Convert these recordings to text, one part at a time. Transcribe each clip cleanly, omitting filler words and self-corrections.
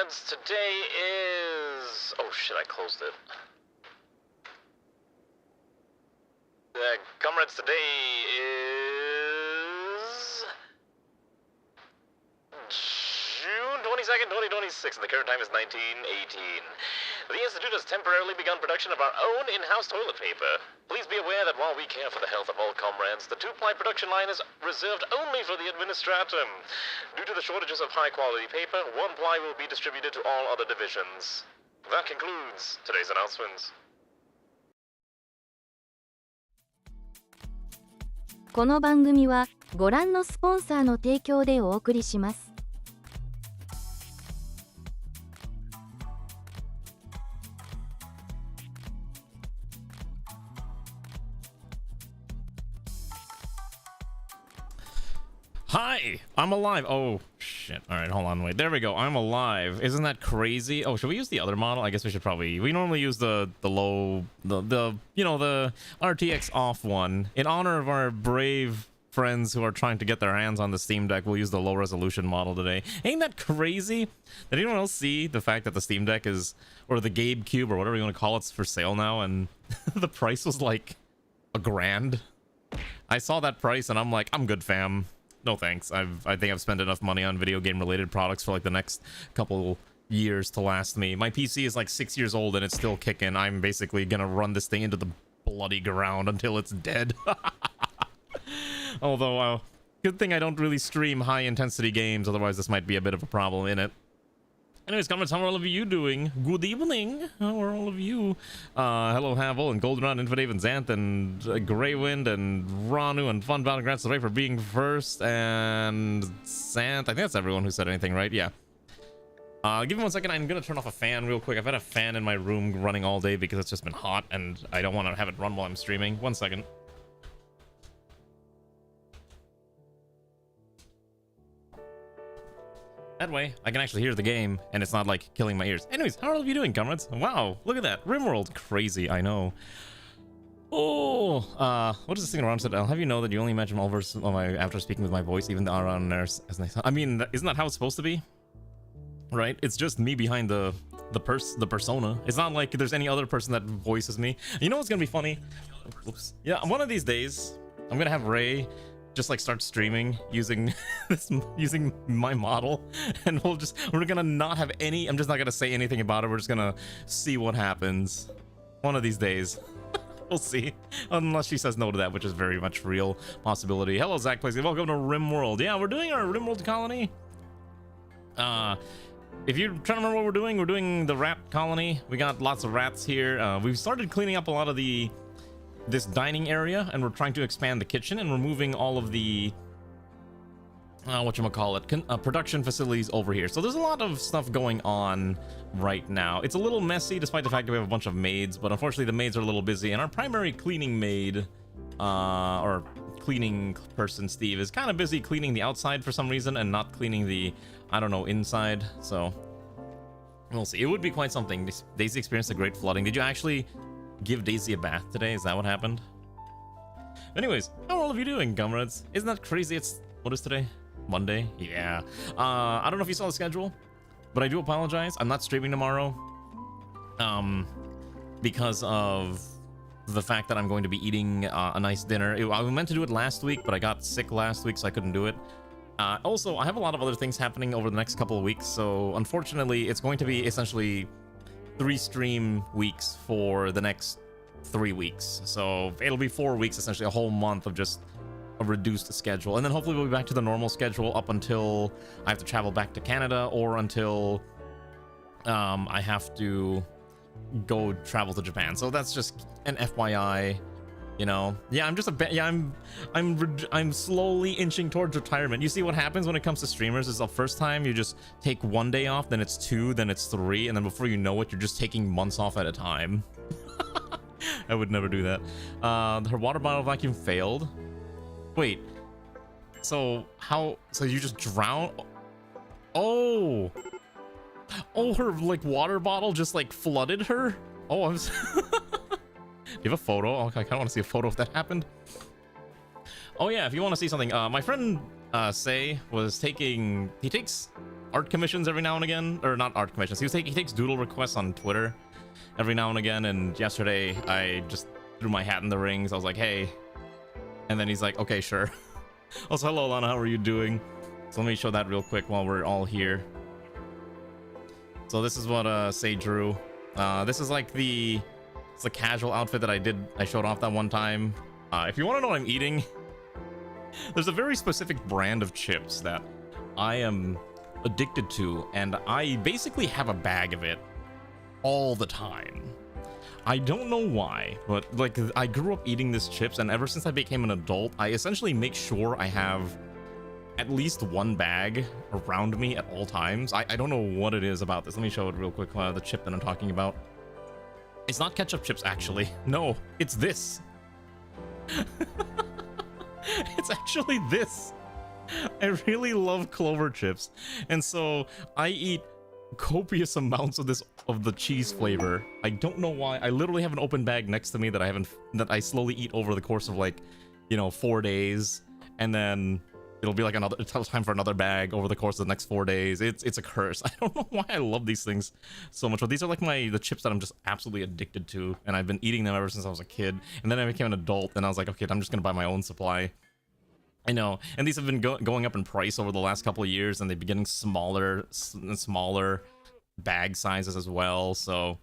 comrades, today is... Oh shit, I closed it. Comrades, today is... June 22nd, 2026, and the current time is 1918. The Institute has temporarily begun production of our own in-house toilet paper. Please be aware that while we care for the health of all comrades, the two-ply production line is reserved only for the administratum. Due to the shortages of high-quality paper, one ply will be distributed to all other divisions. That concludes today's announcements. この番組はご覧のスポンサーの提供でお送りします。Hi, I'm alive. Oh, shit. All right, hold on. Wait, there we go. I'm alive. Isn't that crazy? Oh, should we use the other model? I guess we should probably... We normally use the low... The you know, the RTX off one. In honor of our brave friends who are trying to get their hands on the Steam Deck, we'll use the low resolution model today. Ain't that crazy? Did anyone else see the fact that the Steam Deck is... Or the Gabe Cube, or whatever you want to call it's for sale now, and the price was like $1,000. I saw that price and I'm like, I'm good, fam. No thanks. I think I've spent enough money on video game related products for like the next couple years to last me. My PC is like 6 years old and it's still kicking. I'm basically gonna run this thing into the bloody ground until it's dead. Although, good thing I don't really stream high intensity games, otherwise this might be a bit of a problem in it. Anyways, comments, how are all of you doing? Good evening. How are all of you? Hello, Havel, and Goldenrod, Infidave, and Xanth, and Greywind, and Ranu, and Fun Battlegrounds today for being first, and Xanth. I think that's everyone who said anything, right? Yeah. Give me 1 second. I'm gonna turn off a fan real quick. I've had a fan in my room running all day because it's just been hot, and I don't want to have it run while I'm streaming. 1 second. That way, I can actually hear the game, and it's not like killing my ears. Anyways, how are all of you doing, comrades? Wow, look at that. Rimworld. Crazy, I know. Oh, what is this thing around said? I'll have you know that you only imagine all verses after speaking with my voice, even the around nurse. I mean, isn't that how it's supposed to be? Right? It's just me behind the persona. It's not like there's any other person that voices me. You know what's gonna be funny? Oops. Yeah, one of these days, I'm gonna have Ray just like start streaming using using my model, and we're gonna not have any... I'm just not gonna say anything about it. We're just gonna see what happens one of these days. We'll see, unless she says no to that, which is very much real possibility. Hello, Zach Plays. Welcome to Rimworld. Yeah, we're doing our Rimworld colony. If you're trying to remember what we're doing the rat colony. We got lots of rats here. We've started cleaning up a lot of this dining area, and we're trying to expand the kitchen and removing all of the production facilities over here. So there's a lot of stuff going on right now. It's a little messy despite the fact that we have a bunch of maids, but unfortunately the maids are a little busy, and our primary cleaning maid or cleaning person, Steve, is kind of busy cleaning the outside for some reason and not cleaning the, I don't know, inside. So we'll see. It would be quite something. Daisy experienced a great flooding. Did you actually give Daisy a bath today? Is that what happened? Anyways, how are all of you doing, comrades? Isn't that crazy? What is today? Monday? Yeah. I don't know if you saw the schedule, but I do apologize. I'm not streaming tomorrow because of the fact that I'm going to be eating a nice dinner. I was meant to do it last week, but I got sick last week, so I couldn't do it. Also, I have a lot of other things happening over the next couple of weeks, so unfortunately it's going to be essentially 3 stream weeks for the next 3 weeks. So it'll be 4 weeks, essentially a whole month of just a reduced schedule, and then hopefully we'll be back to the normal schedule up until I have to travel back to Canada, or until I have to go travel to Japan. So that's just an FYI, you know. Yeah, I'm just I'm slowly inching towards retirement. You see what happens when it comes to streamers is the first time you just take 1 day off, then it's 2, then it's 3, and then before you know it, you're just taking months off at a time. I would never do that. Her water bottle vacuum failed. Wait, so you just drown? Oh, her like water bottle just like flooded her? Oh, do you have a photo? Okay, I kind of want to see a photo if that happened. Oh yeah, if you want to see something, my friend Say was he takes art commissions every now and again, or not art commissions. He takes doodle requests on Twitter every now and again. And yesterday I just threw my hat in the rings. I was like, hey, and then he's like, okay, sure. Also, hello Lana, how are you doing? So let me show that real quick while we're all here. So this is what Say drew. This is like it's the casual outfit that I showed off that one time. If you want to know what I'm eating, there's a very specific brand of chips that I am addicted to, and I basically have a bag of it all the time. I don't know why, but like I grew up eating these chips, and ever since I became an adult, I essentially make sure I have at least one bag around me at all times. I don't know what it is about this. Let me show it real quick, the chip that I'm talking about. It's not ketchup chips, actually. No, it's this. It's actually this. I really love clover chips, and so I eat copious amounts of the cheese flavor. I don't know why. I literally have an open bag next to me that I slowly eat over the course of, like, 4 days, and then it'll be like it's time for another bag over the course of the next 4 days. It's a curse. I don't know why I love these things so much, but these are like the chips that I'm just absolutely addicted to, and I've been eating them ever since I was a kid. And then I became an adult, and I was like, okay, I'm just gonna buy my own supply. I know, and these have been going up in price over the last couple of years, and they've been getting smaller and smaller bag sizes as well. So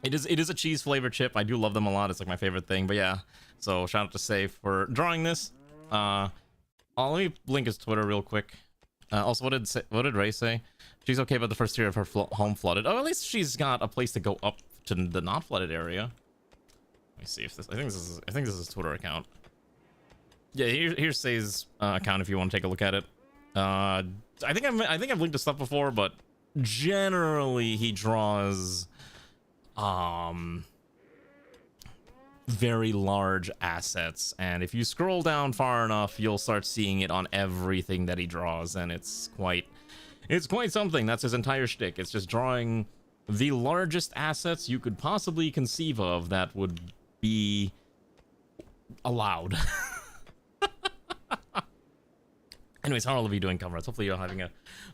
it is a cheese flavored chip. I do love them a lot. It's like my favorite thing. But yeah, so shout out to Safe for drawing this. Let me link his Twitter real quick. Also, what did Ray say? She's okay about the first tier of her home flooded. Oh, at least she's got a place to go up to the not flooded area. Let me see if this. I think this is his Twitter account. Yeah, here's Say's account if you want to take a look at it. I think I've linked to stuff before, but generally he draws very large assets, and if you scroll down far enough, you'll start seeing it on everything that he draws, and it's quite something. That's his entire shtick. It's just drawing the largest assets you could possibly conceive of that would be allowed. Anyways, how are all of you doing, comrades? Hopefully you're having a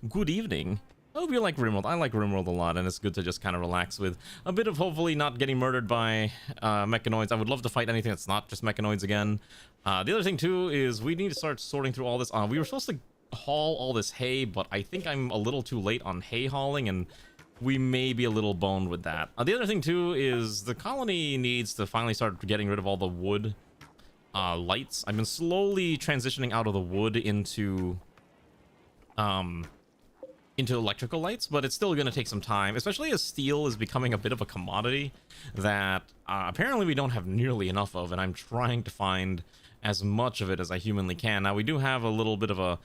good evening. I hope you like Rimworld. I like Rimworld a lot, and it's good to just kind of relax with a bit of hopefully not getting murdered by mechanoids. I would love to fight anything that's not just mechanoids again. The other thing, too, is we need to start sorting through all this. We were supposed to haul all this hay, but I think I'm a little too late on hay hauling, and we may be a little boned with that. The other thing, too, is the colony needs to finally start getting rid of all the wood lights. I've been slowly transitioning out of the wood into electrical lights, but it's still going to take some time, especially as steel is becoming a bit of a commodity that apparently we don't have nearly enough of, and I'm trying to find as much of it as I humanly can. Now, we do have a little bit of a,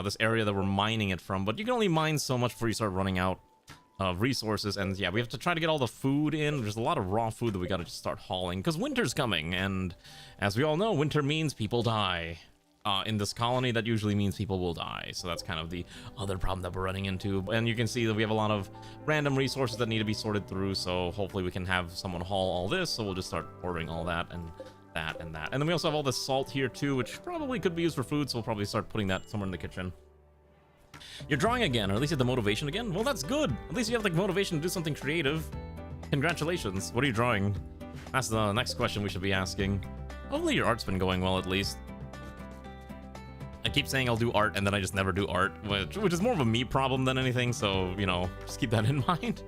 this area that we're mining it from, but you can only mine so much before you start running out of resources, and yeah, we have to try to get all the food in. There's a lot of raw food that we got to just start hauling, because winter's coming, and as we all know, winter means people die. In this colony, that usually means people will die, so that's kind of the other problem that we're running into. And you can see that we have a lot of random resources that need to be sorted through, so hopefully we can have someone haul all this, so we'll just start ordering all that and that and that. And then we also have all this salt here too, which probably could be used for food, so we'll probably start putting that somewhere in the kitchen. You're drawing again, or at least you have the motivation again? Well, that's good. At least you have the motivation to do something creative. Congratulations. What are you drawing? That's the next question we should be asking. Hopefully your art's been going well, at least. I keep saying I'll do art, and then I just never do art, which is more of a me problem than anything, so, just keep that in mind.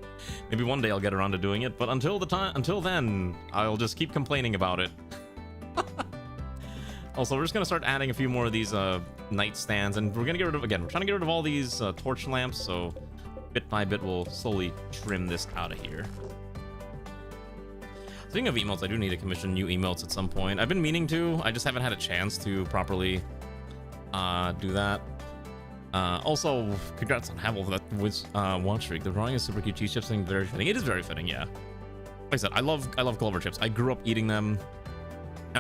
Maybe one day I'll get around to doing it, but until then, I'll just keep complaining about it. Also, we're just gonna start adding a few more of these nightstands, and we're trying to get rid of all these torch lamps, so bit by bit we'll slowly trim this out of here. Speaking of emotes, I do need to commission new emotes at some point. I've been meaning to, I just haven't had a chance to properly do that. Also, congrats on Havel for that watch streak. The drawing is super cute. Cheese chips thing very fitting. It is very fitting, yeah. Like I said, I love clover chips. I grew up eating them.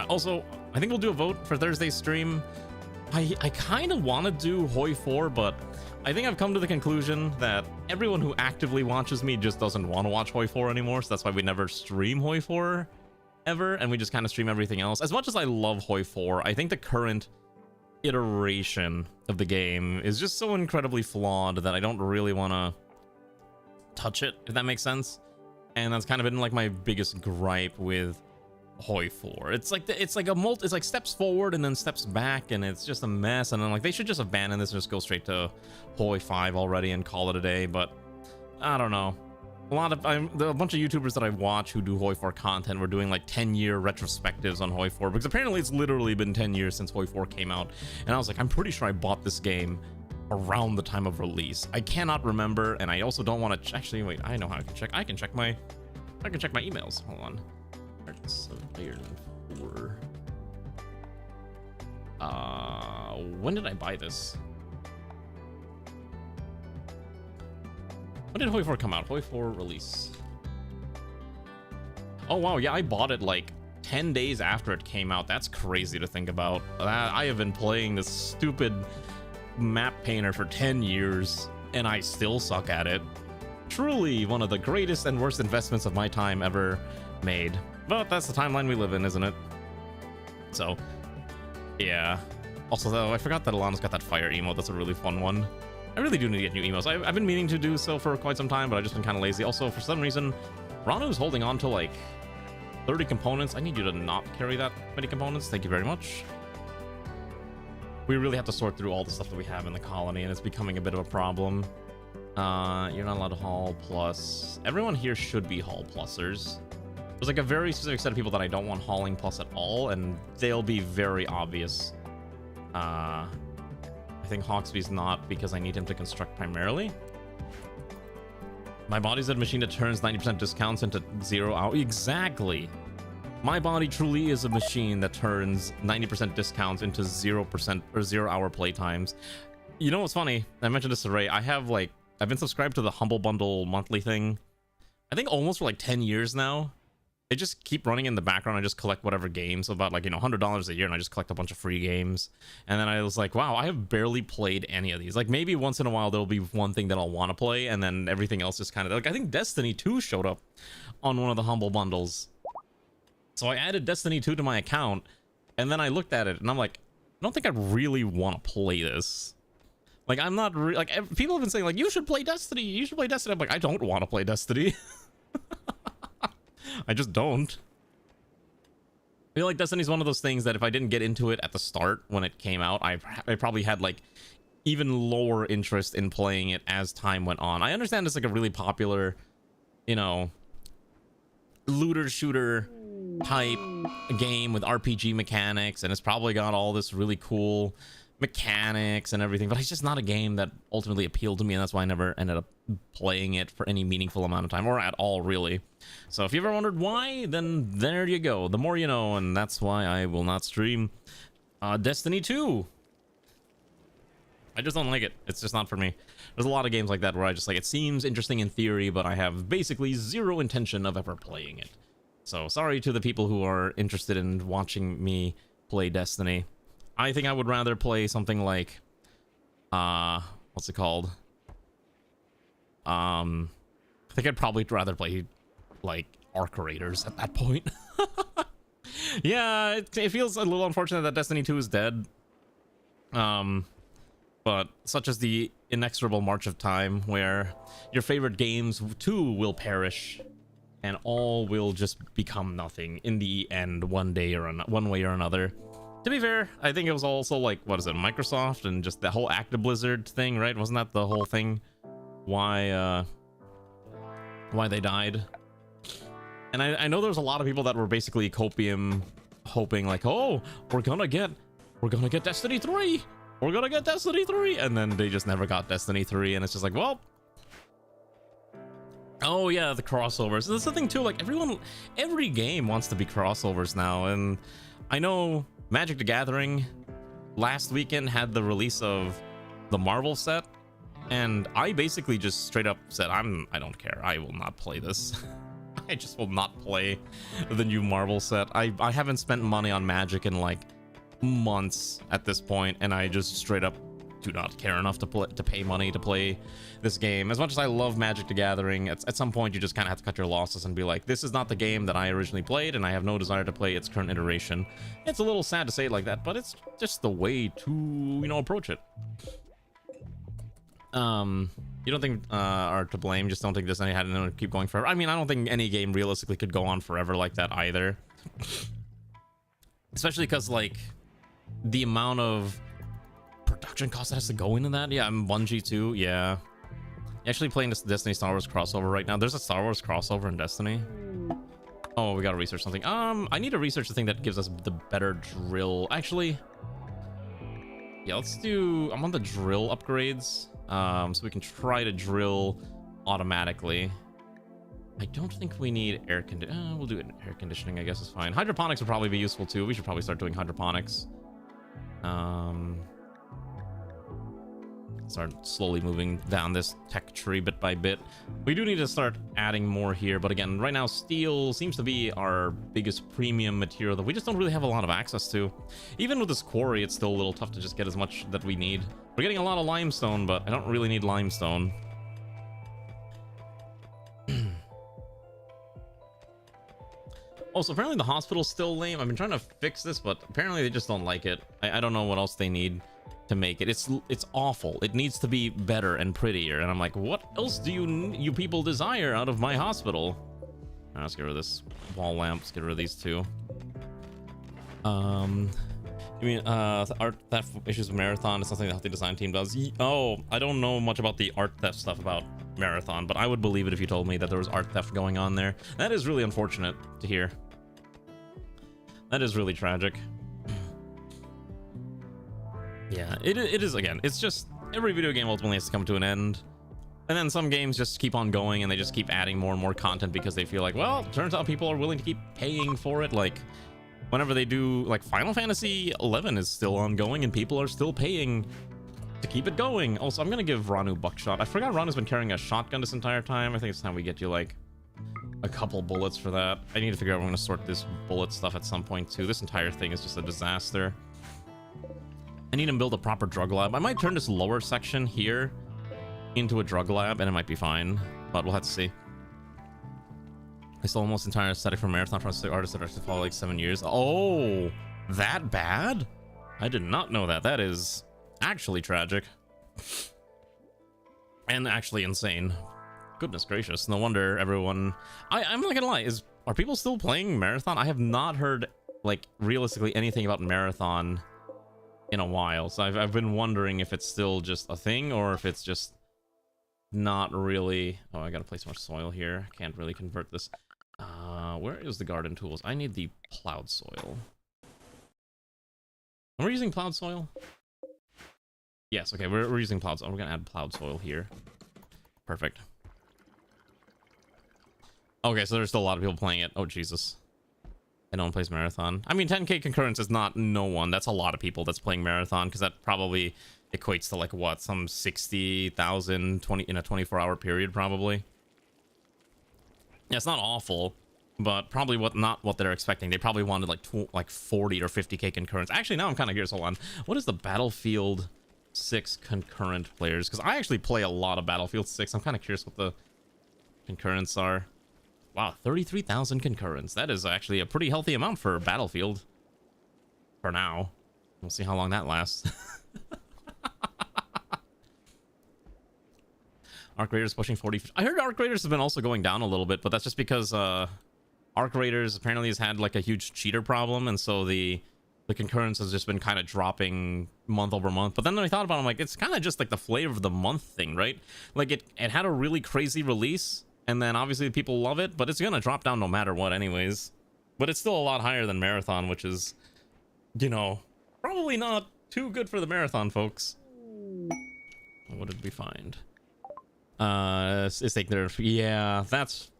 Also, I think we'll do a vote for Thursday's stream. I kind of want to do Hoi 4, but I think I've come to the conclusion that everyone who actively watches me just doesn't want to watch Hoi 4 anymore, so that's why we never stream Hoi 4 ever, and we just kind of stream everything else. As much as I love Hoi 4, I think the current iteration of the game is just so incredibly flawed that I don't really want to touch it, if that makes sense. And that's kind of been like my biggest gripe with Hoi 4. It's like it's like steps forward and then steps back, and it's just a mess. And then like they should just abandon this and just go straight to Hoi 5 already and call it a day. But I don't know. There are a bunch of YouTubers that I watch who do Hoi 4 content were doing like 10-year retrospectives on Hoi 4, because apparently it's literally been 10 years since Hoi 4 came out. And I was like, I'm pretty sure I bought this game around the time of release. I cannot remember, and I also don't want to actually wait. I know how I can check. I can check my emails. Hold on. When did I buy this? When did Hoi 4 come out? Hoi 4 release. Oh wow, yeah, I bought it like 10 days after it came out. That's crazy to think about. I have been playing this stupid map painter for 10 years, and I still suck at it. Truly one of the greatest and worst investments of my time ever made. But that's the timeline we live in, isn't it? So, yeah. Also, though, I forgot that Alana's got that fire emote. That's a really fun one. I really do need to get new emotes. I've been meaning to do so for quite some time, but I've just been kind of lazy. Also, for some reason, Ranu's holding on to like 30 components. I need you to not carry that many components. Thank you very much. We really have to sort through all the stuff that we have in the colony, and it's becoming a bit of a problem. You're not allowed to haul plus. Everyone here should be haul plusers. There's like a very specific set of people that I don't want hauling plus at all, and they'll be very obvious. I think Hawksby's not, because I need him to construct primarily. My body's a machine that turns 90% discounts into 0 hour. Exactly. My body truly is a machine that turns 90% discounts into 0% or 0 hour playtimes. You know what's funny? I mentioned this to Ray. I've been subscribed to the Humble Bundle monthly thing, I think almost for like 10 years now. They just keep running in the background. I just collect whatever games, about like, $100 a year, and I just collect a bunch of free games. And then I was like, wow, I have barely played any of these. Like maybe once in a while there'll be one thing that I'll want to play, and then everything else just kind of like, I think Destiny 2 showed up on one of the Humble Bundles. So I added Destiny 2 to my account, and then I looked at it and I'm like, I don't think I really want to play this. Like I'm not like people have been saying like, you should play Destiny, you should play Destiny. I'm like, I don't want to play Destiny. I just don't. I feel like Destiny's one of those things that if I didn't get into it at the start when it came out, I probably had like even lower interest in playing it as time went on. I understand it's like a really popular, looter shooter type game with RPG mechanics, and it's probably got all this really cool mechanics and everything, but it's just not a game that ultimately appealed to me, and that's why I never ended up playing it for any meaningful amount of time, or at all really. So if you ever wondered why, then there you go. The more you know, and that's why I will not stream Destiny 2. I just don't like it. It's just not for me. There's a lot of games like that where I just like, it seems interesting in theory, but I have basically zero intention of ever playing it. So sorry to the people who are interested in watching me play Destiny. I think I would rather play something like, what's it called? I think I'd probably rather play like Arc Raiders at that point. Yeah, it feels a little unfortunate that Destiny 2 is dead. But such is the inexorable march of time, where your favorite games too will perish, and all will just become nothing in the end, one day or one way or another. To be fair, I think it was also like, what is it, Microsoft and just the whole Actiblizzard thing, right? Wasn't that the whole thing? Why they died? And I know there's a lot of people that were basically copium hoping like, oh, we're gonna get Destiny 3. We're gonna get Destiny 3. And then they just never got Destiny 3, and it's just like, well, oh yeah, the crossovers. That's the thing too, like every game wants to be crossovers now. And I know Magic the Gathering last weekend had the release of the Marvel set, and I basically just straight up said, I don't care, I will not play this. I just will not play the new Marvel set. I haven't spent money on Magic in like months at this point, and I just straight up do not care enough to pay money to play this game. As much as I love Magic the Gathering, at some point you just kind of have to cut your losses and be like, this is not the game that I originally played, and I have no desire to play its current iteration. It's a little sad to say it like that, but it's just the way to, you know, approach it. You don't think are to blame? Just don't think this any had to keep going forever? I mean, I don't think any game realistically could go on forever like that either. Especially because, like, the amount of production cost that has to go into that. Yeah, I'm Bungie too. Yeah. Actually playing this Destiny Star Wars crossover right now. There's a Star Wars crossover in Destiny. Oh, we gotta research something. I need to research the thing that gives us the better drill. Actually, yeah, let's do... I'm on the drill upgrades. So we can try to drill automatically. I don't think we need air conditioning. We'll do it in air conditioning, I guess is fine. Hydroponics would probably be useful too. We should probably start doing hydroponics. Start slowly moving down this tech tree bit by bit. We do need to start adding more here, but again, right now steel seems to be our biggest premium material that we just don't really have a lot of access to. Even with this quarry, it's still a little tough to just get as much that we need. We're getting a lot of limestone, but I don't really need limestone. Also, apparently the hospital's still lame. I've been trying to fix this, but apparently they just don't like it. I don't know what else they need to make it. It's awful. It needs to be better and prettier. And I'm like, what else do you people desire out of my hospital? Right, let's get rid of this wall lamp. Let's get rid of these two. You mean art theft issues with Marathon is something the healthy design team does? Oh, I don't know much about the art theft stuff about Marathon, but I would believe it if you told me that there was art theft going on there. That is really unfortunate to hear. That is really tragic. Yeah, it is. Again, it's just every video game ultimately has to come to an end, and then some games just keep on going and they just keep adding more and more content because they feel like, well, turns out people are willing to keep paying for it. Like whenever they do, like Final Fantasy 11 is still ongoing and people are still paying to keep it going. Also, I'm gonna give Ranu buckshot. I forgot Ranu's been carrying a shotgun this entire time. I think it's time we get you like a couple bullets for that. I need to figure out how I'm gonna sort this bullet stuff at some point too. This entire thing is just a disaster. I need to build a proper drug lab. I might turn this lower section here into a drug lab and it might be fine, but we'll have to see. I stole almost entire aesthetic from Marathon from an artist that actually followed like 7 years. Oh, that bad? I did not know that. That is actually tragic. And actually insane. Goodness gracious. No wonder everyone... I'm not gonna lie. Are people still playing Marathon? I have not heard, like, realistically anything about Marathon in a while. So I've been wondering if it's still just a thing or if it's just not really... Oh, I gotta place more soil here. I can't really convert this. Where is the garden tools? I need the plowed soil. Are we using plowed soil? Yes, okay, we're using plowed soil. We're gonna add plowed soil here. Perfect. Okay, so there's still a lot of people playing it. Oh, Jesus. And no one plays Marathon. I mean, 10k concurrence is not no one. That's a lot of people that's playing Marathon, because that probably equates to, like, what, some 60,000 in a 24-hour period, probably. Yeah, it's not awful, but probably not what they're expecting. They probably wanted, like 40 or 50k concurrence. Actually, now I'm kind of curious. Hold on. What is the Battlefield 6 concurrent players? Because I actually play a lot of Battlefield 6. I'm kind of curious what the concurrents are. Wow, 33,000 concurrents. That is actually a pretty healthy amount for Battlefield. For now. We'll see how long that lasts. Arc Raiders pushing 40. I heard Arc Raiders has been also going down a little bit, but that's just because Arc Raiders apparently has had like a huge cheater problem, and so the concurrence has just been kind of dropping month over month. But then I thought about it, I'm like, it's kind of just like the flavor of the month thing, right? Like it had a really crazy release, and then obviously people love it, but it's gonna drop down no matter what anyways. But it's still a lot higher than Marathon, which is, you know, probably not too good for the Marathon folks. What did we find? It's like they're... Yeah, that's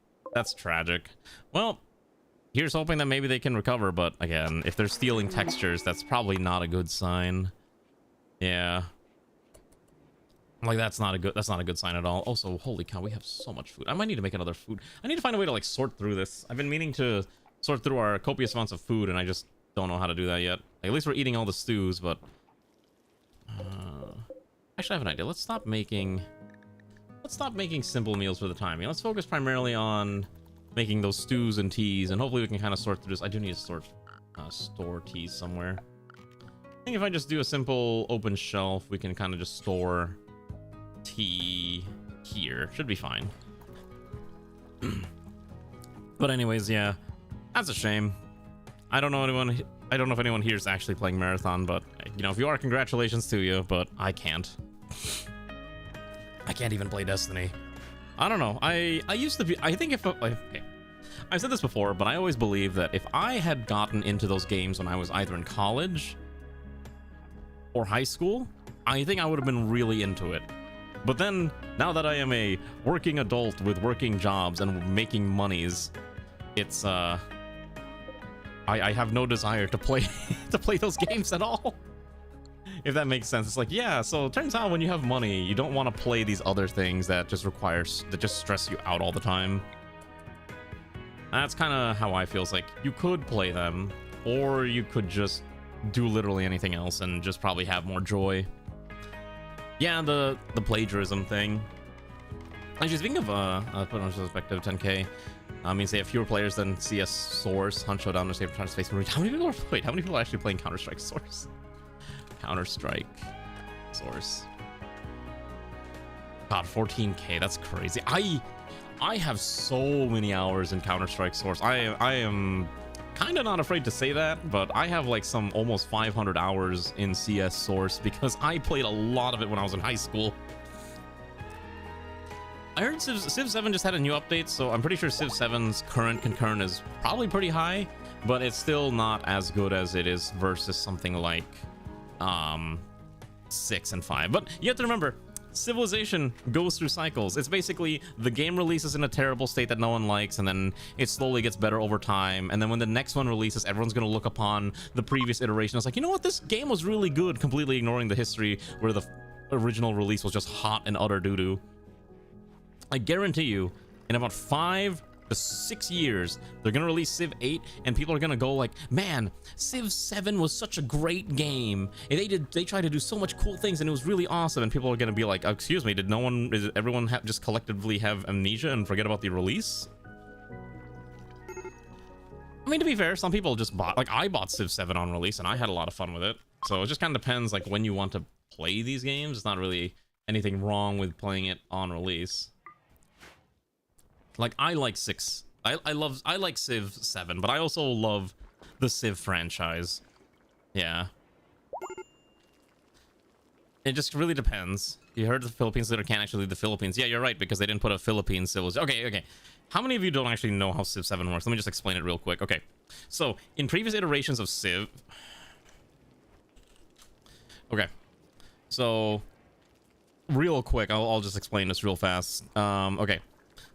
tragic. Well, here's hoping that maybe they can recover, but again, if they're stealing textures, that's probably not a good sign. Yeah. Like, that's not a good sign at all. Also, holy cow, we have so much food. I might need to make another food. I need to find a way to, like, sort through this. I've been meaning to sort through our copious amounts of food, and I just don't know how to do that yet. Like, at least we're eating all the stews, but... Actually, I have an idea. Let's stop making simple meals for the time. Let's focus primarily on making those stews and teas, and hopefully we can kind of sort through this. I do need to store teas somewhere. I think if I just do a simple open shelf, we can kind of just store tea here. Should be fine. But anyways, yeah, that's a shame. I don't know if anyone here is actually playing Marathon, but you know, if you are, congratulations to you, but I can't. I can't even play Destiny. I don't know. I used to be. I think if okay, I've said this before, but I always believe that if I had gotten into those games when I was either in college or high school, I think I would have been really into it. But then, now that I am a working adult with working jobs and making monies, it's I have no desire to play to play those games at all. If that makes sense. It's like, yeah, so it turns out when you have money, you don't want to play these other things that just stress you out all the time. That's kind of how I feel. It's like, you could play them, or you could just do literally anything else and just probably have more joy. Yeah, the plagiarism thing. Actually, speaking of put on perspective, 10k means they have fewer players than CS Source, Hunt Showdown, or Save Space Marine. How many people are actually playing Counter-Strike Source? Counter-Strike Source. God, 14k, that's crazy. I have so many hours in Counter-Strike Source. I am kind of not afraid to say that, but I have like some almost 500 hours in CS Source because I played a lot of it when I was in high school. I heard Civ 7 just had a new update, so I'm pretty sure Civ 7's current concurrent is probably pretty high, but it's still not as good as it is versus something like 6 and 5. But you have to remember, Civilization goes through cycles. It's basically the game releases in a terrible state that no one likes, and then it slowly gets better over time, and then when the next one releases, everyone's going to look upon the previous iteration. It's like, you know what, this game was really good, completely ignoring the history where the original release was just hot and utter doo-doo. I guarantee you, in about 5 to 6 years, they're gonna release Civ 8, and people are gonna go like, man, Civ 7 was such a great game, and they tried to do so much cool things, and it was really awesome. And people are gonna be like, excuse me, did everyone just collectively have amnesia and forget about the release? I mean, to be fair, some people just bought, like, I bought Civ 7 on release, and I had a lot of fun with it. So it just kind of depends, like, when you want to play these games. It's not really anything wrong with playing it on release. Like, I like 6. I like Civ 7, but I also love the Civ franchise. Yeah. It just really depends. You heard the Philippines leader can't actually lead the Philippines. Yeah, you're right, because they didn't put a Philippine civilization. Okay. How many of you don't actually know how Civ 7 works? Let me just explain it real quick. Okay. So, in previous iterations of Civ... Okay. So, real quick, I'll just explain this real fast. Okay.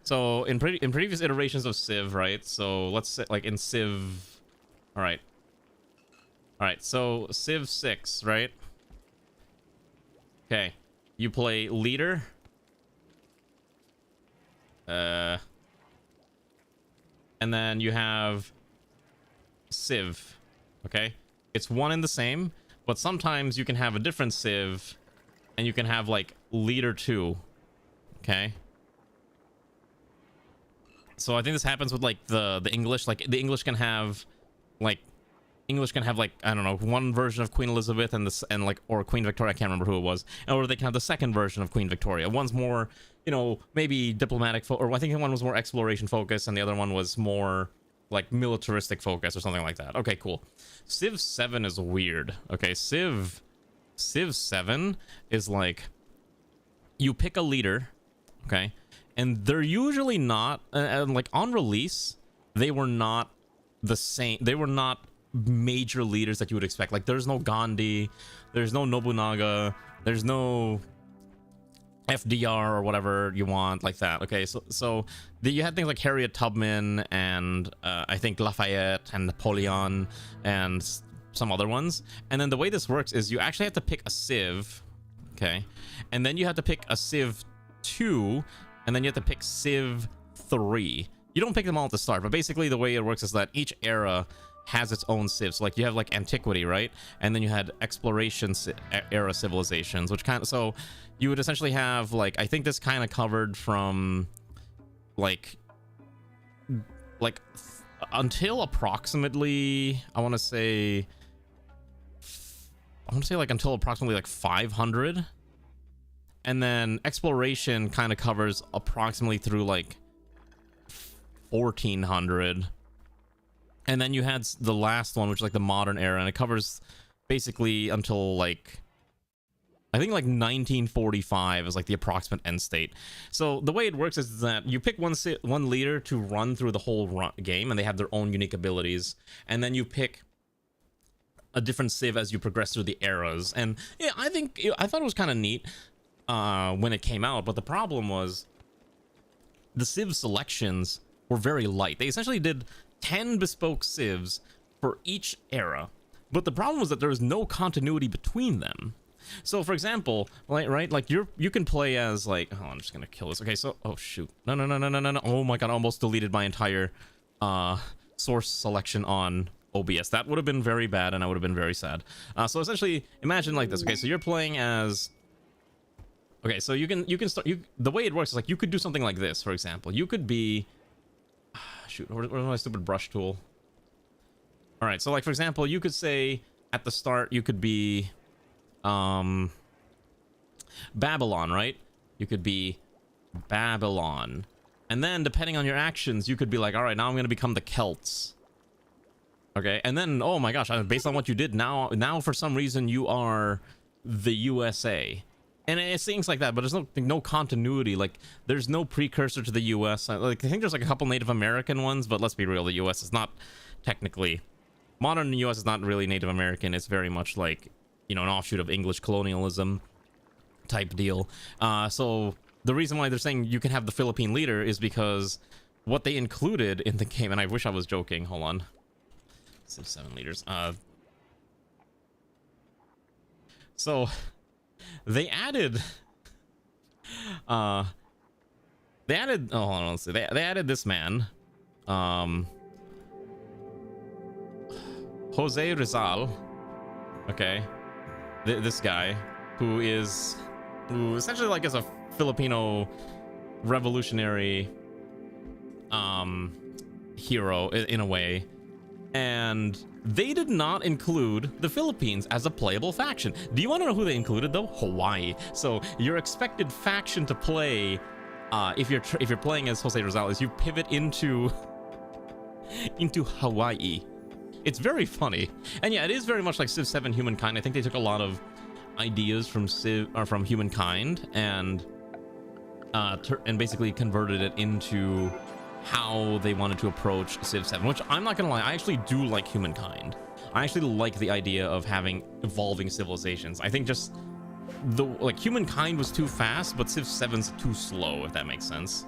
So in previous iterations of Civ, right? So let's say like in Civ, all right. So Civ 6, right? Okay, you play leader. And then you have Civ. Okay, it's one and the same, but sometimes you can have a different Civ, and you can have like leader 2. Okay. So I think this happens with like the English. Like the English can have like I don't know, one version of Queen Elizabeth or Queen Victoria. I can't remember who it was. Or they can have the second version of Queen Victoria. One's more, you know, maybe diplomatic, or I think one was more exploration focused, and the other one was more like militaristic focus or something like that. Okay, cool. Civ 7 is weird. Okay, Civ 7 is like you pick a leader. Okay. And they're usually not, like on release, they were not the same. They were not major leaders that you would expect. Like there's no Gandhi, there's no Nobunaga, there's no FDR or whatever you want like that. Okay, so you had things like Harriet Tubman and I think Lafayette and Napoleon and some other ones. And then the way this works is you actually have to pick a Civ, okay? And then you have to pick a Civ 2, and then you have to pick Civ 3. You don't pick them all at the start, but basically the way it works is that each era has its own civs. So, like, you have like antiquity, right? And then you had exploration era civilizations, which kind of, so you would essentially have, like, I think this kind of covered from like until approximately, I want to say like until approximately like 500, and then exploration kind of covers approximately through like 1400, and then you had the last one, which is like the modern era, and it covers basically until like, I think like 1945 is like the approximate end state. So the way it works is that you pick one leader to run through the whole game, and they have their own unique abilities, and then you pick a different civ as you progress through the eras. And yeah, I thought it was kind of neat when it came out, but the problem was the civ selections were very light. They essentially did 10 bespoke civs for each era, but the problem was that there was no continuity between them. So for example, right, like you can play as like, oh, I'm just gonna kill this. Okay, so, oh shoot, no, oh my god, I almost deleted my entire source selection on OBS. That would have been very bad, and I would have been very sad. So essentially, imagine like this. Okay, so you're playing as, okay, so you can start, the way it works is like you could do something like this. For example, you could be, shoot, where's my stupid brush tool? All right, so like for example, you could say at the start you could be Babylon, right? You could be Babylon, and then depending on your actions, you could be like, all right, now I'm gonna become the Celts. Okay, and then, oh my gosh, based on what you did, now for some reason you are the USA, and it's things like that. But there's no continuity. Like, there's no precursor to the US. Like, I think there's like a couple Native American ones, but let's be real, the US is not technically, modern US is not really Native American. It's very much like, you know, an offshoot of English colonialism type deal. So the reason why they're saying you can have the Philippine leader is because what they included in the game, and I wish I was joking, hold on. 7 leaders. So they added oh, hold on, let's see. They added this man, Jose Rizal. Okay, this guy who essentially like is a Filipino revolutionary hero in a way. And they did not include the Philippines as a playable faction. Do you want to know who they included though? Hawaii. So your expected faction to play, if you're playing as Jose Rizal, is you pivot into Hawaii. It's very funny, and yeah, it is very much like Civ 7 Humankind. I think they took a lot of ideas from from Humankind and basically converted it into how they wanted to approach Civ 7, which I'm not gonna lie, I actually do like Humankind. I actually like the idea of having evolving civilizations. I think just Humankind was too fast, but Civ 7's too slow, if that makes sense.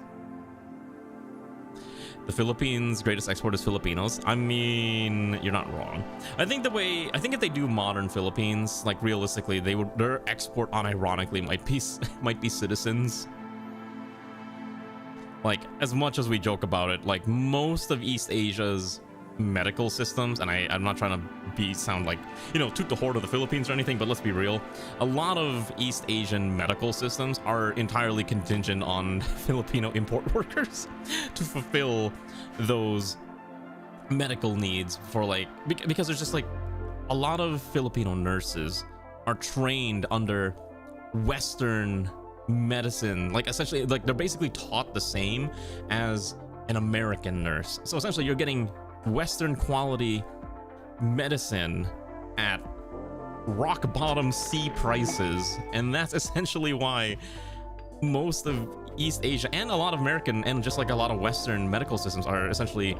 The Philippines' greatest export is Filipinos. I mean, you're not wrong. I think if they do modern Philippines, like realistically, their export unironically might be citizens. Like, as much as we joke about it, like most of East Asia's medical systems, and I'm not trying to sound like, you know, toot the horn of the Philippines or anything, but let's be real, a lot of East Asian medical systems are entirely contingent on Filipino import workers to fulfill those medical needs for because there's just like a lot of Filipino nurses are trained under Western medicine, like essentially like they're basically taught the same as an American nurse. So essentially you're getting Western quality medicine at rock bottom C prices, and that's essentially why most of East Asia and a lot of American and just like a lot of Western medical systems are essentially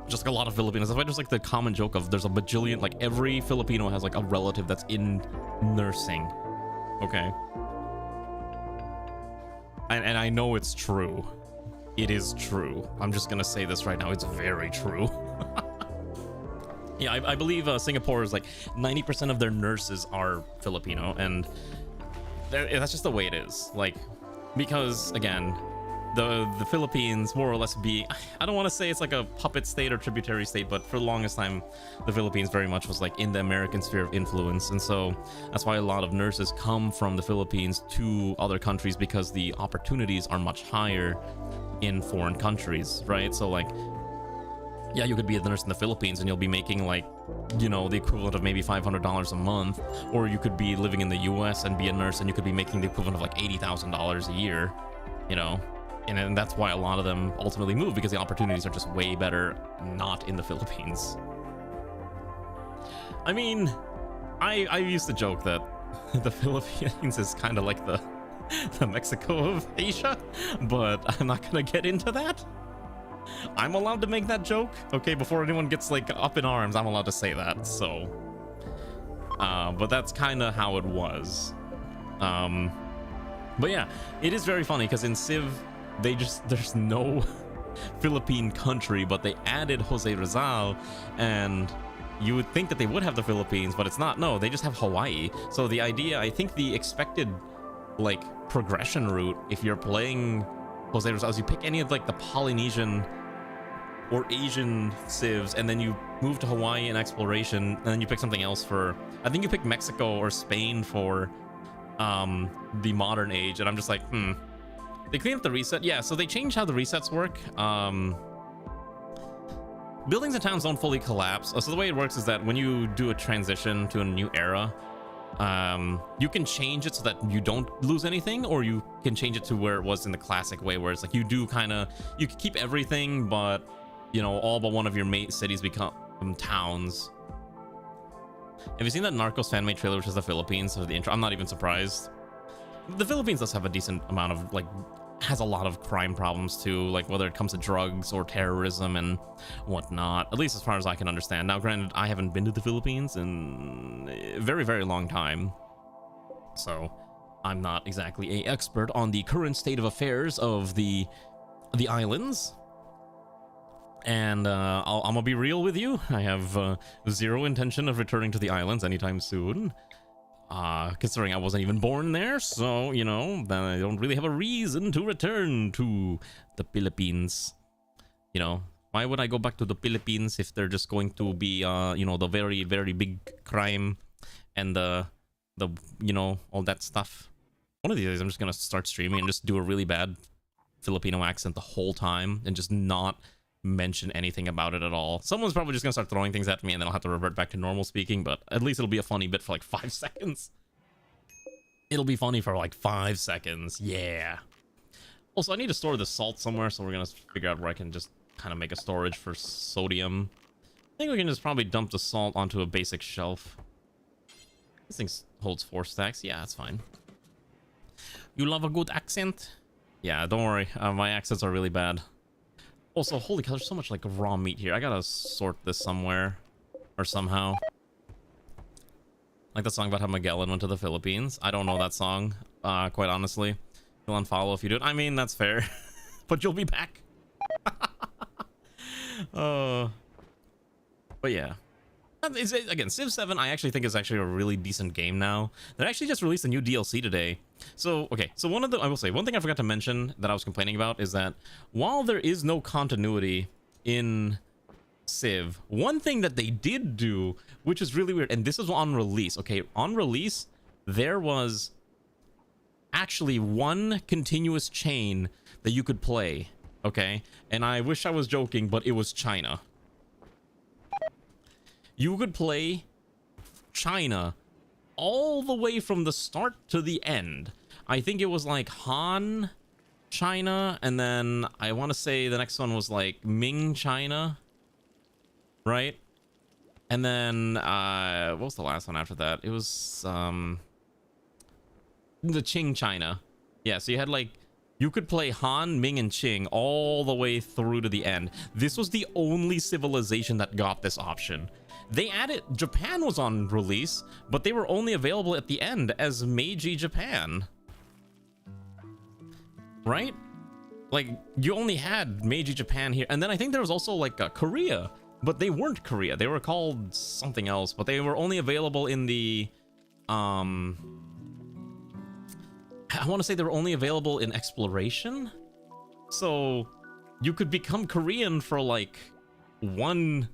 just like a lot of Filipinos. That's why there's like the common joke of there's a bajillion, like every Filipino has like a relative that's in nursing. Okay, and I know it's true. It is true. I'm just gonna say this right now. It's very true. Yeah, I believe Singapore is like 90% of their nurses are Filipino, and that's just the way it is. Like, because again, the Philippines more or less be, I don't want to say it's like a puppet state or tributary state, but for the longest time the Philippines very much was like in the American sphere of influence, and so that's why a lot of nurses come from the Philippines to other countries, because the opportunities are much higher in foreign countries, right? So like, yeah, you could be a nurse in the Philippines and you'll be making like, you know, the equivalent of maybe $500 a month, or you could be living in the US and be a nurse and you could be making the equivalent of like $80,000 a year, you know. And that's why a lot of them ultimately move, because the opportunities are just way better not in the Philippines. I mean, I used to joke that the Philippines is kind of like the Mexico of Asia, but I'm not gonna get into that. I'm allowed to make that joke, okay? Before anyone gets like up in arms, I'm allowed to say that. So, but that's kind of how it was. But yeah, it is very funny because in Civ, there's no Philippine country, but they added Jose Rizal, and you would think that they would have the Philippines, but it's not. No, they just have Hawaii. So the idea, I think the expected like progression route, if you're playing Jose Rizal, is you pick any of like the Polynesian or Asian civs, and then you move to Hawaii in exploration, and then you pick something else for, I think you pick Mexico or Spain for the modern age. And I'm just like, they cleaned up the reset. Yeah, so they changed how the resets work. Buildings and towns don't fully collapse. So the way it works is that when you do a transition to a new era, you can change it so that you don't lose anything, or you can change it to where it was in the classic way, where it's like you do kind of, you can keep everything, but you know, all but one of your mate cities become towns. Have you seen that Narcos fan-made trailer, which is the Philippines, or the intro? I'm not even surprised. The Philippines does have a decent amount of like, has a lot of crime problems too, like whether it comes to drugs or terrorism and whatnot, at least as far as I can understand. Now granted, I haven't been to the Philippines in a very, very long time, so I'm not exactly an expert on the current state of affairs of the islands. And I'm gonna be real with you, I have zero intention of returning to the islands anytime soon. Considering I wasn't even born there, so, you know, I don't really have a reason to return to the Philippines. You know, why would I go back to the Philippines if they're just going to be, you know, the very, very big crime and the, you know, all that stuff. One of these days I'm just gonna start streaming and just do a really bad Filipino accent the whole time and just not mention anything about it at all. Someone's probably just gonna start throwing things at me and then I'll have to revert back to normal speaking, but at least it'll be a funny bit for like 5 seconds. It'll be funny for like 5 seconds. Yeah. Also, I need to store the salt somewhere, so we're gonna figure out where I can just kind of make a storage for sodium. I think we can just probably dump the salt onto a basic shelf. This thing holds 4 stacks. Yeah, that's fine. You love a good accent? Yeah, don't worry. My accents are really bad. Also, holy cow, there's so much like raw meat here. I gotta sort this somewhere or somehow. Like the song about how Magellan went to the Philippines. I don't know that song, quite honestly. You'll unfollow if you do it. I mean, that's fair. But you'll be back. But yeah. Again, Civ 7 I actually think is actually a really decent game now. They actually just released a new DLC today. So, okay, so I will say, one thing I forgot to mention that I was complaining about is that while there is no continuity in Civ, one thing that they did do, which is really weird, and this is on release, okay, on release, there was actually one continuous chain that you could play, okay? And I wish I was joking, but it was China. You could play China all the way from the start to the end. I think it was like Han China, and then I want to say the next one was like Ming China, right? And then what was the last one after that? It was the Qing China. Yeah, so you had like, you could play Han, Ming, and Qing all the way through to the end. This was the only civilization that got this option. They added, Japan was on release, but they were only available at the end as Meiji Japan. Right? Like, you only had Meiji Japan here, and then I think there was also like Korea, but they weren't Korea. They were called something else, but they were only available in the, I want to say they were only available in exploration, So you could become Korean for like one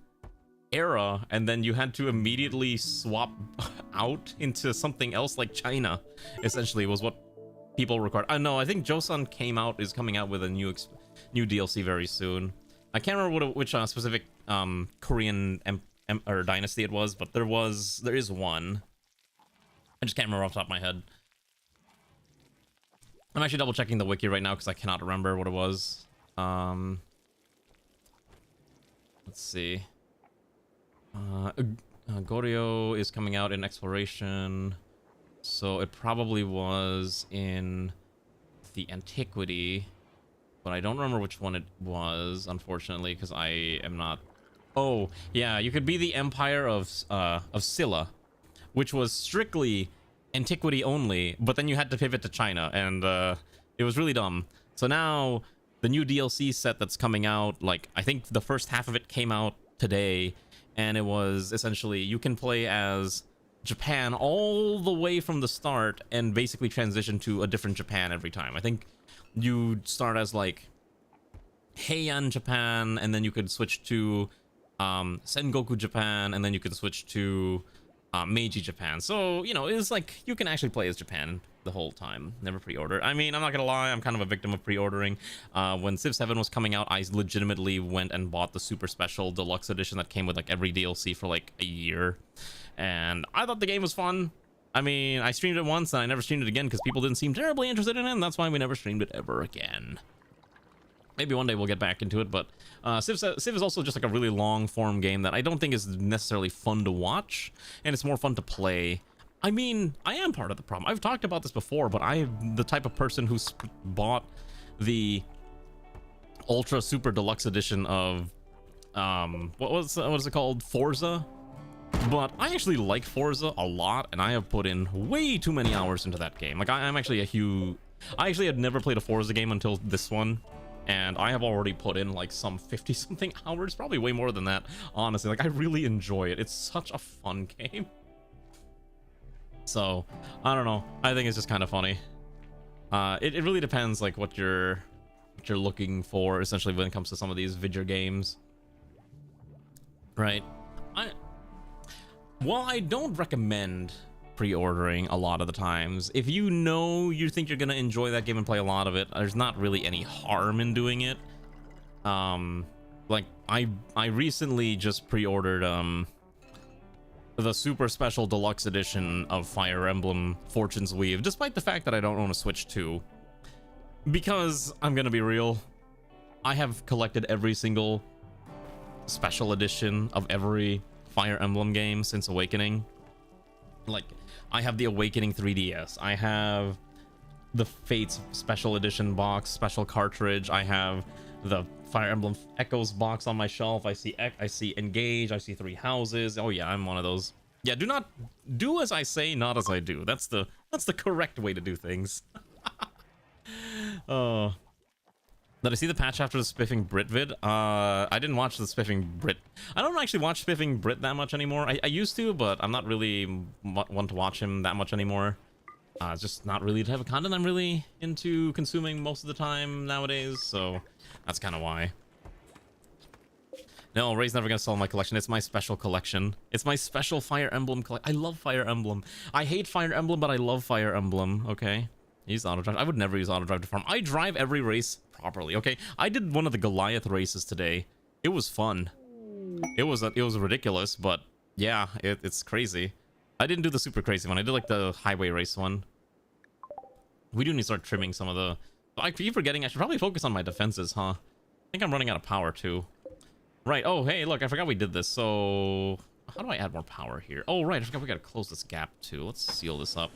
era, and then you had to immediately swap out into something else like China, essentially, was what people required. I know, I think Joseon is coming out with a new DLC very soon. I can't remember which specific Korean or dynasty it was, but there is one. I just can't remember off the top of my head. I'm actually double checking the wiki right now because I cannot remember what it was. Let's see. Goryeo is coming out in exploration, so it probably was in the antiquity, but I don't remember which one it was, unfortunately, because I am not. Oh yeah, you could be the Empire of Silla, which was strictly antiquity only, but then you had to pivot to China, and it was really dumb. So now the new DLC set that's coming out, like I think the first half of it came out today, and it was essentially you can play as Japan all the way from the start and basically transition to a different Japan every time. I think you start as like Heian Japan, and then you could switch to Sengoku Japan, and then you could switch to Meiji Japan. So, you know, it's like you can actually play as Japan the whole time. Never pre-order. I mean, I'm not gonna lie, I'm kind of a victim of pre-ordering. When Civ 7 was coming out, I legitimately went and bought the super special deluxe edition that came with like every DLC for like a year, and I thought the game was fun. I mean, I streamed it once and I never streamed it again because people didn't seem terribly interested in it, and that's why we never streamed it ever again. Maybe one day we'll get back into it, but Civ is also just like a really long form game that I don't think is necessarily fun to watch, and it's more fun to play. I mean, I am part of the problem. I've talked about this before, but I'm the type of person who's bought the ultra super deluxe edition of what is it called, Forza. But I actually like Forza a lot, and I have put in way too many hours into that game. Like I'm actually I actually had never played a Forza game until this one, and I have already put in like some 50 something hours, probably way more than that, honestly. Like I really enjoy it. It's such a fun game. So I don't know, I think it's just kind of funny. It really depends like what you're looking for, essentially, when it comes to some of these video games, right? Well, I don't recommend pre-ordering a lot of the times. If you know you think you're gonna enjoy that game and play a lot of it, there's not really any harm in doing it. Like I recently just pre-ordered the super special deluxe edition of Fire Emblem Fortune's Weave, despite the fact that I don't own a Switch 2, because I'm gonna be real, I have collected every single special edition of every Fire Emblem game since Awakening. Like, I have the Awakening 3DS, I have the Fates special edition box, special cartridge, I have the Fire Emblem Echoes box on my shelf, I see Engage, I see Three Houses. Oh yeah, I'm one of those. Yeah, do as I say, not as I do. That's the correct way to do things. Oh. Did I see the patch after the Spiffing Brit vid? I didn't watch the Spiffing Brit. I don't actually watch Spiffing Brit that much anymore. I used to, but I'm not really one to watch him that much anymore. It's just not really the type of content I'm really into consuming most of the time nowadays, so that's kind of why. No, Ray's never gonna sell my collection. It's my special collection. It's my special Fire Emblem collection. I love Fire Emblem. I hate Fire Emblem, but I love Fire Emblem, okay? Use auto drive. I would never use auto drive to farm. I drive every race properly, okay? I did one of the Goliath races today. It was fun. It was ridiculous, but yeah, it's crazy. I didn't do the super crazy one. I did like the highway race one. We do need to start trimming some of the... I keep forgetting I should probably focus on my defenses, huh? I think I'm running out of power too. Right. Oh, hey, look, I forgot we did this. So how do I add more power here? Oh, right, I forgot we gotta close this gap too. Let's seal this up.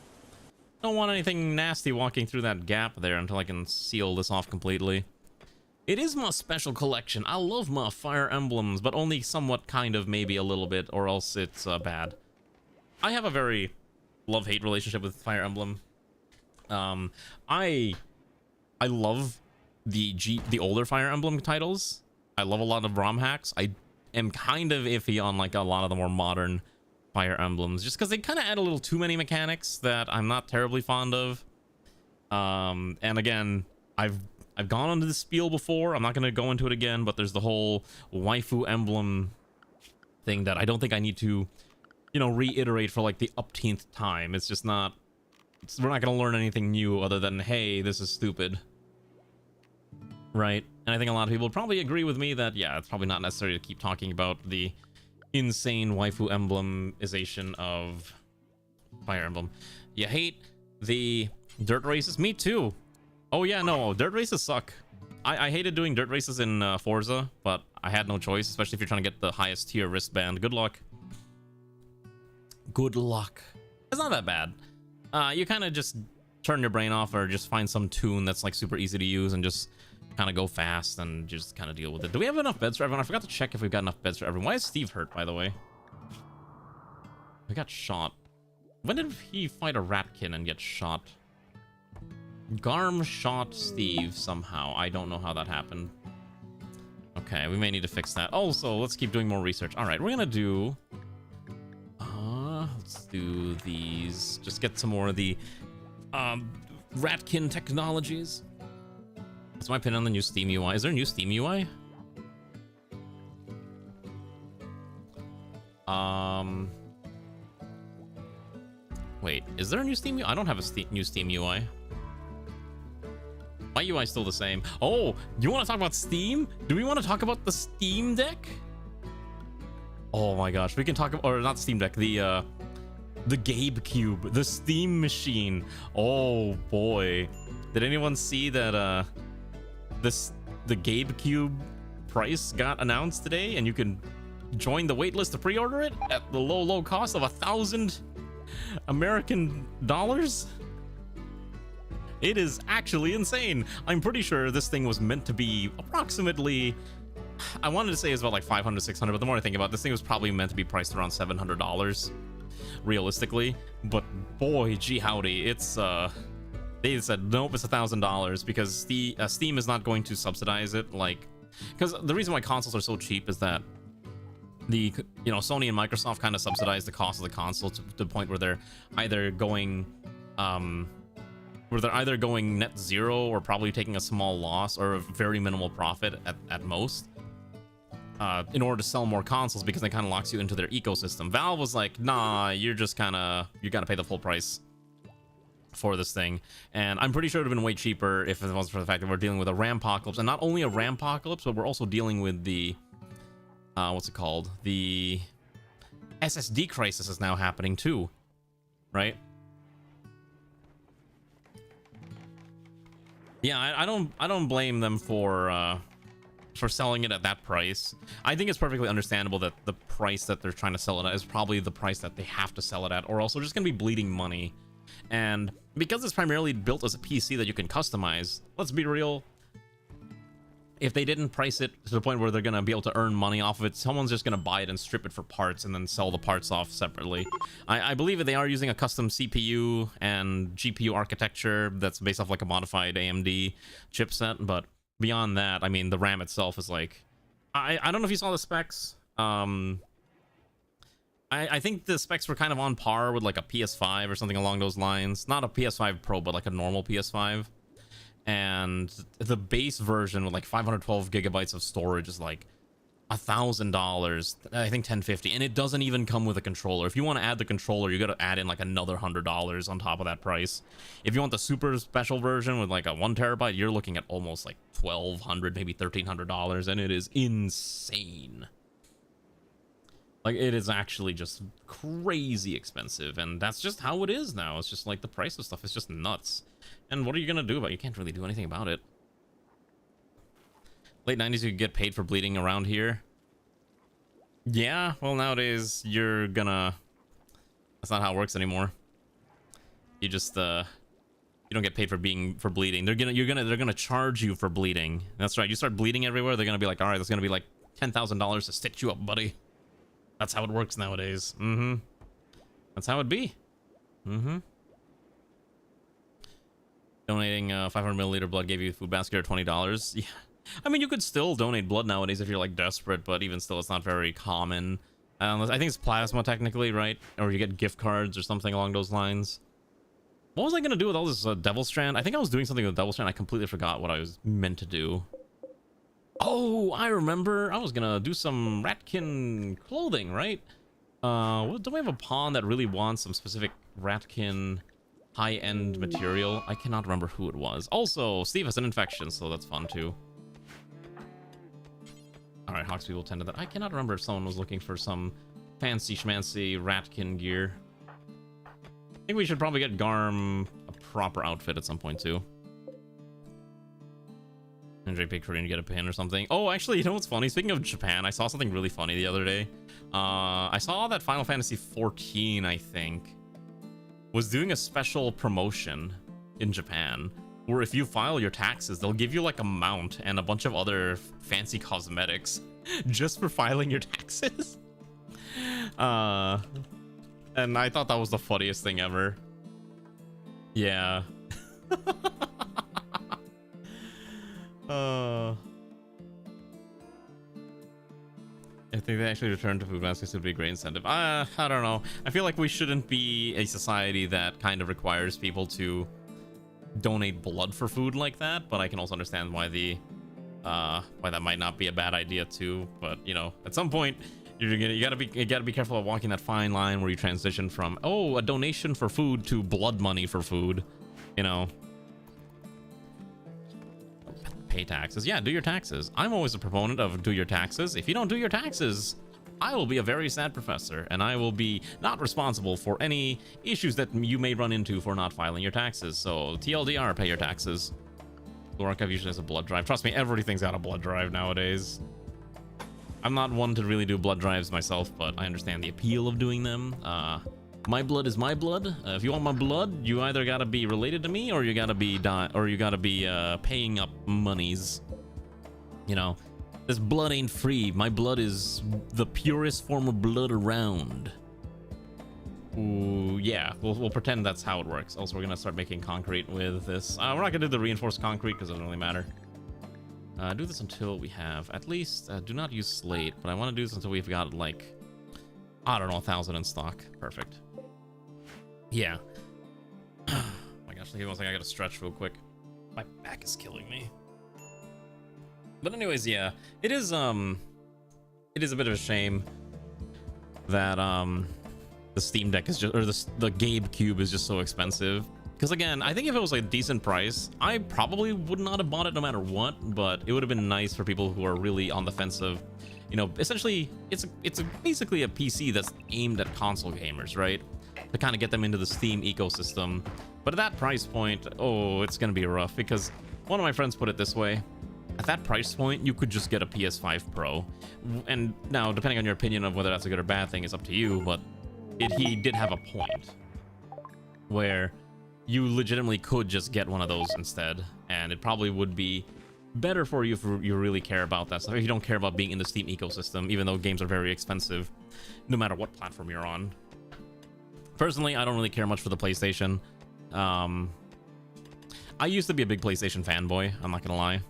Don't want anything nasty walking through that gap there until I can seal this off completely. It is my special collection. I love my Fire Emblems, but only somewhat, kind of, maybe a little bit, or else it's bad. I have a very love-hate relationship with Fire Emblem. I love the older Fire Emblem titles. I love a lot of ROM hacks. I am kind of iffy on like a lot of the more modern Fire Emblems, just because they kind of add a little too many mechanics that I'm not terribly fond of. And again, I've I've gone into the spiel before. I'm not going to go into it again, but there's the whole waifu emblem thing that I don't think I need to, you know, reiterate for like the upteenth time. It's just not, we're not going to learn anything new other than, hey, this is stupid. Right? And I think a lot of people would probably agree with me that, yeah, it's probably not necessary to keep talking about the insane waifu emblemization of Fire Emblem. You hate the dirt races? Me too. Oh yeah, no, dirt races suck. I hated doing dirt races in Forza, but I had no choice, especially if you're trying to get the highest tier wristband. Good luck. Good luck. It's not that bad. You kind of just turn your brain off or just find some tune that's like super easy to use and just kind of go fast and just kind of deal with it. Do we have enough beds for everyone? I forgot to check if we've got enough beds for everyone. Why is Steve hurt, by the way? We got shot. When did he fight a ratkin and get shot? Garm shot Steve somehow. I don't know how that happened. Okay, we may need to fix that. Also, let's keep doing more research. All right, we're gonna do... let's do these. Just get some more of the ratkin technologies. What's my opinion on the new Steam UI? Is there a new Steam UI? Wait, is there a new Steam UI? I don't have a new Steam UI. My UI is still the same. Oh, you want to talk about Steam? Do we want to talk about the Steam Deck? Oh my gosh, we can talk about, or not Steam Deck, the Gabe Cube, the Steam machine. Oh boy, did anyone see that the Gabe Cube price got announced today, and you can join the waitlist to pre-order it at the low cost of 1,000 American dollars? It is actually insane. I'm pretty sure this thing was meant to be approximately, I wanted to say it's about like 500, 600, but the more I think about it, this thing was probably meant to be priced around $700 realistically. But boy, gee howdy, it's they said nope, it's $1,000 because Steam is not going to subsidize it, like, because the reason why consoles are so cheap is that the, you know, Sony and Microsoft kind of subsidize the cost of the console to the point where they're either going net zero or probably taking a small loss or a very minimal profit at most in order to sell more consoles, because they kind of locks you into their ecosystem. Valve was like, nah, you're just kind of, you gotta pay the full price for this thing. And I'm pretty sure it would have been way cheaper if it wasn't for the fact that we're dealing with a Rampocalypse, and not only a Rampocalypse, but we're also dealing with the what's it called, the SSD crisis is now happening too, right? Yeah, I don't blame them for selling it at that price. I think it's perfectly understandable that the price that they're trying to sell it at is probably the price that they have to sell it at, or else they're just gonna be bleeding money. And because it's primarily built as a PC that you can customize, let's be real, if they didn't price it to the point where they're gonna be able to earn money off of it, someone's just gonna buy it and strip it for parts and then sell the parts off separately. I believe that they are using a custom CPU and GPU architecture that's based off like a modified AMD chipset, but beyond that, I mean, the RAM itself is like, I don't know if you saw the specs. I think the specs were kind of on par with like a PS5 or something along those lines. Not a PS5 Pro, but like a normal PS5. And the base version with like 512 gigabytes of storage is like $1,000, I think $1,050, and it doesn't even come with a controller. If you want to add the controller, you got to add in like another $100 on top of that price. If you want the super special version with like a 1 terabyte, you're looking at almost like $1,200, maybe $1,300, and it is insane. Like, it is actually just crazy expensive, and that's just how it is now. It's just like the price of stuff is just nuts. And what are you gonna do about it? You can't really do anything about it. Late 90s, you could get paid for bleeding around here. Yeah, well, nowadays, you're gonna... That's not how it works anymore. You just, you don't get paid for bleeding. They're gonna charge you for bleeding. That's right, you start bleeding everywhere, they're gonna be like, alright, that's gonna be like $10,000 to stitch you up, buddy. That's how it works nowadays. That's how it be. Donating 500 milliliter blood gave you a food basket or $20. Yeah, I mean, you could still donate blood nowadays if you're like desperate, but even still, it's not very common. I think it's plasma technically, right? Or you get gift cards or something along those lines. What was I gonna do with all this Devil Strand? I think I was doing something with Devil Strand. I completely forgot what I was meant to do. Oh, I remember. I was gonna do some ratkin clothing, right? Don't we have a pawn that really wants some specific ratkin high-end material? I cannot remember who it was. Also, Steve has an infection, so that's fun too. Alright, Hawks people tend to that. I cannot remember if someone was looking for some fancy schmancy ratkin gear. I think we should probably get Garm a proper outfit at some point too. And JP Korean to get a pin or something. Oh, actually, you know what's funny? Speaking of Japan, I saw something really funny the other day. I saw that Final Fantasy XIV, I think, was doing a special promotion in Japan where if you file your taxes, they'll give you like a mount and a bunch of other fancy cosmetics just for filing your taxes. And I thought that was the funniest thing ever. Yeah. I think they actually return to food baskets would be a great incentive. I don't know. I feel like we shouldn't be a society that kind of requires people to donate blood for food like that, but I can also understand why why that might not be a bad idea too. But you know, at some point you gotta be careful of walking that fine line where you transition from, oh, a donation for food to blood money for food, you know. Pay taxes. Yeah, do your taxes. I'm always a proponent of do your taxes. If you don't do your taxes, I will be a very sad professor, and I will be not responsible for any issues that you may run into for not filing your taxes. So TLDR, pay your taxes. The archive usually has a blood drive. Trust me, everything's got a blood drive nowadays. I'm not one to really do blood drives myself, but I understand the appeal of doing them. My blood is my blood. If you want my blood, you either gotta be related to me, or you gotta be paying up monies. You know, this blood ain't free. My blood is the purest form of blood around. Ooh, yeah, we'll pretend that's how it works. Also, we're gonna start making concrete with this. We're not gonna do the reinforced concrete because it doesn't really matter. Do this until we have at least. Do not use slate, but I want to do this until we've got like, I don't know, 1,000 in stock. Perfect. Yeah. Oh my gosh, give me one second. I gotta stretch real quick. My back is killing me. But anyways, yeah, it is a bit of a shame that the Steam Deck is just, or the Gabe Cube is just so expensive. Because again, I think if it was like a decent price, I probably would not have bought it no matter what. But it would have been nice for people who are really on the fence of, you know, essentially it's basically a PC that's aimed at console gamers, right? To kind of get them into the Steam ecosystem. But at that price point, oh, it's gonna be rough, because one of my friends put it this way: at that price point, you could just get a PS5 Pro. And now, depending on your opinion of whether that's a good or bad thing, is up to you, but he did have a point where you legitimately could just get one of those instead, and it probably would be better for you if you really care about that stuff. If you don't care about being in the Steam ecosystem, even though games are very expensive, no matter what platform you're on. Personally, I don't really care much for the PlayStation. I used to be a big PlayStation fanboy, I'm not gonna lie.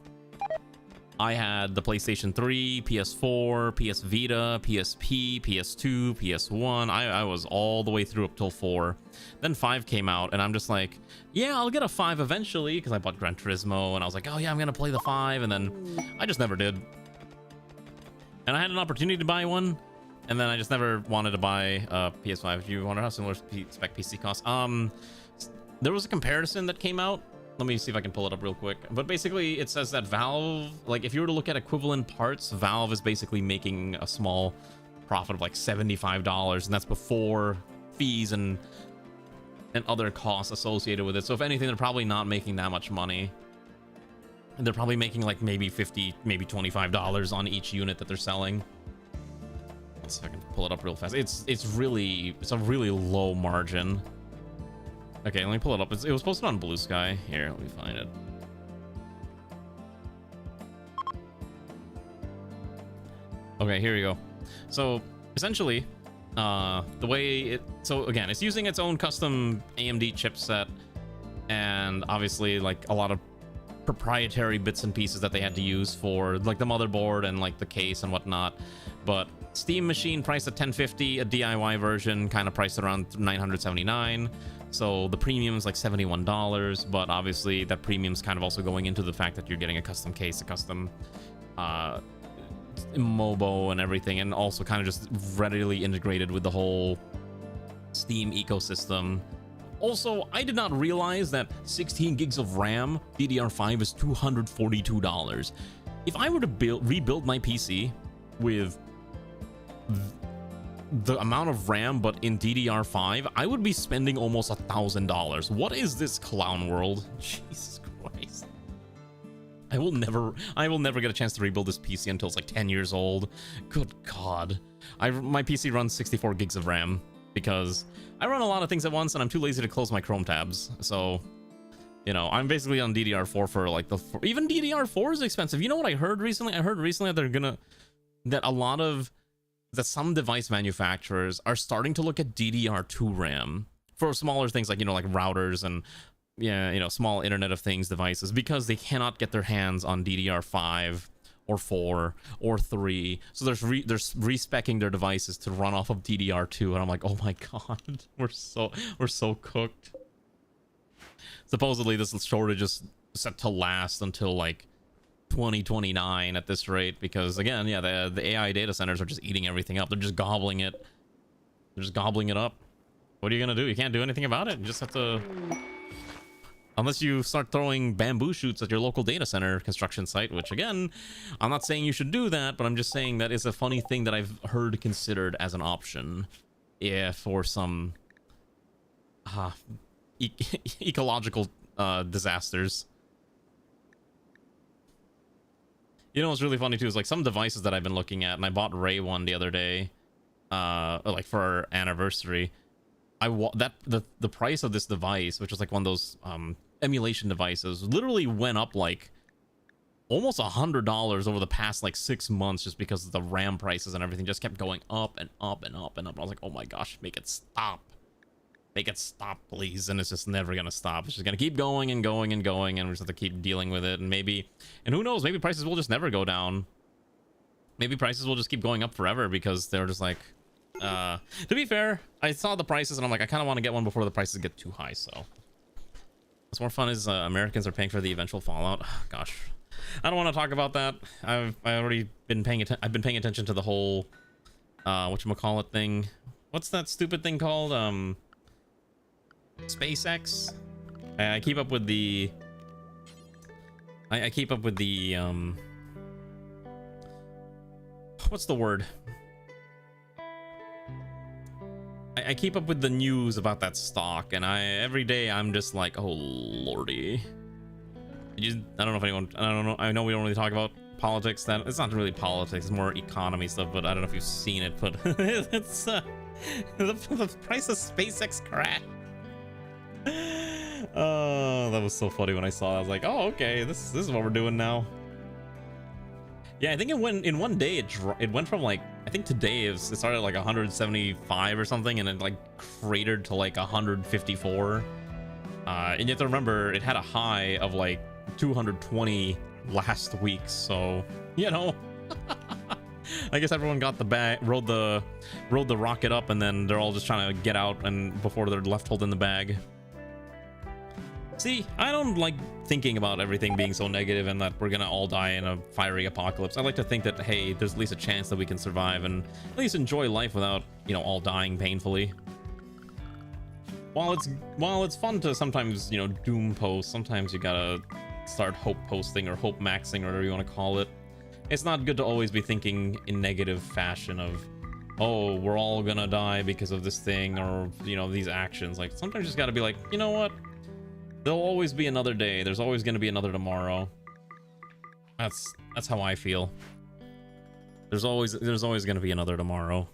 I had the PlayStation 3, PS4, PS Vita, PSP, PS2, PS1. I was all the way through up till 4. Then 5 came out, and I'm just like, yeah, I'll get a 5 eventually, because I bought Gran Turismo, and I was like, oh yeah, I'm gonna play the 5, and then I just never did. And I had an opportunity to buy one, and then I just never wanted to buy a PS5. If you wonder how similar spec PC costs, there was a comparison that came out. Let me see if I can pull it up real quick. But basically, it says that Valve, like, if you were to look at equivalent parts, Valve is basically making a small profit of like $75, and that's before fees and other costs associated with it. So if anything, they're probably not making that much money. And they're probably making like maybe $50, maybe $25 on each unit that they're selling. Let's see if I can pull it up real fast. It's a really low margin. Okay, let me pull it up. It was posted on Blue Sky. Here, let me find it. Okay, here we go. So essentially, the way it, so again, it's using its own custom AMD chipset, and obviously like a lot of proprietary bits and pieces that they had to use for like the motherboard and like the case and whatnot. But Steam machine priced at $1050, a DIY version kind of priced around $979. So the premium is like $71, but obviously that premium is kind of also going into the fact that you're getting a custom case, a custom MOBO and everything, and also kind of just readily integrated with the whole Steam ecosystem. Also, I did not realize that 16 gigs of RAM DDR5 is $242. If I were to rebuild my PC with the amount of RAM but in DDR5, I would be spending almost $1,000. What is this clown world? Jesus Christ. I will never get a chance to rebuild this PC until it's like 10 years old. Good God. My PC runs 64 gigs of RAM because I run a lot of things at once and I'm too lazy to close my Chrome tabs. So, you know, I'm basically on DDR4 for like even DDR4 is expensive. You know what I heard recently? I heard recently that some device manufacturers are starting to look at DDR2 RAM for smaller things like, you know, like routers and, yeah, you know, small Internet of Things devices, because they cannot get their hands on DDR5 or 4 or 3. So they're respecking their devices to run off of DDR2, and I'm like, oh my God, we're so cooked. Supposedly this shortage is set to last until like 2029 at this rate, because again, yeah, the AI data centers are just eating everything up. They're just gobbling it. They're just gobbling it up. What are you gonna do? You can't do anything about it. You just have to, unless you start throwing bamboo shoots at your local data center construction site, which again, I'm not saying you should do that, but I'm just saying that is a funny thing that I've heard considered as an option, yeah, for some ecological disasters. You know what's really funny too is like some devices that I've been looking at, and I bought Ray one the other day, like for our anniversary. The price of this device, which was like one of those emulation devices, literally went up like almost $100 over the past like 6 months, just because the RAM prices and everything just kept going up and up and up and up. I was like, oh my gosh, make it stop. Make it stop, please. And it's just never gonna stop. It's just gonna keep going and going and going, and we just have to keep dealing with it. And who knows, maybe prices will just never go down. Maybe prices will just keep going up forever, because they're just like, to be fair, I saw the prices and I'm like, I kind of want to get one before the prices get too high. So what's more fun is Americans are paying for the eventual fallout. Gosh, I don't want to talk about that. I've already been paying attention to the whole whatchamacallit thing. What's that stupid thing called? SpaceX. I keep up with the what's the word? I keep up with the news about that stock, and every day I'm just like, oh lordy. I don't know if anyone, I don't know, I know we don't really talk about politics. That it's not really politics, it's more economy stuff, but I don't know if you've seen it, but it's the price of SpaceX crashed. Oh, that was so funny when I saw it. I was like, oh, okay, this is what we're doing now. Yeah, I think it went in one day. It went from like, I think today it started at like 175 or something, and it like cratered to like 154. And you have to remember, it had a high of like 220 last week. So, you know, I guess everyone got the bag, rode the rocket up, and then they're all just trying to get out and before they're left holding the bag. See, I don't like thinking about everything being so negative and that we're gonna all die in a fiery apocalypse. I like to think that, hey, there's at least a chance that we can survive and at least enjoy life without, you know, all dying painfully. While it's fun to sometimes, you know, doom post, sometimes you gotta start hope posting or hope maxing or whatever you want to call it. It's not good to always be thinking in negative fashion of, oh, we're all gonna die because of this thing, or, you know, these actions. Like, sometimes you just gotta be like, you know what? There'll always be another day. There's always going to be another tomorrow. That's how I feel. There's always going to be another tomorrow.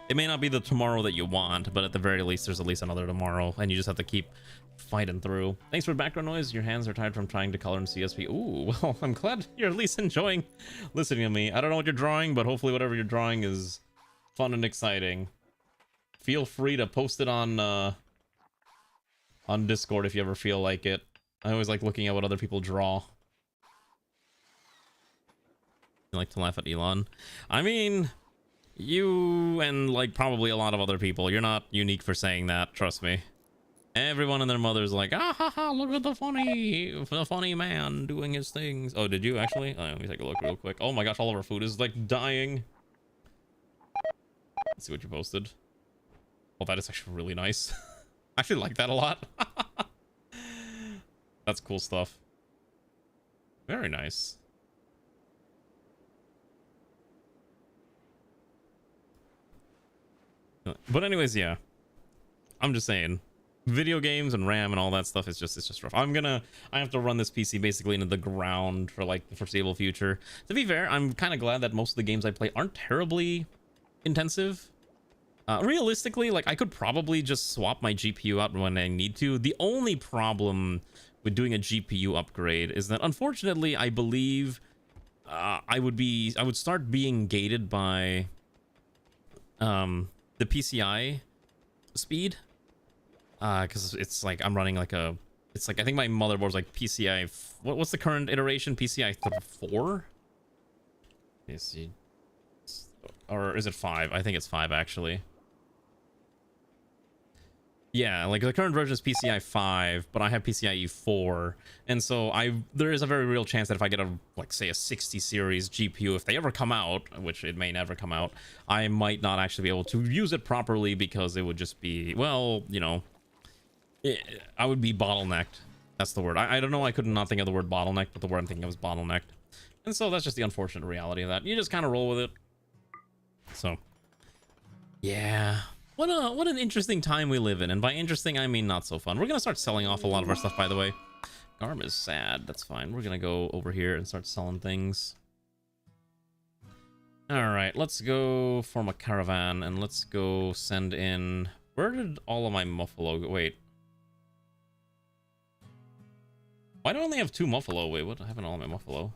It may not be the tomorrow that you want, but at the very least, there's at least another tomorrow, and you just have to keep fighting through. Thanks for background noise. Your hands are tired from trying to color in CSP. Ooh, well, I'm glad you're at least enjoying listening to me. I don't know what you're drawing, but hopefully whatever you're drawing is fun and exciting. Feel free to post it on Discord if you ever feel like it. I always like looking at what other people draw. I like to laugh at Elon. I mean, you and like probably a lot of other people, you're not unique for saying that, trust me. Everyone and their mother's like, ah ha ha, look at the funny man doing his things. Oh, did you actually? Let me take a look real quick. Oh my gosh, all of our food is like dying. Let's see what you posted. Oh, that is actually really nice. I actually like that a lot. That's cool stuff. Very nice. But anyways, yeah. I'm just saying. Video games and RAM and all that stuff is just, it's just rough. I have to run this PC basically into the ground for like the foreseeable future. To be fair, I'm kind of glad that most of the games I play aren't terribly intensive. Realistically, like I could probably just swap my GPU out when I need to. The only problem with doing a GPU upgrade is that unfortunately I believe I would start being gated by the PCI speed. Because it's like I'm running like a, it's like I think my motherboard's like PCI. What's the current iteration? PCI 4? Let's see, or is it 5? I think it's 5 actually. Yeah, like the current version is PCI 5, but I have PCIe 4, and so there is a very real chance that if I get a, like say a 60 series GPU, if they ever come out, which it may never come out, I might not actually be able to use it properly because it would just be, well, you know, I would be bottlenecked. That's the word. I don't know, I could not think of the word bottleneck, but the word I'm thinking of is bottlenecked. And so that's just the unfortunate reality of that. You just kind of roll with it. So, yeah. What an interesting time we live in. And by interesting, I mean not so fun. We're going to start selling off a lot of our stuff, by the way. Garm is sad. That's fine. We're going to go over here and start selling things. All right, let's go form a caravan and let's go send in... Where did all of my muffalo go? Wait. Why do I only have 2 muffalo? Wait, what happened to all my muffalo?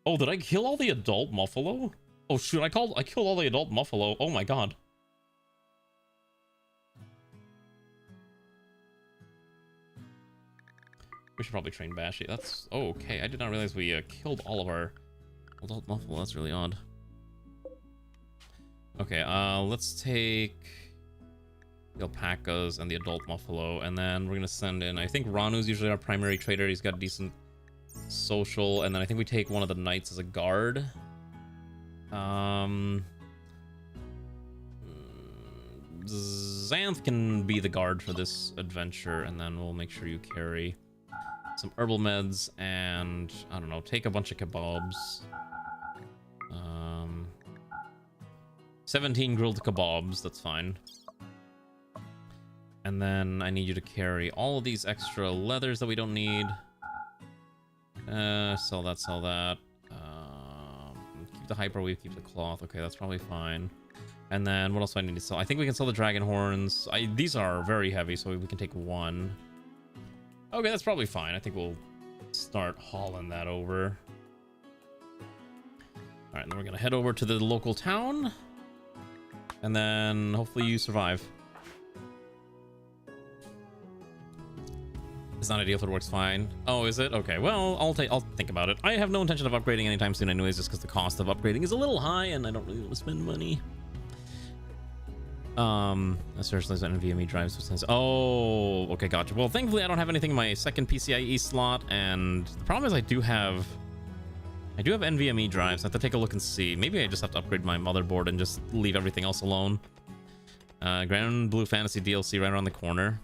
Oh, did I kill all the adult muffalo? Oh shoot, I killed all the adult muffalo. Oh my god. We should probably train Bashi. That's... Oh, okay. I did not realize we killed all of our adult muffalo. That's really odd. Okay, let's take the alpacas and the adult muffalo, and then we're gonna send in... I think Ranu's usually our primary trader. He's got decent social, and then I think we take one of the knights as a guard. Xanth can be the guard for this adventure, and then we'll make sure you carry some herbal meds and, I don't know, take a bunch of kebabs. 17 grilled kebabs, that's fine. And then I need you to carry all of these extra leathers that we don't need. Sell that, sell that. Keep the hyperweave, keep the cloth. Okay, that's probably fine. And then what else do I need to sell? I think we can sell the dragon horns. These are very heavy, so we can take 1. Okay, that's probably fine. I think we'll start hauling that over. All right, then we're gonna head over to the local town, and then hopefully you survive. It's not ideal, if it works fine. Oh, is it? Okay, well, I'll think about it. I have no intention of upgrading anytime soon anyways, just because the cost of upgrading is a little high, and I don't really want to spend money. Seriously, NVMe drives. Oh, okay, gotcha. Well, thankfully, I don't have anything in my second PCIe slot, and the problem is I do have NVMe drives. I have to take a look and see. Maybe I just have to upgrade my motherboard and just leave everything else alone. Grand Blue Fantasy DLC right around the corner.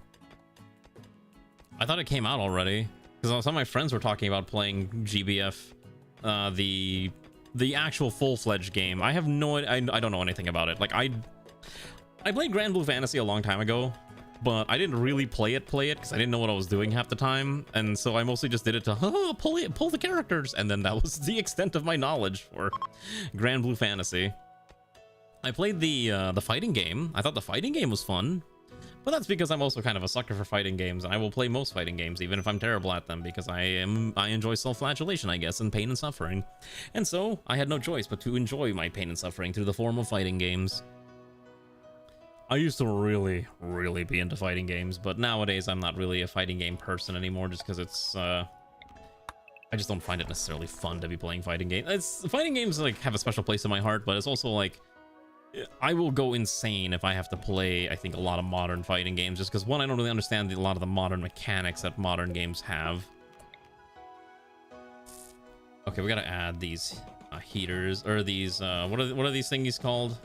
I thought it came out already, because some of my friends were talking about playing GBF, the actual full-fledged game. I have no, I don't know anything about it. Like I played Grand Blue Fantasy a long time ago, but I didn't really play it because I didn't know what I was doing half the time, and so I mostly just did it to pull the characters, and then that was the extent of my knowledge for Grand Blue Fantasy. I played the fighting game. I thought the fighting game was fun, but that's because I'm also kind of a sucker for fighting games, and I will play most fighting games even if I'm terrible at them, because I enjoy self-flagellation, I guess, and pain and suffering, and so I had no choice but to enjoy my pain and suffering through the form of fighting games. I used to really be into fighting games, but nowadays I'm not really a fighting game person anymore, just because it's I just don't find it necessarily fun to be playing fighting games. Fighting games like have a special place in my heart, but it's also like I will go insane if I have to play, I think, a lot of modern fighting games, just because, one, I don't really understand a lot of the modern mechanics that modern games have. Okay, we gotta add these heaters, or these, what are these thingies called?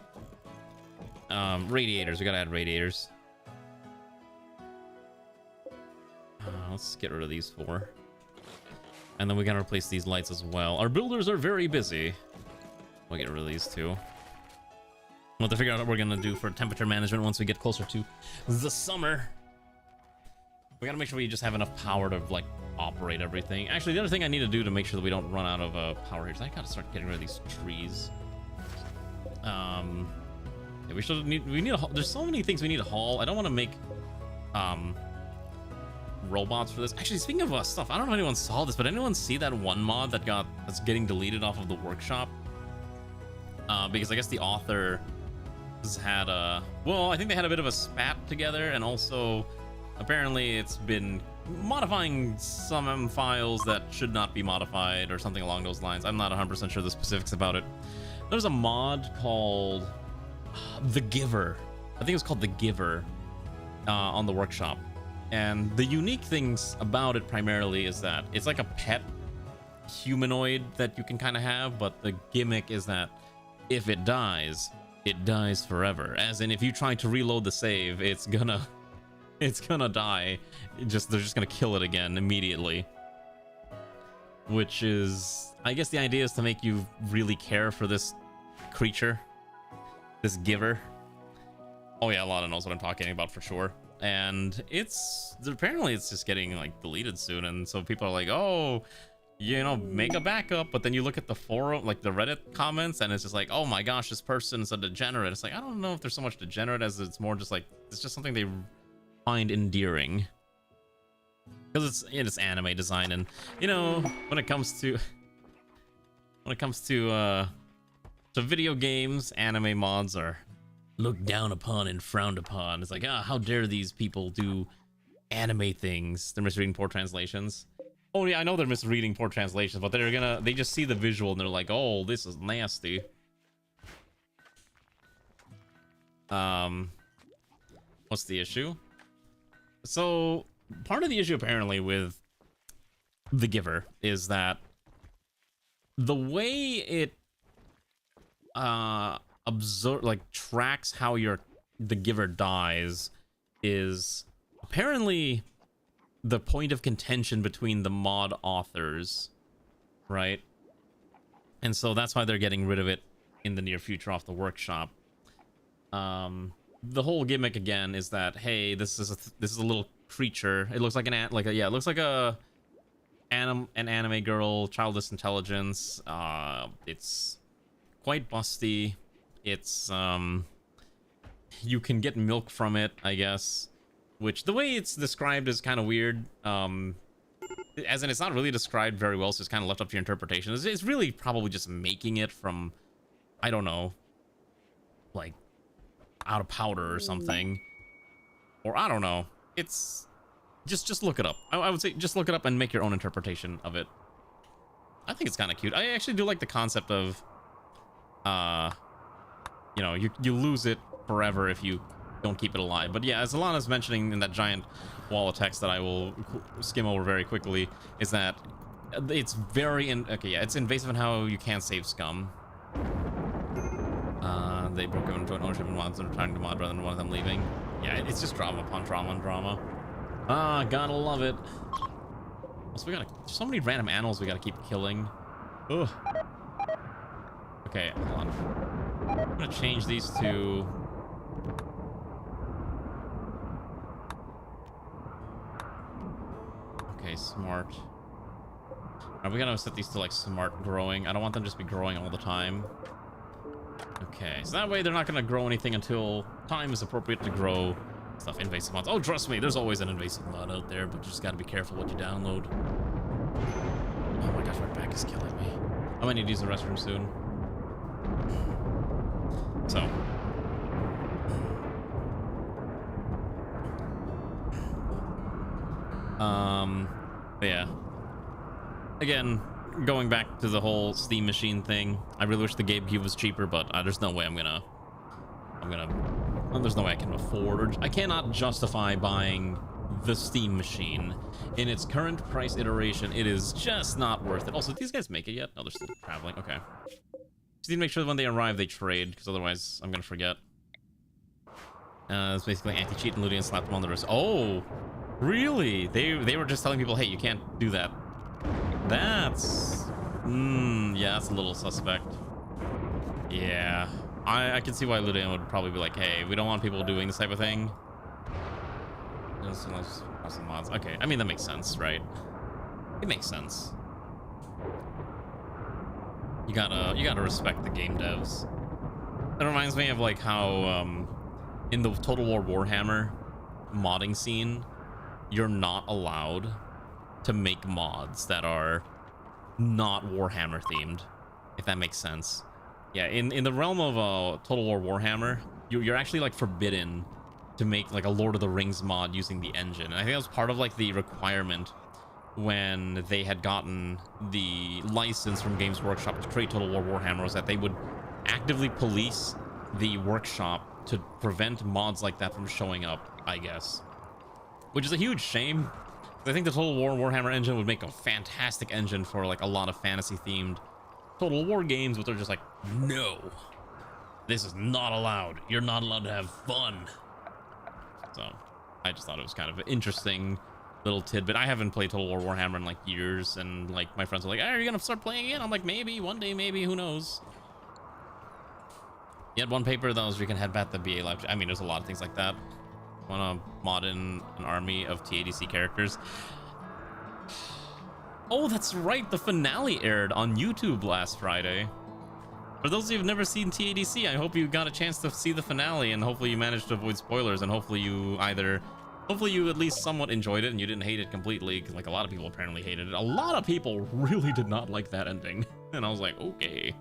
Radiators. We gotta add radiators. Let's get rid of these 4. And then we gotta replace these lights as well. Our builders are very busy. We'll get rid of these 2. We'll have to figure out what we're gonna do for temperature management once we get closer to the summer. We gotta make sure we just have enough power to, like, operate everything. Actually, the other thing I need to do to make sure that we don't run out of power here is I gotta start getting rid of these trees. Yeah, we need a, there's so many things we need to haul. I don't want to make robots for this. Actually, speaking of stuff, I don't know if anyone saw this, but anyone see that one mod that's getting deleted off of the workshop? Because I guess the author has had well, I think they had a bit of a spat together, and also apparently it's been modifying some files that should not be modified or something along those lines. I'm not 100% sure the specifics about it. There's a mod called The Giver. I think it was called The Giver on the workshop. And the unique things about it primarily is that it's like a pet humanoid that you can kind of have, but the gimmick is that if it dies forever. As in, if you try to reload the save, it's gonna die. They're just gonna kill it again immediately. Which is, I guess the idea is to make you really care for this creature, this giver. Oh yeah, Lana knows what I'm talking about for sure. And apparently it's just getting like deleted soon, and so people are like, oh, you know, make a backup. But then you look at the forum, like the Reddit comments, and it's just like, oh my gosh, this person's a degenerate. It's like, I don't know if there's so much degenerate as it's more just like, it's just something they find endearing, because it's anime design. And you know, when it comes to video games, anime mods are looked down upon and frowned upon. It's like, how dare these people do anime things? They're misreading poor translations. Oh yeah, I know they're misreading poor translations, but they just see the visual and they're like, oh, this is nasty. What's the issue? So part of the issue apparently with The Giver is that the way it tracks how the giver dies is apparently the point of contention between the mod authors, right? And so that's why they're getting rid of it in the near future off the workshop. The whole gimmick again is that, hey, this is a little creature. It looks like it looks like an anime girl, childless intelligence. It's quite busty. It's you can get milk from it, I guess, which the way it's described is kind of weird. As in, it's not really described very well, so it's kind of left up to your interpretation. It's really probably just making it from, I don't know, like out of powder or something, or I don't know. It's just look it up. I would say just look it up and make your own interpretation of it. I think it's kind of cute. I actually do like the concept of you know, you lose it forever if you don't keep it alive. But yeah, as Alana's mentioning in that giant wall of text that I will skim over very quickly, is that it's very it's invasive in how you can't save scum. They broke into joint ownership and mods and are trying to mod rather than one of them leaving. Yeah, it's just drama upon drama and drama. Gotta love it. So there's so many random animals we gotta keep killing. Ugh. Okay, hold on. I'm gonna change these to smart. We gotta set these to like smart growing. I don't want them to just be growing all the time. Okay, so that way they're not gonna grow anything until time is appropriate to grow stuff. Invasive mods. Oh, trust me, there's always an invasive mod out there, but you just gotta be careful what you download. Oh my gosh, my back is killing me. I might need to use the restroom soon. So but yeah, again, going back to the whole Steam machine thing, I really wish the GameCube was cheaper, but there's no way I'm gonna There's no way I can afford, I cannot justify buying the Steam machine in its current price iteration. It is just not worth it. Also, did these guys make it yet? No, they're still traveling. Okay. Just need to make sure that when they arrive, they trade, because otherwise I'm gonna forget. It's basically anti-cheat and looting and slap them on the wrist. Oh, really? They were just telling people, hey, you can't do that. That's... yeah, that's a little suspect. Yeah. I can see why Ludian would probably be like, hey, we don't want people doing this type of thing. Awesome mods. Okay, I mean, that makes sense, right? It makes sense. You gotta respect the game devs. That reminds me of like how in the Total War Warhammer modding scene, you're not allowed to make mods that are not Warhammer themed, if that makes sense. Yeah, in the realm of Total War Warhammer, you're actually like forbidden to make like a Lord of the Rings mod using the engine. And I think that was part of like the requirement when they had gotten the license from Games Workshop to create Total War Warhammer, was that they would actively police the workshop to prevent mods like that from showing up, I guess. Which is a huge shame. I think the Total War Warhammer engine would make a fantastic engine for like a lot of fantasy themed Total War games, but they're just like, no, this is not allowed. You're not allowed to have fun. So I just thought it was kind of an interesting little tidbit. I haven't played Total War Warhammer in like years, and like my friends are like, hey, are you gonna start playing again? I'm like, maybe one day, maybe, who knows. You had one paper that was you can headbat the BA live. I mean, there's a lot of things like that. Want to mod in an army of TADC characters? Oh, that's right. The finale aired on YouTube last Friday. For those of you who've never seen TADC, I hope you got a chance to see the finale, and hopefully you managed to avoid spoilers, and hopefully you at least somewhat enjoyed it and you didn't hate it completely, because like a lot of people apparently hated it. A lot of people really did not like that ending. And I was like, okay.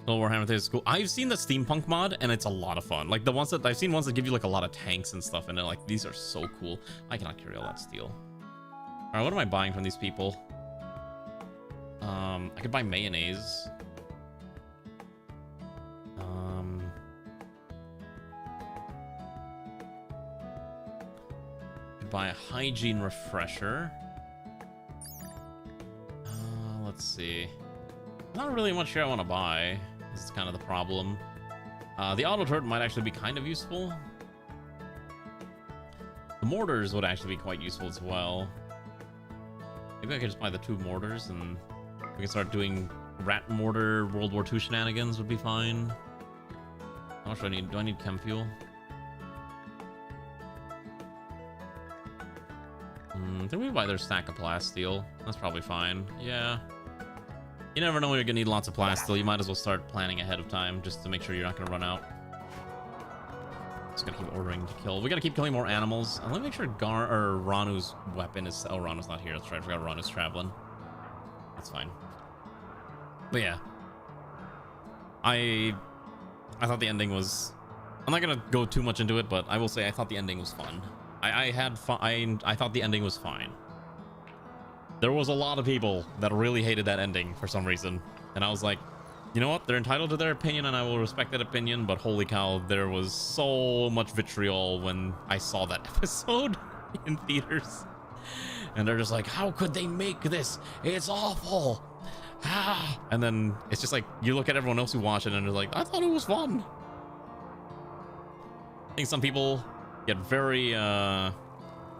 Total Warhammer 3 is cool. I've seen the steampunk mod, and it's a lot of fun. Like the ones that I've seen, ones that give you like a lot of tanks and stuff, and they're like, these are so cool. I cannot carry all that steel. All right, what am I buying from these people? I could buy mayonnaise. Could buy a hygiene refresher. Let's see. Not really much here I want to buy. This is kind of the problem. The auto turret might actually be kind of useful. The mortars would actually be quite useful as well. Maybe I could just buy the 2 mortars and we can start doing rat mortar World War II shenanigans would be fine. How much do I need? Do I need chem fuel? I think we buy their stack of plasteel. That's probably fine. Yeah. You never know when you're gonna need lots of plasteel. You might as well start planning ahead of time just to make sure you're not gonna run out. Just gotta keep ordering to kill. We gotta keep killing more animals. And let me make sure Ranu's weapon is... Oh, Ranu's not here. That's right. I forgot Ranu's traveling. That's fine. But yeah. I thought the ending was... I'm not gonna go too much into it, but I will say I thought the ending was fun. I had fun. I thought the ending was fine. There was a lot of people that really hated that ending for some reason. And I was like, you know what? They're entitled to their opinion, and I will respect that opinion, but holy cow, there was so much vitriol when I saw that episode in theaters. And they're just like, how could they make this? It's awful. Ah. And then it's just like, you look at everyone else who watched it, and they're like, I thought it was fun. I think some people get very, I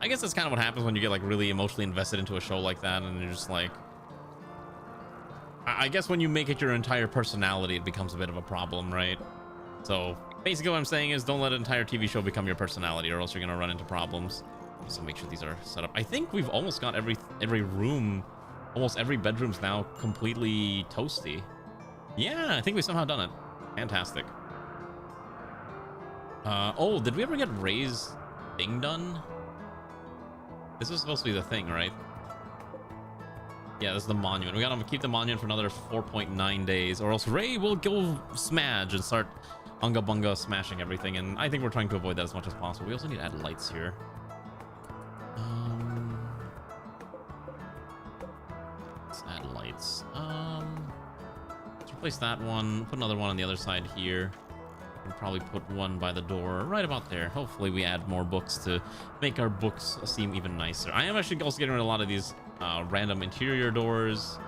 guess that's kind of what happens when you get like really emotionally invested into a show like that, and you're just like, I guess when you make it your entire personality, it becomes a bit of a problem, right? So basically what I'm saying is don't let an entire TV show become your personality, or else you're gonna run into problems. So make sure these are set up. I think we've almost got every room, almost every bedroom's now completely toasty. Yeah, I think we've somehow done it. Fantastic. Oh, did we ever get Ray's thing done? This is supposed to be the thing, right? Yeah, this is the monument. We gotta keep the monument for another 4.9 days, or else Ray will go smash and start unga bunga smashing everything, and I think we're trying to avoid that as much as possible. We also need to add lights here. Let's add lights. Let's place that one. Put another one on the other side here. We can probably put one by the door right about there. Hopefully we add more books to make our books seem even nicer. I am actually also getting rid of a lot of these random interior doors.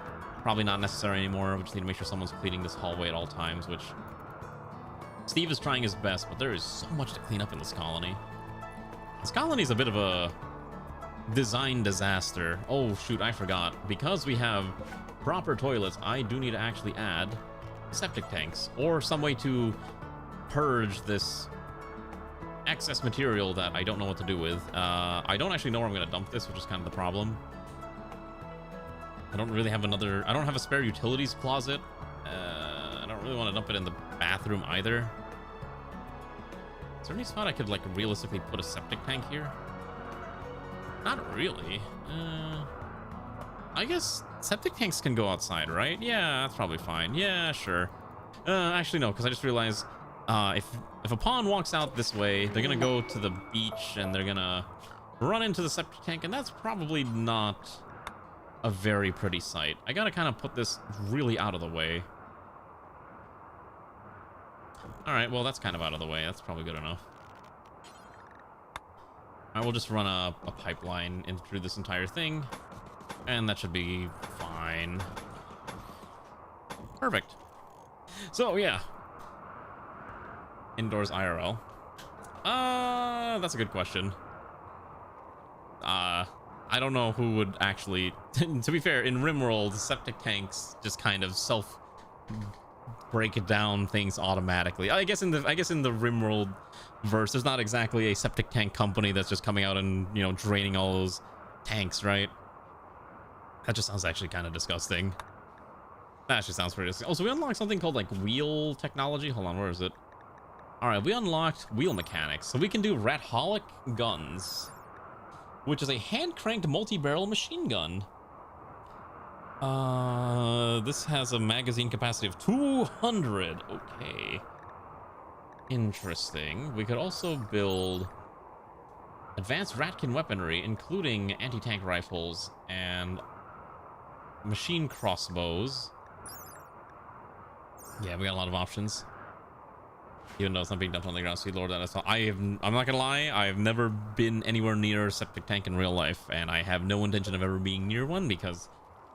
Probably not necessary anymore. We just need to make sure someone's cleaning this hallway at all times, which Steve is trying his best, but there is so much to clean up in this colony. This colony is a bit of a design disaster. Oh shoot, I forgot. Because we have proper toilets, I do need to actually add septic tanks or some way to purge this excess material that I don't know what to do with. I don't actually know where I'm going to dump this, which is kind of the problem. I don't really have another... I don't have a spare utilities closet. I don't really want to dump it in the bathroom either. Is there any spot I could, like, realistically put a septic tank here? Not really. I guess septic tanks can go outside, right? Yeah, that's probably fine. Yeah, sure. Actually, no, because I just realized if a pawn walks out this way, they're going to go to the beach and they're going to run into the septic tank, and that's probably not a very pretty sight. I got to kind of put this really out of the way. All right, well, that's kind of out of the way. That's probably good enough. All right, we'll just run a pipeline in through this entire thing, and that should be fine. Perfect. So, yeah. Indoors IRL. That's a good question. I don't know who would actually... To be fair, in Rimworld, septic tanks just kind of break it down things automatically. I guess in the Rimworld verse, there's not exactly a septic tank company that's just coming out and, you know, draining all those tanks, right? That just sounds actually kind of disgusting. That actually sounds pretty disgusting. Oh, so we unlocked something called, like, wheel technology. Hold on, where is it? All right, we unlocked wheel mechanics, so we can do Ratholic guns, which is a hand-cranked multi-barrel machine gun. This has a magazine capacity of 200. Okay. Interesting. We could also build advanced ratkin weaponry, including anti-tank rifles and machine crossbows. Yeah, we got a lot of options. Even though it's not being dumped on the ground, see, Lord, that is all. I'm not gonna lie, I've never been anywhere near a septic tank in real life, and I have no intention of ever being near one, because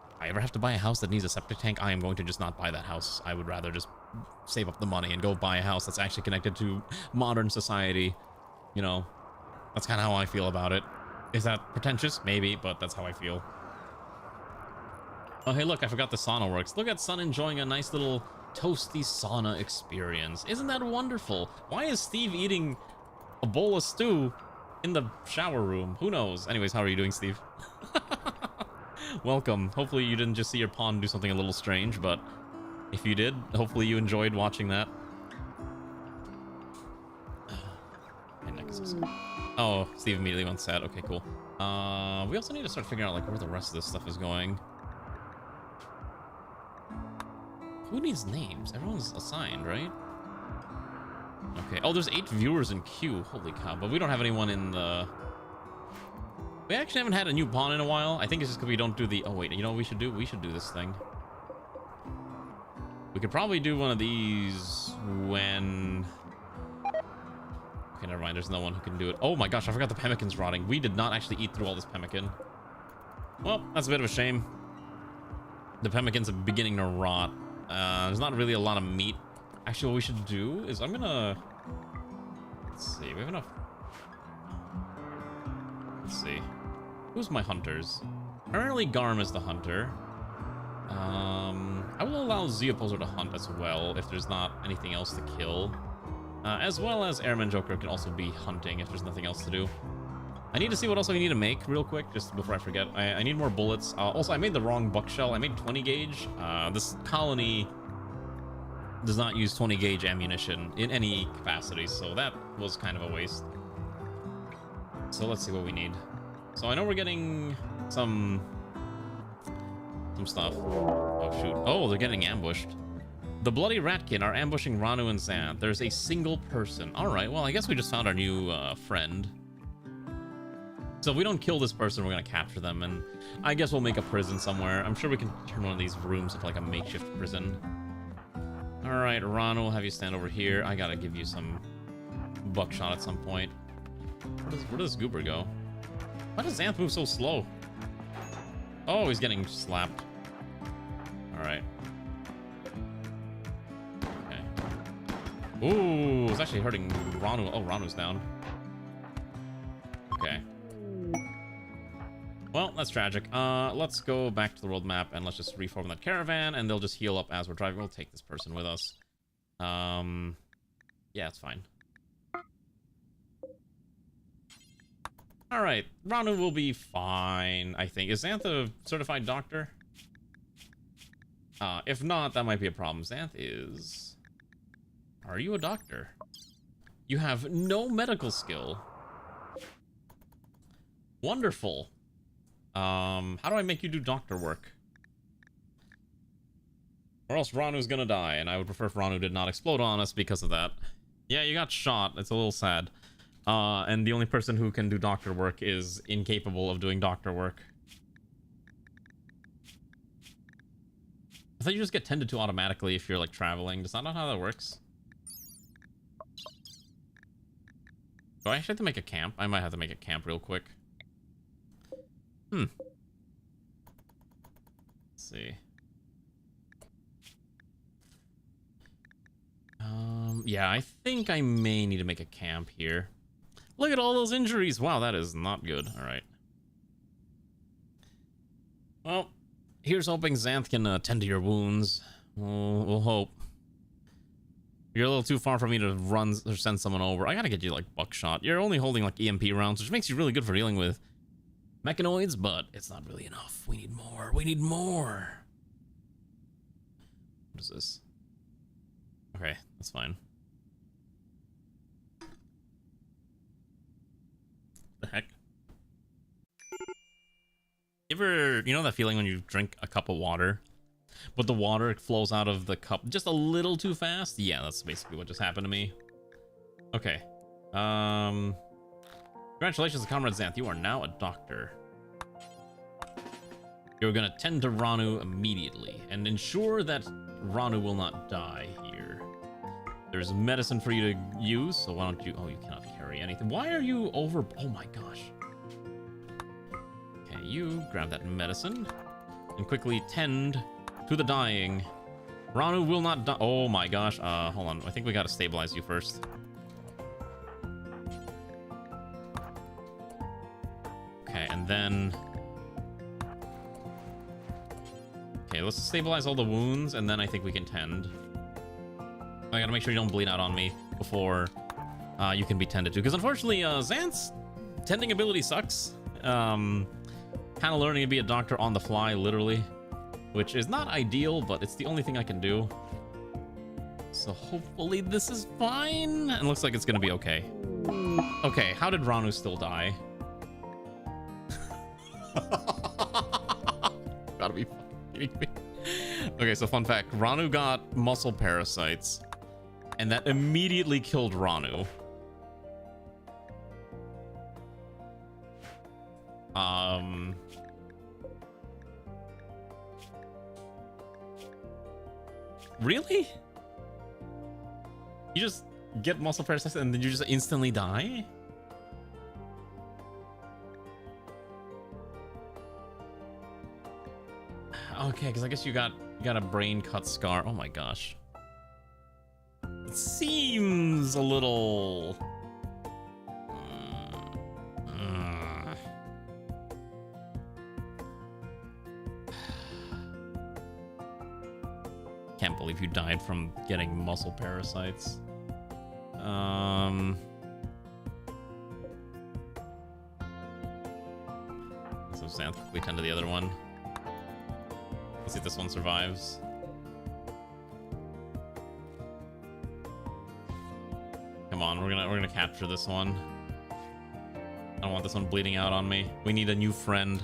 if I ever have to buy a house that needs a septic tank, I am going to just not buy that house. I would rather just save up the money and go buy a house that's actually connected to modern society. You know, that's kind of how I feel about it. Is that pretentious? Maybe, but that's how I feel. Oh, hey, look, I forgot the sauna works. Look at Sun enjoying a nice little toasty sauna experience. Isn't that wonderful? Why is Steve eating a bowl of stew in the shower room? Who knows? Anyways, how are you doing, Steve? Welcome. Hopefully you didn't just see your pawn do something a little strange, but if you did, hopefully you enjoyed watching that. Oh, Steve immediately went sad. Okay, cool. We also need to start figuring out, like, where the rest of this stuff is going. Who needs names? Everyone's assigned, right? Okay. Oh, there's 8 viewers in queue. Holy cow. But we don't have anyone in the... We actually haven't had a new pawn in a while. I think it's just because we don't do the... Oh, wait. You know what we should do? We should do this thing. We could probably do one of these when... Okay, never mind. There's no one who can do it. Oh my gosh, I forgot the pemmican's rotting. We did not actually eat through all this pemmican. Well, that's a bit of a shame. The pemmican's beginning to rot. There's not really a lot of meat. Actually, what we should do is I'm gonna... Let's see, we have enough... Let's see. Who's my hunters? Apparently Garm is the hunter. I will allow Zeoposer to hunt as well if there's not anything else to kill. As well as Airman Joker can also be hunting if there's nothing else to do. I need to see what else I need to make real quick, just before I forget. I need more bullets. Also, I made the wrong buckshell. I made 20 gauge. This colony does not use 20 gauge ammunition in any capacity, so that was kind of a waste. So let's see what we need. So I know we're getting some stuff. Oh shoot. Oh, they're getting ambushed. The Bloody Ratkin are ambushing Ranu and Xanth. There's a single person. Alright, well, I guess we just found our new friend. So if we don't kill this person, we're gonna capture them, and I guess we'll make a prison somewhere. I'm sure we can turn one of these rooms into like a makeshift prison. Alright, Rano, we'll have you stand over here. I gotta give you some buckshot at some point. Where does Goober go? Why does Xanth move so slow? Oh, he's getting slapped. Alright. Okay. Ooh, it's actually hurting Ranu. Oh, Ranu's down. Okay. Well, that's tragic. Let's go back to the world map and let's just reform that caravan and they'll just heal up as we're driving. We'll take this person with us. Yeah, it's fine. Alright, Ranu will be fine, I think. Is Xanth a certified doctor? If not, that might be a problem. Xanth is... Are you a doctor? You have no medical skill. Wonderful. How do I make you do doctor work? Or else Ranu's gonna die, and I would prefer if Ranu did not explode on us because of that. Yeah, you got shot. It's a little sad. And the only person who can do doctor work is incapable of doing doctor work. I thought you just get tended to automatically if you're, like, traveling. Does that not how that works? Do I actually have to make a camp? I might have to make a camp real quick. Let's see. Yeah, I think I may need to make a camp here. Look at all those injuries. Wow, that is not good. All right. Well, here's hoping Xanth can tend to your wounds. We'll hope. You're a little too far for me to run or send someone over. I gotta get you, like, buckshot. You're only holding, like, EMP rounds, which makes you really good for dealing with mechanoids, but it's not really enough. We need more. We need more. What is this? Okay, that's fine. The heck? You ever, you know that feeling when you drink a cup of water, but the water flows out of the cup just a little too fast? Yeah, that's basically what just happened to me. Okay. Congratulations, Comrade Xanth. You are now a doctor. You're gonna tend to Ranu immediately and ensure that Ranu will not die here. There's medicine for you to use, so why don't you... Oh, you cannot carry anything. Why are you over... Oh my gosh. Okay, you grab that medicine and quickly tend to the dying. Ranu will not die. Oh my gosh. Hold on. I think we gotta stabilize you first. Okay, and then... Okay, let's stabilize all the wounds, and then I think we can tend. I gotta make sure you don't bleed out on me before you can be tended to. Because unfortunately, Xanth's tending ability sucks. Kind of learning to be a doctor on the fly, literally. Which is not ideal, but it's the only thing I can do. So hopefully this is fine. And looks like it's gonna be okay. Okay, how did Ranu still die? Gotta be fucking kidding me. Okay, so fun fact. Ranu got muscle parasites. And that immediately killed Ranu. Really? You just get muscle parasites and then you just instantly die? Okay, because I guess you got a brain cut scar. Oh my gosh. It seems a little... Can't believe you died from getting muscle parasites. So Xanth quickly tend to the other one. Let's see if this one survives. Come on, we're gonna capture this one. I don't want this one bleeding out on me. We need a new friend.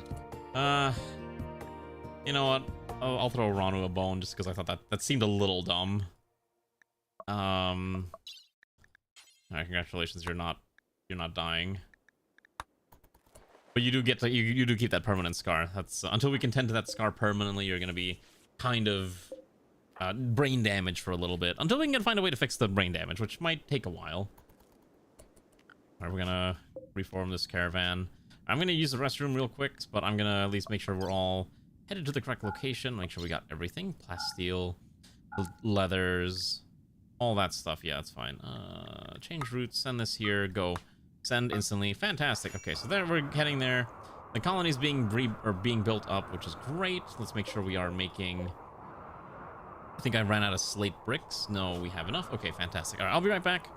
You know what? I'll throw Ranu a bone just because I thought that seemed a little dumb. Alright, congratulations, you're not dying. But you do get to you do keep that permanent scar. That's until we can tend to that scar permanently, you're gonna be kind of brain damage for a little bit until we can find a way to fix the brain damage, which might take a while. All right, we're gonna reform this caravan. I'm gonna use the restroom real quick, but I'm gonna at least make sure we're all headed to the correct location. Make sure we got everything: plasteel, leathers, all that stuff. Yeah, that's fine. Change routes. Send this here. Go. Send instantly. Fantastic. Okay, so there we're heading there. The colony's being being built up, which is great. Let's make sure we are making. I think I ran out of slate bricks. No, we have enough. Okay, fantastic. All right, I'll be right back.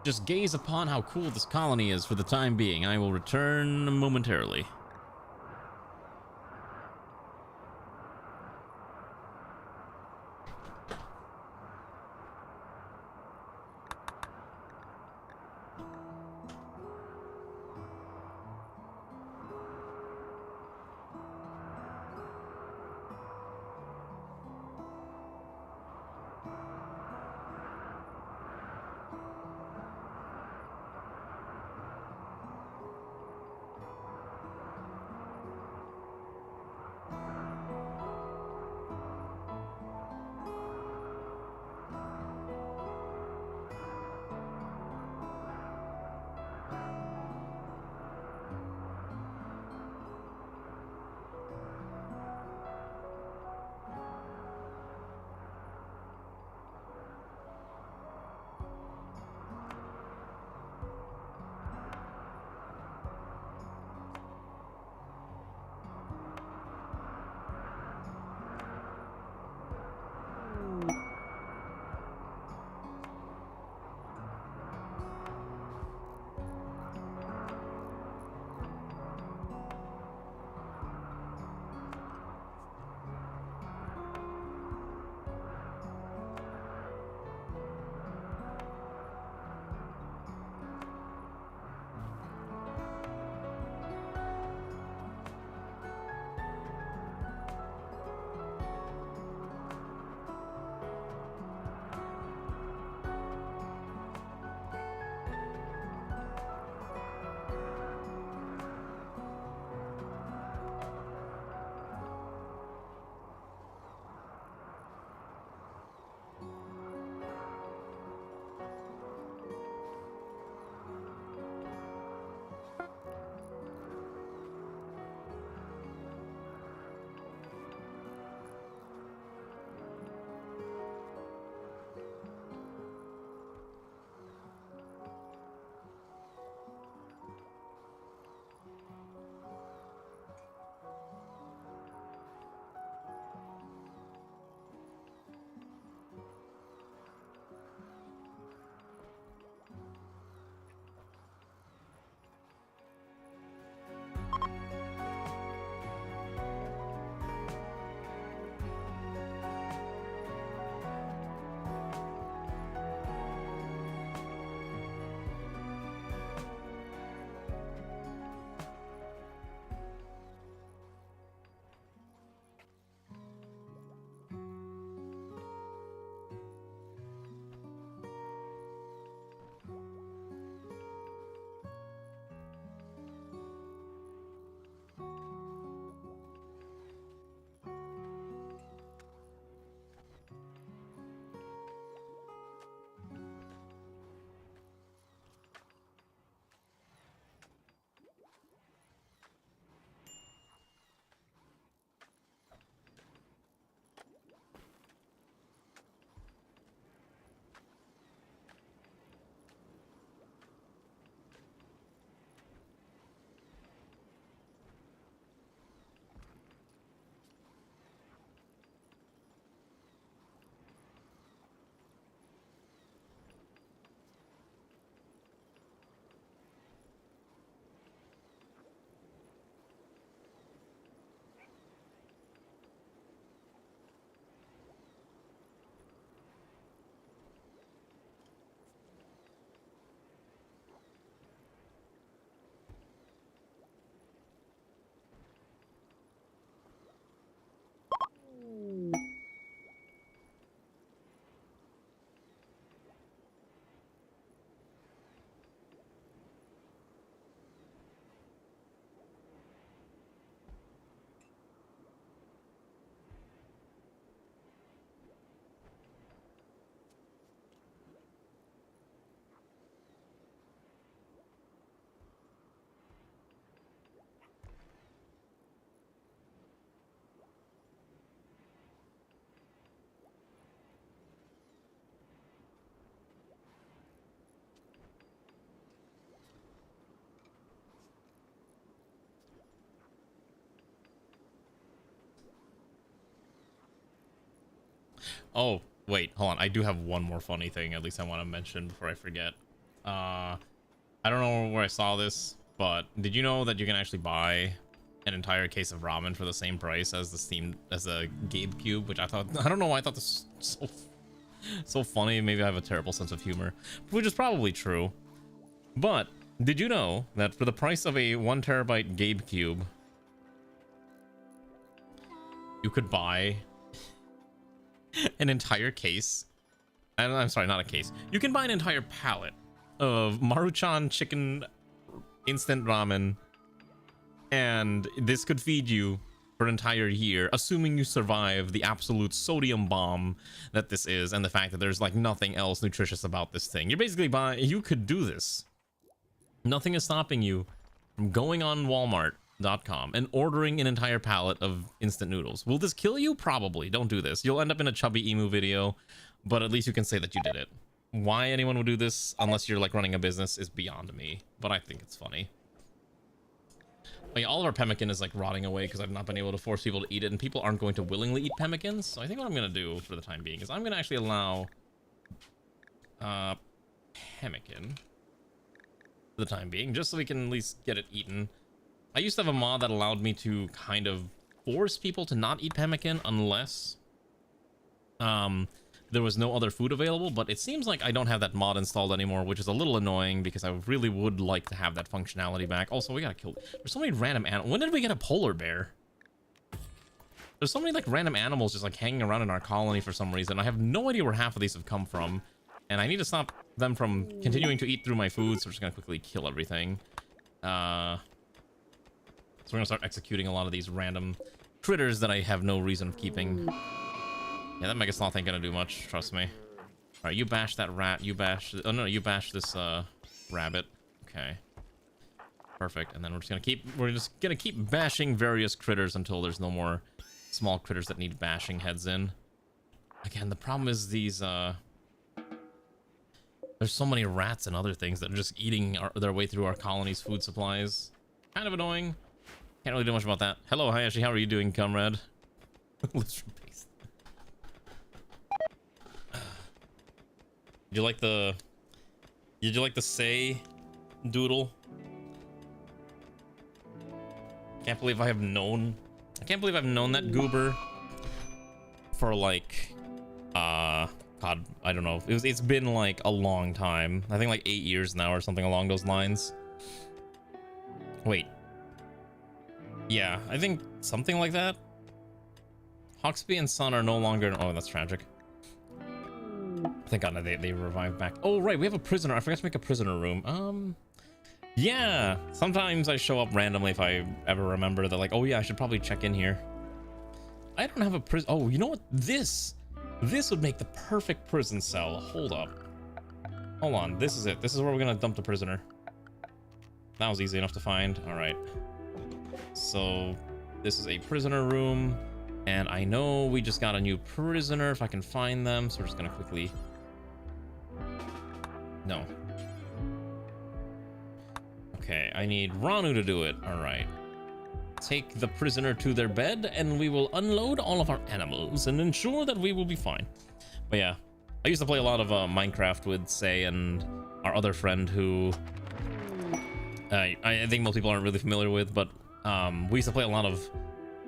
Just gaze upon how cool this colony is for the time being. I will return momentarily. Oh, wait, hold on. I do have one more funny thing, at least I want to mention before I forget. I don't know where I saw this, but did you know that you can actually buy an entire case of ramen for the same price as the Gabe Cube, which I don't know why I thought this was so funny. Maybe I have a terrible sense of humor, which is probably true. But did you know that for the price of a 1 terabyte Gabe Cube, you could buy an entire case? I'm sorry, not a case. You can buy an entire pallet of Maruchan chicken instant ramen, and this could feed you for an entire year, assuming you survive the absolute sodium bomb that this is, and the fact that there's like nothing else nutritious about this thing. You're basically you could do this. Nothing is stopping you from going on Walmart.com and ordering an entire pallet of instant noodles. Will this kill you? Probably. Don't do this. You'll end up in a chubby emu video, but at least you can say that you did it. Why anyone would do this, unless you're like running a business, is beyond me, but I think it's funny. Like, all of our pemmican is like rotting away because I've not been able to force people to eat it, and people aren't going to willingly eat pemmicans. So I think what I'm going to do for the time being is I'm going to actually allow pemmican for the time being, just so we can at least get it eaten. I used to have a mod that allowed me to kind of force people to not eat pemmican unless there was no other food available, but it seems like I don't have that mod installed anymore, which is a little annoying because I really would like to have that functionality back. Also, we gotta kill... There's so many random animals. When did we get a polar bear? There's so many like random animals just like hanging around in our colony for some reason. I have no idea where half of these have come from, and I need to stop them from continuing to eat through my food, so we're just gonna quickly kill everything. So we're gonna start executing a lot of these random critters that I have no reason of keeping. Yeah, that Mega Sloth ain't gonna do much, trust me. Alright, you bash that rat, you bash... Oh no, you bash this rabbit. Okay. Perfect, and then we're just gonna keep bashing various critters until there's no more small critters that need bashing heads in. Again, the problem is these there's so many rats and other things that are just eating their way through our colony's food supplies. Kind of annoying. Can't really do much about that. Hello, Hayashi, how are you doing, comrade? Let's repaste. Did you like the say doodle? Can't believe I've known that goober for like God, I don't know. It's been like a long time. I think like 8 years now or something along those lines. Wait. Yeah, I think something like that. Hawksby and Son are no longer... Oh, that's tragic. Thank God they revived back. Oh, right, we have a prisoner. I forgot to make a prisoner room. Yeah, sometimes I show up randomly if I ever remember that, like, oh yeah, I should probably check in here. I don't have a prison... Oh, you know what? This would make the perfect prison cell. Hold up. Hold on, this is it. This is where we're gonna dump the prisoner. That was easy enough to find. All right. So, this is a prisoner room. And I know we just got a new prisoner if I can find them. So we're just gonna quickly... No. Okay, I need Ranu to do it. All right. Take the prisoner to their bed and we will unload all of our animals and ensure that we will be fine. But yeah, I used to play a lot of Minecraft with Say and our other friend who I think most people aren't really familiar with, but we used to play a lot of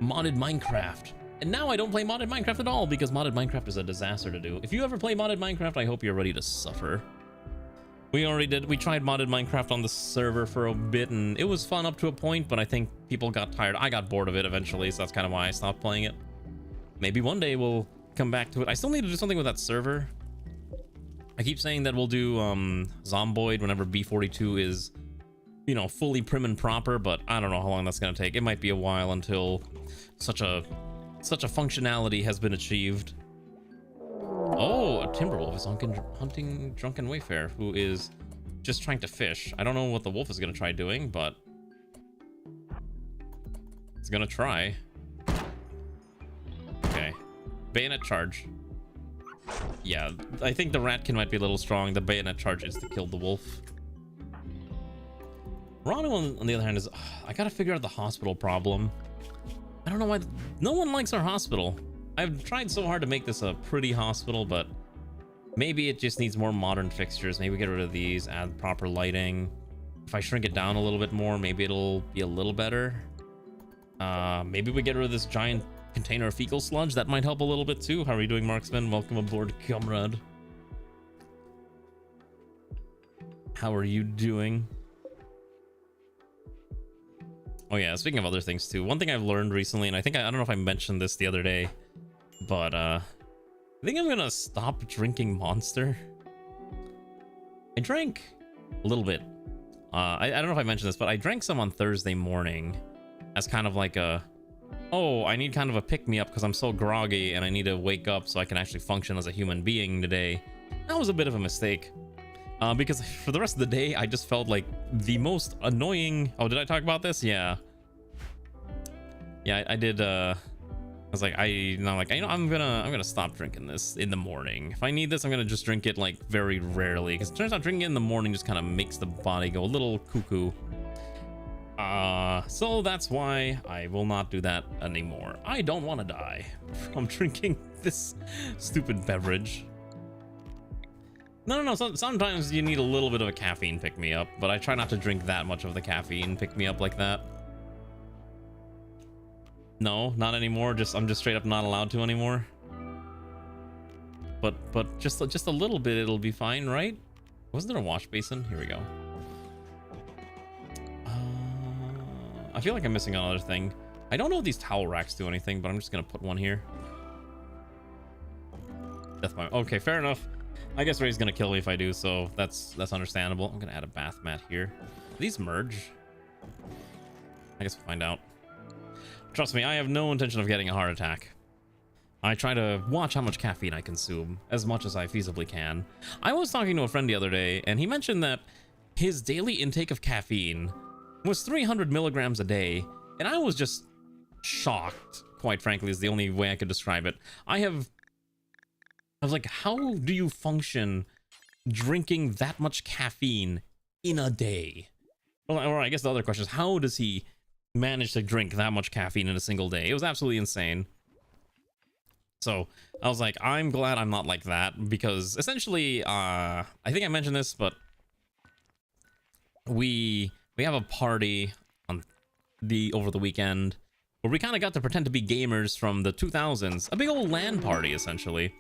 modded Minecraft. And now I don't play modded Minecraft at all because modded Minecraft is a disaster to do. If you ever play modded Minecraft, I hope you're ready to suffer. We already did. We tried modded Minecraft on the server for a bit, and it was fun up to a point, but I think people got tired. I got bored of it eventually, so that's kind of why I stopped playing it. Maybe one day we'll come back to it. I still need to do something with that server. I keep saying that we'll do Zomboid whenever B42 is, you know, fully prim and proper, but I don't know how long that's going to take. It might be a while until such a functionality has been achieved. Oh, a Timberwolf is hunting Drunken Wayfarer, who is just trying to fish. I don't know what the wolf is going to try doing, but it's going to try. Okay. Bayonet charge. Yeah, I think the ratkin might be a little strong. The bayonet charge is to kill the wolf. Rano, on the other hand, is... I gotta figure out the hospital problem. I don't know why... No one likes our hospital. I've tried so hard to make this a pretty hospital, but maybe it just needs more modern fixtures. Maybe get rid of these, add proper lighting. If I shrink it down a little bit more, maybe it'll be a little better. Maybe we get rid of this giant container of fecal sludge. That might help a little bit too. How are you doing, Marksman? Welcome aboard, comrade. How are you doing? Oh yeah, speaking of other things too, one thing I've learned recently, and I don't know if I mentioned this the other day, but I think I'm gonna stop drinking Monster. I drank a little bit. I don't know if I mentioned this, but I drank some on Thursday morning as kind of like oh, I need kind of a pick-me-up because I'm so groggy and I need to wake up so I can actually function as a human being today. That was a bit of a mistake. Because for the rest of the day, I just felt like the most annoying... Oh, did I talk about this? Yeah. Yeah, I did, I was like, I'm gonna stop drinking this in the morning. If I need this, I'm gonna just drink it, like, very rarely. Because it turns out drinking it in the morning just kind of makes the body go a little cuckoo. So that's why I will not do that anymore. I don't want to die from drinking this stupid beverage. No. Sometimes you need a little bit of a caffeine pick-me-up, but I try not to drink that much of the caffeine pick-me-up like that. No, not anymore. I'm just straight up not allowed to anymore. But just a little bit, it'll be fine, right? Wasn't there a wash basin? Here we go. I feel like I'm missing another thing. I don't know if these towel racks do anything, but I'm just gonna put one here. Okay, fair enough. I guess Ray's gonna kill me if I do, so that's understandable. I'm gonna add a bath mat here. Do these merge? I guess we'll find out. Trust me, I have no intention of getting a heart attack. I try to watch how much caffeine I consume, as much as I feasibly can. I was talking to a friend the other day, and he mentioned that his daily intake of caffeine was 300 milligrams a day, and I was just shocked, quite frankly, is the only way I could describe it. I was like, how do you function drinking that much caffeine in a day? Or I guess the other question is, how does he manage to drink that much caffeine in a single day? It was absolutely insane. So I was like, I'm glad I'm not like that, because essentially, I think I mentioned this, but we have a party on over the weekend where we kind of got to pretend to be gamers from the 2000s, a big old LAN party essentially.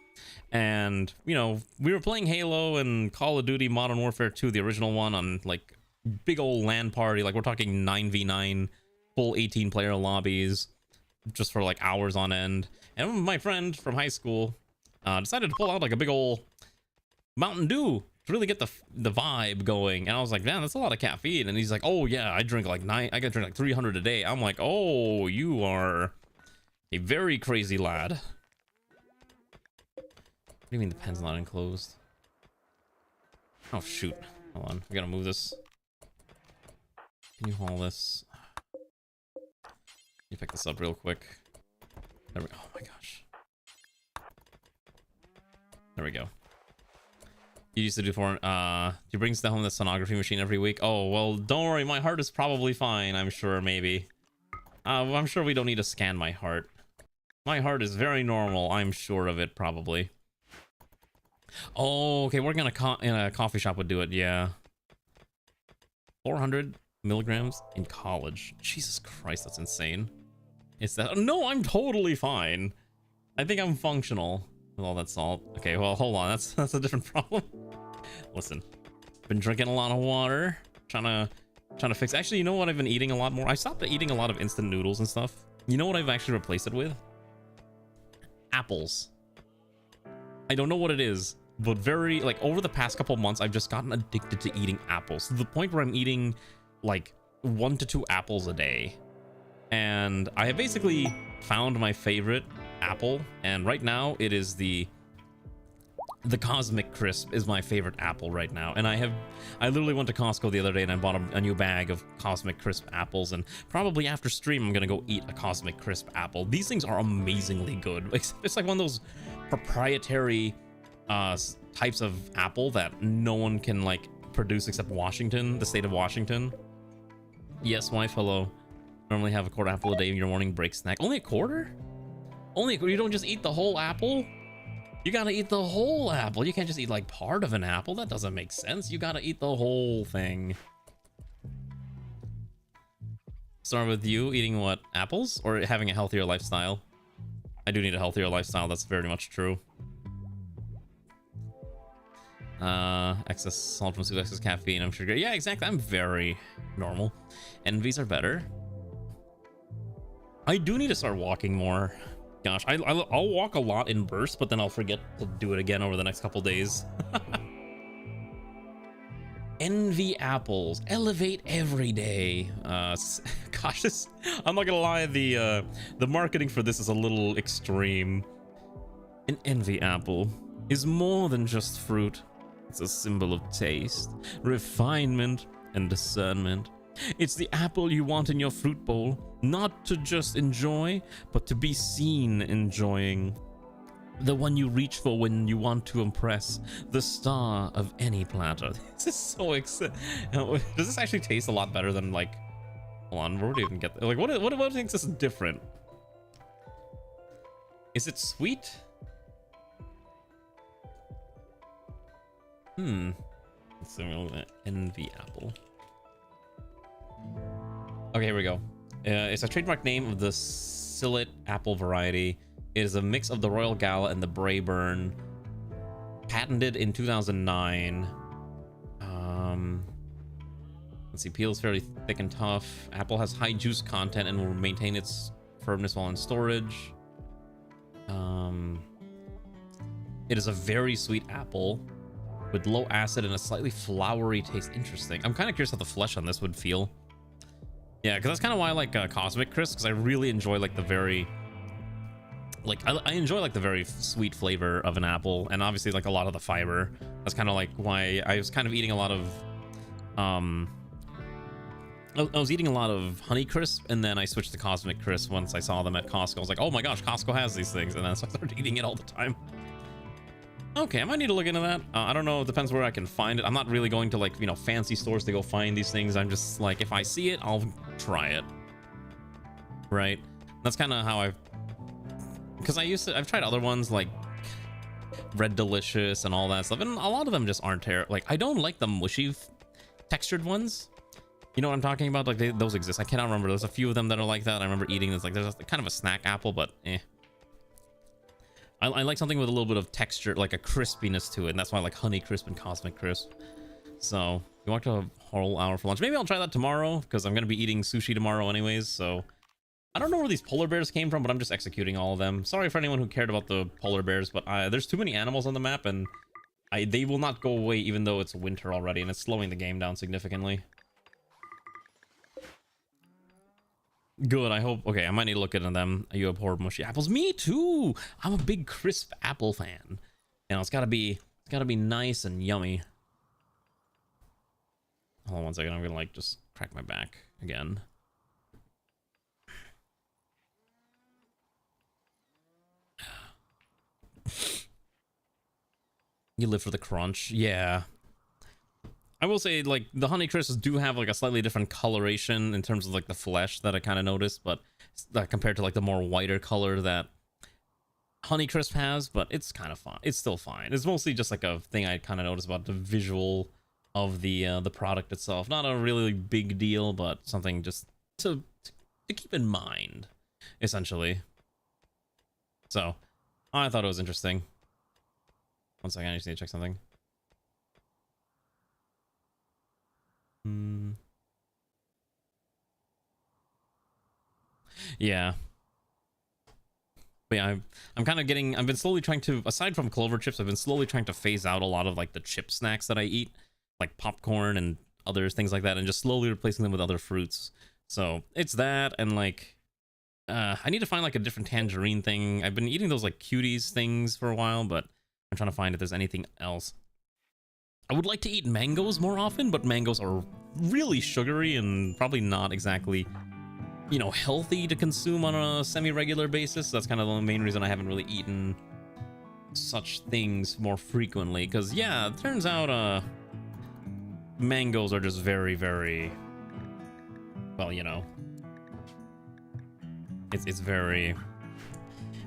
And, you know, we were playing Halo and Call of Duty Modern Warfare 2, the original one, on like big old LAN party. Like we're talking 9v9, full 18-player lobbies, just for like hours on end. And my friend from high school decided to pull out like a big old Mountain Dew to really get the vibe going. And I was like, man, that's a lot of caffeine. And he's like, oh yeah, I gotta drink like 300 a day. I'm like, oh, you are a very crazy lad. What do you mean the pen's not enclosed? Oh shoot, hold on, I gotta move this. Can you haul this? Can you pick this up real quick? There we go. Oh my gosh. There we go. You used to do he brings home the sonography machine every week. Oh, well, don't worry. My heart is probably fine. I'm sure, maybe. I'm sure we don't need to scan my heart. My heart is very normal. I'm sure of it, probably. Oh, okay. Working in a coffee shop would do it. Yeah. 400 milligrams in college. Jesus Christ, that's insane. It's that. No, I'm totally fine. I think I'm functional with all that salt. Okay, well, hold on. That's a different problem. Listen, been drinking a lot of water, trying to fix. Actually, you know what? I've been eating a lot more. I stopped eating a lot of instant noodles and stuff. You know what I've actually replaced it with? Apples. I don't know what it is, but like over the past couple months, I've just gotten addicted to eating apples to the point where I'm eating like 1 to 2 apples a day. And I have basically found my favorite apple, and right now it is the Cosmic Crisp is my favorite apple right now. And I literally went to Costco the other day and I bought a new bag of Cosmic Crisp apples, and probably after stream I'm gonna go eat a Cosmic Crisp apple. These things are amazingly good. It's like one of those proprietary types of apple that no one can like produce except Washington, the state of Washington. Yes, wife, hello. Normally have a quarter apple a day in your morning break snack. Only a quarter? Only you don't just eat the whole apple? You gotta eat the whole apple. You can't just eat like part of an apple. That doesn't make sense. You gotta eat the whole thing. Start with you eating what? Apples? Or having a healthier lifestyle? I do need a healthier lifestyle. That's very much true. Excess salt from soup, excess caffeine, I'm sure. Yeah, exactly. I'm very normal. Envies are better. I do need to start walking more. Gosh, I'll walk a lot in bursts, but then I'll forget to do it again over the next couple days. Envy apples. Elevate every day. Gosh, this, I'm not gonna lie, the marketing for this is a little extreme. An envy apple is more than just fruit. It's a symbol of taste, refinement, and discernment. It's the apple you want in your fruit bowl, not to just enjoy, but to be seen enjoying. The one you reach for when you want to impress, the star of any platter. This is so exciting. Does this actually taste a lot better than, like, hold on, where would you even get, like, what makes this different? Is it sweet? Let's see, envy apple. Okay, here we go. It's a trademark name of the Sillet apple variety. It is a mix of the Royal Gala and the Braeburn. Patented in 2009. Let's see, peel is fairly thick and tough. Apple has high juice content and will maintain its firmness while in storage. It is a very sweet apple with low acid and a slightly flowery taste. Interesting. I'm kind of curious how the flesh on this would feel. Yeah, because that's kind of why I like Cosmic Crisp, because I really enjoy like the very, like I enjoy like the very sweet flavor of an apple, and obviously like a lot of the fiber. That's kind of like why I was kind of eating a lot of, I was eating a lot of Honey Crisp, and then I switched to Cosmic Crisp once I saw them at Costco. I was like, oh my gosh, Costco has these things, and then so I started eating it all the time. Okay, I might need to look into that. I don't know. It depends where I can find it. I'm not really going to, like, you know, fancy stores to go find these things. I'm just like, if I see it, I'll try it. Right? That's kind of how because I've tried other ones like Red Delicious and all that stuff, and a lot of them just aren't terrible. Like, I don't like the mushy textured ones. You know what I'm talking about? Like, those exist. I cannot remember. There's a few of them that are like that. I remember eating this. Like, there's kind of a snack apple, but eh. I like something with a little bit of texture, like a crispiness to it, and that's why I like Honey Crisp and Cosmic Crisp. So we walked a whole hour for lunch. Maybe I'll try that tomorrow, because I'm going to be eating sushi tomorrow anyways. So I don't know where these polar bears came from, but I'm just executing all of them. Sorry for anyone who cared about the polar bears, but there's too many animals on the map, and they will not go away even though it's winter already, and it's slowing the game down significantly. Good, I hope. Okay, I might need to look into them. You abhor mushy apples. Me too. I'm a big crisp apple fan. You know, it's gotta be nice and yummy. Hold on one second. I'm gonna like just crack my back again. You live for the crunch. Yeah. I will say, like, the Honey Crisps do have, like, a slightly different coloration in terms of, like, the flesh that I kind of noticed, but compared to, like, the more whiter color that Honey Crisp has, but it's kind of fine. It's still fine. It's mostly just, like, a thing I kind of noticed about the visual of the product itself. Not a really big deal, but something just to keep in mind, essentially. So, I thought it was interesting. One second, I just need to check something. Yeah. But yeah, I'm kind of getting, I've been slowly trying to, aside from Clover chips, I've been slowly trying to phase out a lot of like the chip snacks that I eat, like popcorn and other things like that, and just slowly replacing them with other fruits. So it's that, and like, I need to find like a different tangerine thing. I've been eating those like cuties things for a while, but I'm trying to find if there's anything else. I would like to eat mangoes more often, but mangoes are really sugary and probably not exactly, you know, healthy to consume on a semi-regular basis. That's kind of the main reason I haven't really eaten such things more frequently. Because, yeah, it turns out mangoes are just very, very, well, you know, it's very,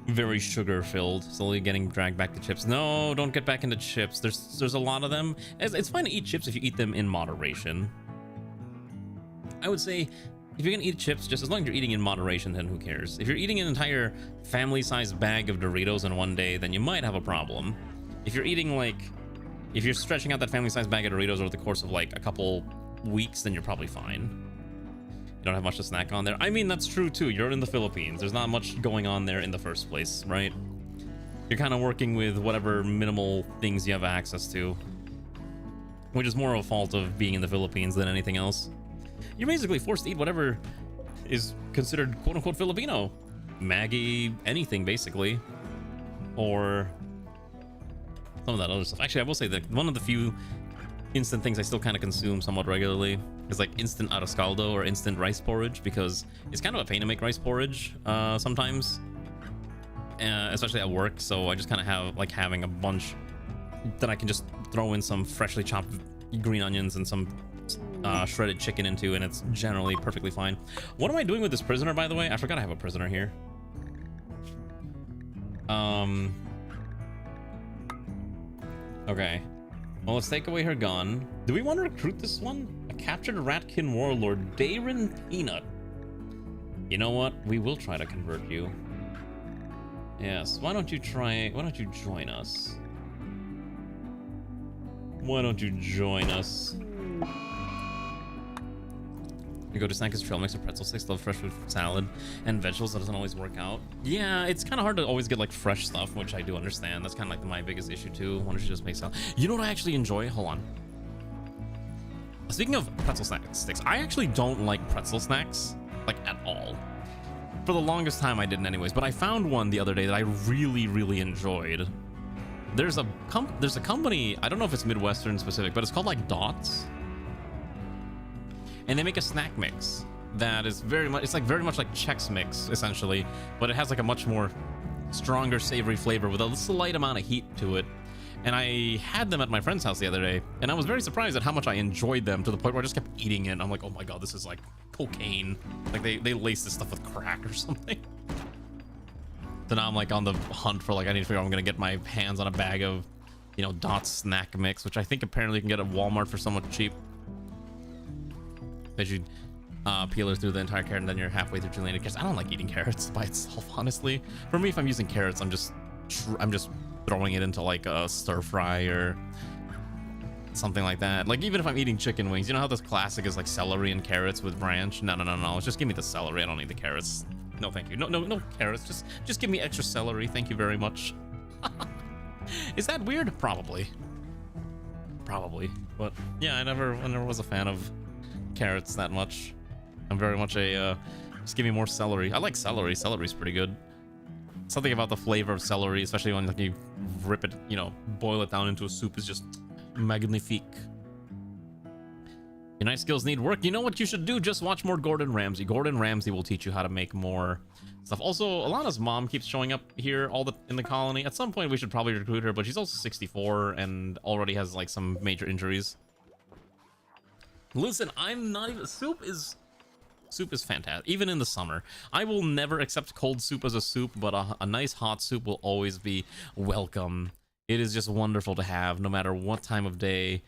very sugar filled, slowly getting dragged back to chips. No, don't get back into chips. There's a lot of them. It's fine to eat chips if you eat them in moderation. I would say if you're gonna eat chips, just as long as you're eating in moderation, then who cares? If you're eating an entire family-sized bag of Doritos in one day, then you might have a problem. If you're eating if you're stretching out that family-sized bag of Doritos over the course of like a couple weeks, then you're probably fine. You don't have much to snack on there. I mean, that's true too. You're in the Philippines. There's not much going on there in the first place, right? You're kind of working with whatever minimal things you have access to, which is more of a fault of being in the Philippines than anything else. You're basically forced to eat whatever is considered quote-unquote Filipino. Maggie, anything basically, or some of that other stuff. Actually, I will say that one of the few instant things I still kind of consume somewhat regularly is like instant arroz caldo or instant rice porridge, because it's kind of a pain to make rice porridge sometimes, especially at work. So I just kind of have having a bunch that I can just throw in some freshly chopped green onions and some shredded chicken into, and it's generally perfectly fine. What am I doing with this prisoner, by the way? I forgot I have a prisoner here. Okay. Well, let's take away her gun. Do we want to recruit this one? A captured ratkin warlord, Darren Peanut. You know what? We will try to convert you. Yes. Why don't you join us? Why don't you join us? You go to Snackers Trail, mix of pretzel sticks, love fresh fruit salad, and vegetables. That doesn't always work out. Yeah, it's kind of hard to always get fresh stuff, which I do understand. That's kind of my biggest issue too. Why don't you just make salad? You know what I actually enjoy? Hold on. Speaking of pretzel sticks, I actually don't like pretzel snacks at all. For the longest time, I didn't anyways. But I found one the other day that I really, really enjoyed. There's a company. I don't know if it's Midwestern specific, but it's called Dots. And they make a snack mix that is very much like Chex Mix essentially, but it has a much more stronger savory flavor with a slight amount of heat to it. And I had them at my friend's house the other day, and I was very surprised at how much I enjoyed them, to the point where I just kept eating it. I'm like, oh my god, this is like cocaine. They lace this stuff with crack or something. So now I'm on the hunt for I need to figure out I'm gonna get my hands on a bag of, Dots snack mix, which I think apparently you can get at Walmart for somewhat cheap. As you peel her through the entire carrot, and then you're halfway through julienne carrots. I don't like eating carrots by itself, honestly. For me, if I'm using carrots, I'm just throwing it into a stir fry or something like that. Even if I'm eating chicken wings, you know how this classic is celery and carrots with ranch? No. Just give me the celery. I don't need the carrots. No, thank you. No carrots. Just give me extra celery. Thank you very much. Is that weird? Probably. But yeah, I never was a fan of carrots that much. I'm very much a just give me more celery. I like celery. Celery's pretty good. Something about the flavor of celery, especially when you rip it, boil it down into a soup, is just magnifique. Your night skills need work. You know what you should do? Just watch more Gordon Ramsay. Gordon Ramsay will teach you how to make more stuff. Also, Alana's mom keeps showing up here in the colony. At some point we should probably recruit her, but she's also 64 and already has some major injuries. Listen, I'm not even... Soup is fantastic, even in the summer. I will never accept cold soup as a soup, but a nice hot soup will always be welcome. It is just wonderful to have, no matter what time of day.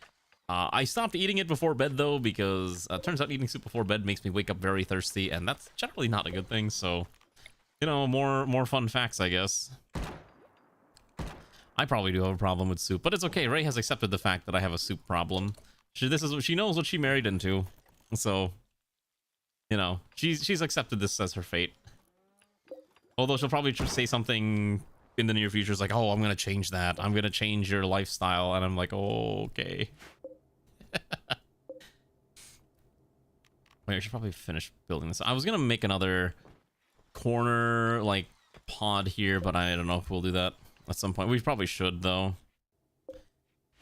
I stopped eating it before bed, though, because it turns out eating soup before bed makes me wake up very thirsty, and that's generally not a good thing, so... more fun facts, I guess. I probably do have a problem with soup, but it's okay. Ray has accepted the fact that I have a soup problem. She knows what she married into, so she's accepted this as her fate. Although she'll probably say something in the near future, like, "Oh, I'm gonna change that. I'm gonna change your lifestyle," and I'm like, "Oh, okay." Wait, I should probably finish building this. I was gonna make another corner pod here, but I don't know if we'll do that at some point. We probably should, though.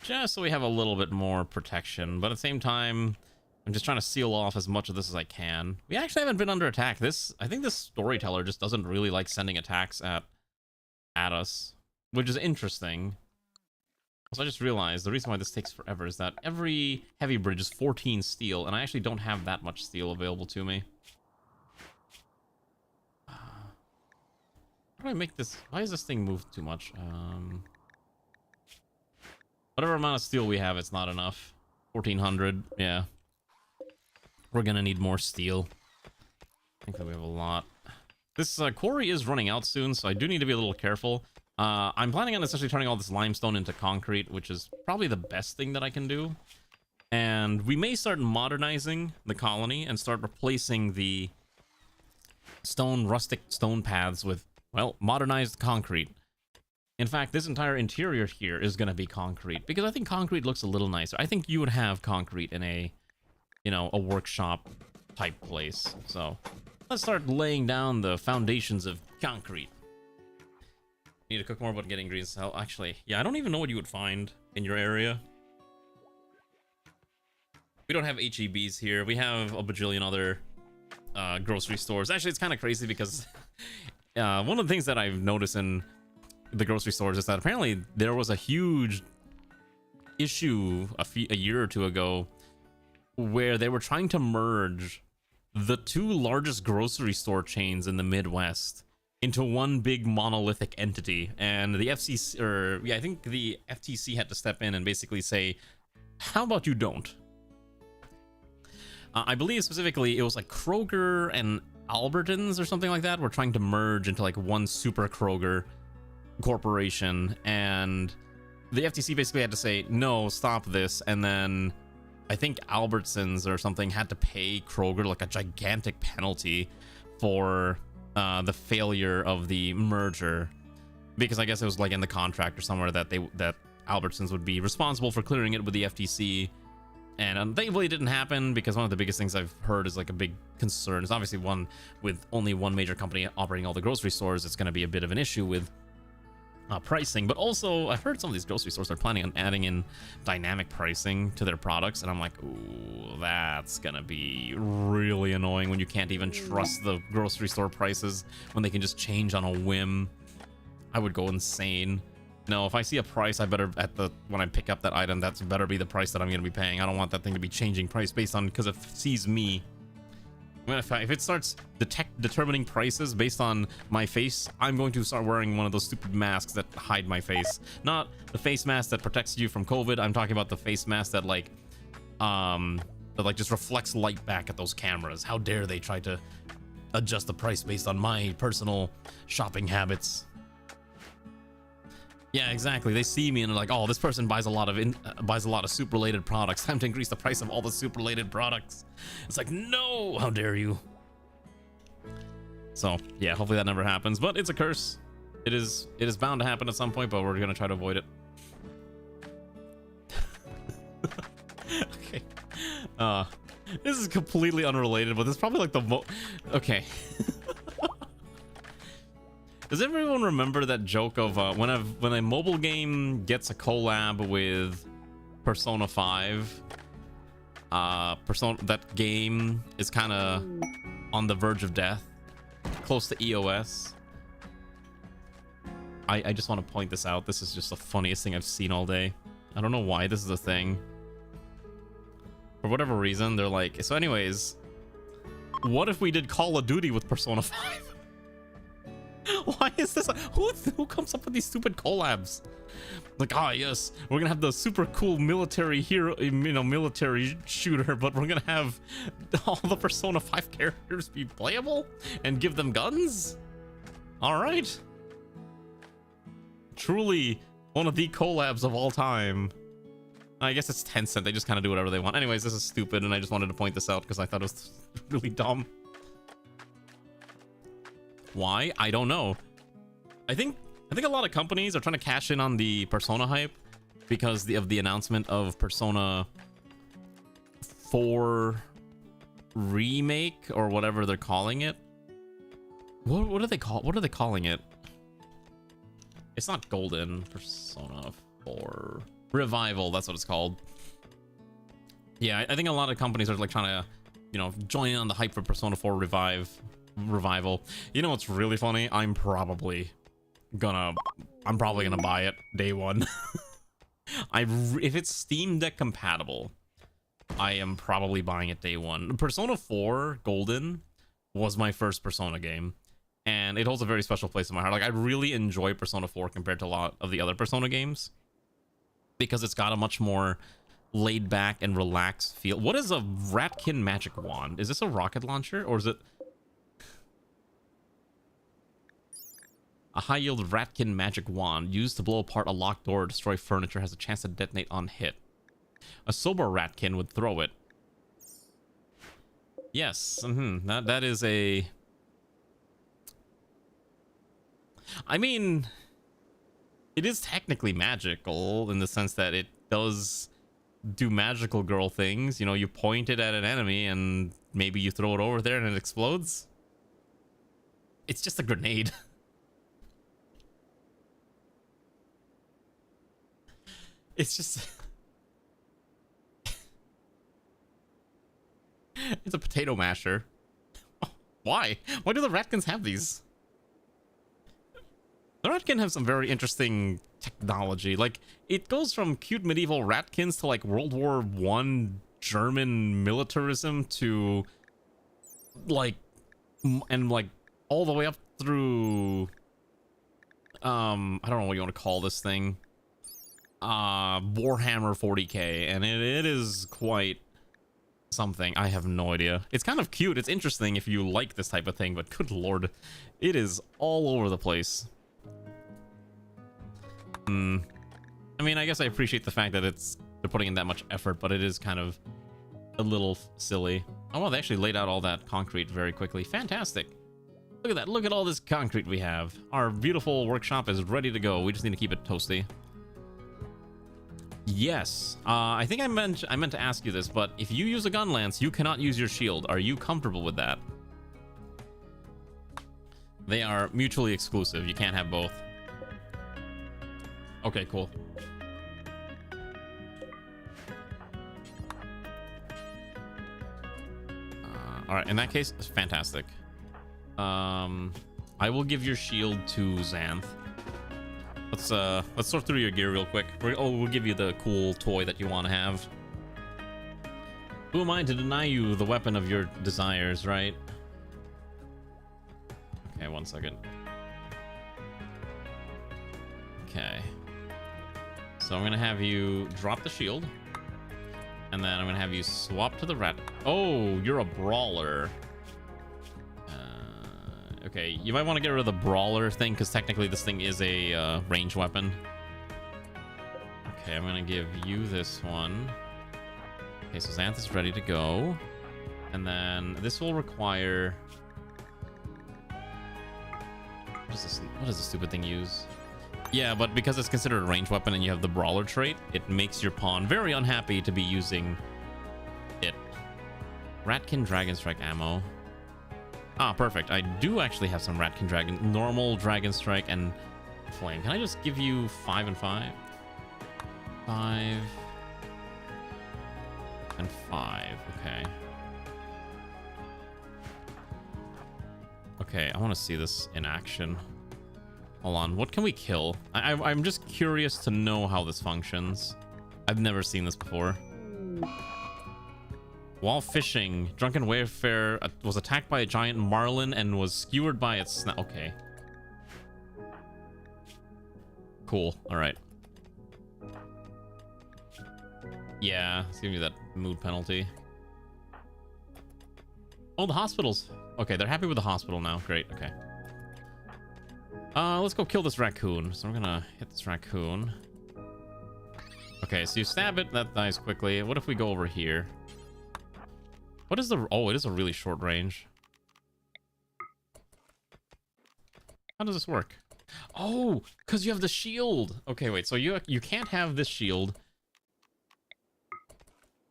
Just so we have a little bit more protection, but at the same time, I'm just trying to seal off as much of this as I can. We actually haven't been under attack. I think this storyteller just doesn't really like sending attacks at us, which is interesting. Also, I just realized the reason why this takes forever is that every heavy bridge is 14 steel, and I actually don't have that much steel available to me. How do I make this? Why is this thing moved too much? Whatever amount of steel we have, it's not enough. 1400, yeah. We're gonna need more steel. I think that we have a lot. This quarry is running out soon, so I do need to be a little careful. I'm planning on essentially turning all this limestone into concrete, which is probably the best thing that I can do. And we may start modernizing the colony and start replacing the rustic stone paths with, well, modernized concrete. In fact, this entire interior here is going to be concrete, because I think concrete looks a little nicer. I think you would have concrete in a, you know, a workshop type place. So let's start laying down the foundations of concrete. Need to cook more about getting greens. Oh, actually, yeah, I don't even know what you would find in your area. We don't have HEBs here. We have a bajillion other grocery stores. Actually, it's kind of crazy because one of the things that I've noticed in the grocery stores is that apparently there was a huge issue a year or two ago where they were trying to merge the two largest grocery store chains in the Midwest into one big monolithic entity, and the FCC, or yeah, I think the FTC had to step in and basically say, how about you don't? I believe specifically it was like Kroger and Albertsons or something like that were trying to merge into like one super Kroger corporation, and the FTC basically had to say, no, stop this. And then I think Albertsons or something had to pay Kroger like a gigantic penalty for the failure of the merger, because I guess it was like in the contract or somewhere that Albertsons would be responsible for clearing it with the FTC. And thankfully it didn't happen, because one of the biggest things I've heard is like a big concern is obviously one with only one major company operating all the grocery stores. It's going to be a bit of an issue with pricing, but also I've heard some of these grocery stores are planning on adding in dynamic pricing to their products, and I'm like, ooh, that's gonna be really annoying when you can't even trust the grocery store prices, when they can just change on a whim. I would go insane. No, if I see a price, I better when I pick up that item, that's better be the price that I'm gonna be paying. I don't want that thing to be changing price based on, because it sees me. I mean, if it starts determining prices based on my face, I'm going to start wearing one of those stupid masks that hide my face. Not the face mask that protects you from COVID. I'm talking about the face mask that just reflects light back at those cameras. How dare they try to adjust the price based on my personal shopping habits? Yeah, exactly. They see me and they're like, "Oh, this person buys a lot of soup-related products. Time to increase the price of all the soup-related products." It's like, no, how dare you? So yeah, hopefully that never happens. But it's a curse. It is bound to happen at some point. But we're gonna try to avoid it. Okay. This is completely unrelated, but this is probably like the okay. Does everyone remember that joke of when a mobile game gets a collab with Persona 5? That game is kind of on the verge of death, close to EOS. I just want to point this out. This is just the funniest thing I've seen all day. I don't know why this is a thing. For whatever reason, they're like, so anyways, what if we did Call of Duty with Persona 5? Why is this? Who comes up with these stupid collabs? Like, yes, we're gonna have the super cool military hero, military shooter, but we're gonna have all the Persona 5 characters be playable and give them guns? All right. Truly one of the collabs of all time. I guess it's Tencent. They just kind of do whatever they want. Anyways, this is stupid, and I just wanted to point this out because I thought it was really dumb. Why? I don't know. I think a lot of companies are trying to cash in on the Persona hype because of the announcement of Persona 4 remake or whatever they're calling it. What are they calling it? It's not Golden. Persona 4 Revival. That's what it's called. Yeah, I think a lot of companies are like trying to, join in on the hype for Persona 4 Revival. You know what's really funny? I'm probably gonna buy it day one. If it's Steam Deck compatible, I am probably buying it day one. Persona 4 Golden was my first Persona game, and it holds a very special place in my heart. Like, I really enjoy Persona 4 compared to a lot of the other Persona games, because it's got a much more laid back and relaxed feel. What is a ratkin magic wand? Is this a rocket launcher, or is it a high yield ratkin magic wand used to blow apart a locked door or destroy furniture? Has a chance to detonate on hit. A sober ratkin would throw it. Yes, that is a... I mean, it is technically magical in the sense that it does do magical girl things. You know, you point it at an enemy and maybe you throw it over there and it explodes. It's just a grenade. It's just... It's a potato masher. Why? Why do the ratkins have these? The ratkin have some very interesting technology. Like, it goes from cute medieval ratkins to like World War I German militarism to like, and like all the way up through I don't know what you want to call this thing, Warhammer 40k, and it is quite something. I have no idea. It's kind of cute. It's interesting if you like this type of thing, but good lord, it is all over the place. I mean, I guess I appreciate the fact that they're putting in that much effort, but it is kind of a little silly. Oh, well, they actually laid out all that concrete very quickly. Fantastic. Look at that. Look at all this concrete we have. Our beautiful workshop is ready to go. We just need to keep it toasty. Yes. I think I meant to ask you this, but if you use a gun lance, you cannot use your shield. Are you comfortable with that? They are mutually exclusive. You can't have both. Okay, cool. All right, in that case, it's fantastic. I will give your shield to Xanth. Let's sort through your gear real quick. We'll give you the cool toy that you want to have. Who am I to deny you the weapon of your desires, right? Okay, 1 second. Okay. So I'm gonna have you drop the shield, and then I'm gonna have you swap to the rat. Oh, you're a brawler. Okay, you might want to get rid of the brawler thing, because technically this thing is a range weapon. Okay, I'm gonna give you this one. Okay, so Xanth is ready to go, and then this will require... What does this stupid thing use? Yeah, but because it's considered a ranged weapon and you have the brawler trait, it makes your pawn very unhappy to be using it. Ratkin Dragon Strike ammo. Ah, perfect. I do actually have some Ratkin Dragon, normal Dragon Strike, and Flame. Can I just give you 5 and 5? 5 and 5. Okay. Okay, I want to see this in action. Hold on, what can we kill? I'm just curious to know how this functions. I've never seen this before. While fishing, Drunken Wayfarer was attacked by a giant marlin and was skewered by its snout. Okay. Cool, alright. Yeah, it's giving me that mood penalty. Oh, the hospitals. Okay, they're happy with the hospital now. Great, okay. Let's go kill this raccoon. So I'm gonna hit this raccoon. Okay, so you stab it, that dies quickly. What if we go over here? What is the... Oh, it is a really short range. How does this work? Oh, because you have the shield. Okay, wait, so you can't have this shield.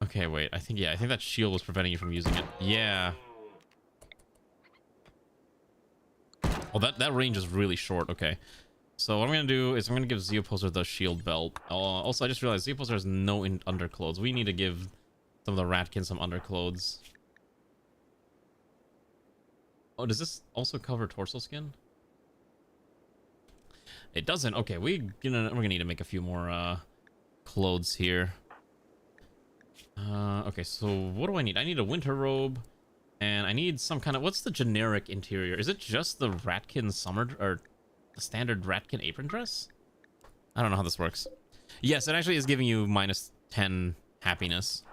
Okay, wait, I think that shield was preventing you from using it. Yeah. Oh, that range is really short. Okay. So what I'm going to do is I'm going to give Zeoposer the shield belt. Also, I just realized Zeoposer has no underclothes. We need to give some of the ratkins some underclothes. Oh, does this also cover torso skin? It doesn't. Okay, we're gonna need to make a few more clothes here. Okay, so what do I need? I need a winter robe And I need some kind of... What's the generic interior? Is it just the ratkin summer... Or the standard ratkin apron dress? I don't know how this works. Yes, it actually is giving you minus 10 happiness.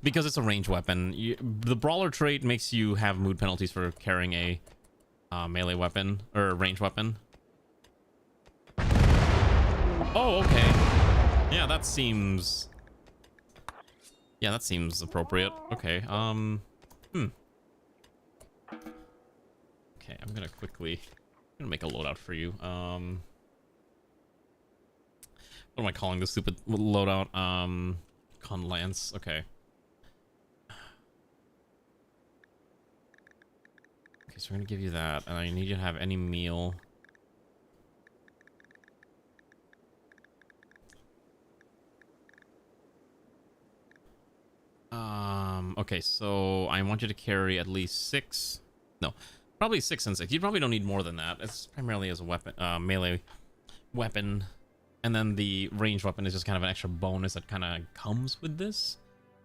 Because it's a ranged weapon. The brawler trait makes you have mood penalties for carrying a melee weapon. Or ranged weapon. Oh, okay. Yeah, that seems... Yeah, that seems appropriate. Okay, Okay, I'm gonna quickly... I'm gonna make a loadout for you. What am I calling this stupid loadout? Con Lance. Okay. Okay, so we're gonna give you that, and I need you to have any meal. Okay, so I want you to carry at least 6. No, probably 6 and 6. You probably don't need more than that. It's primarily as a weapon, melee weapon. And then the ranged weapon is just kind of an extra bonus that kind of comes with this.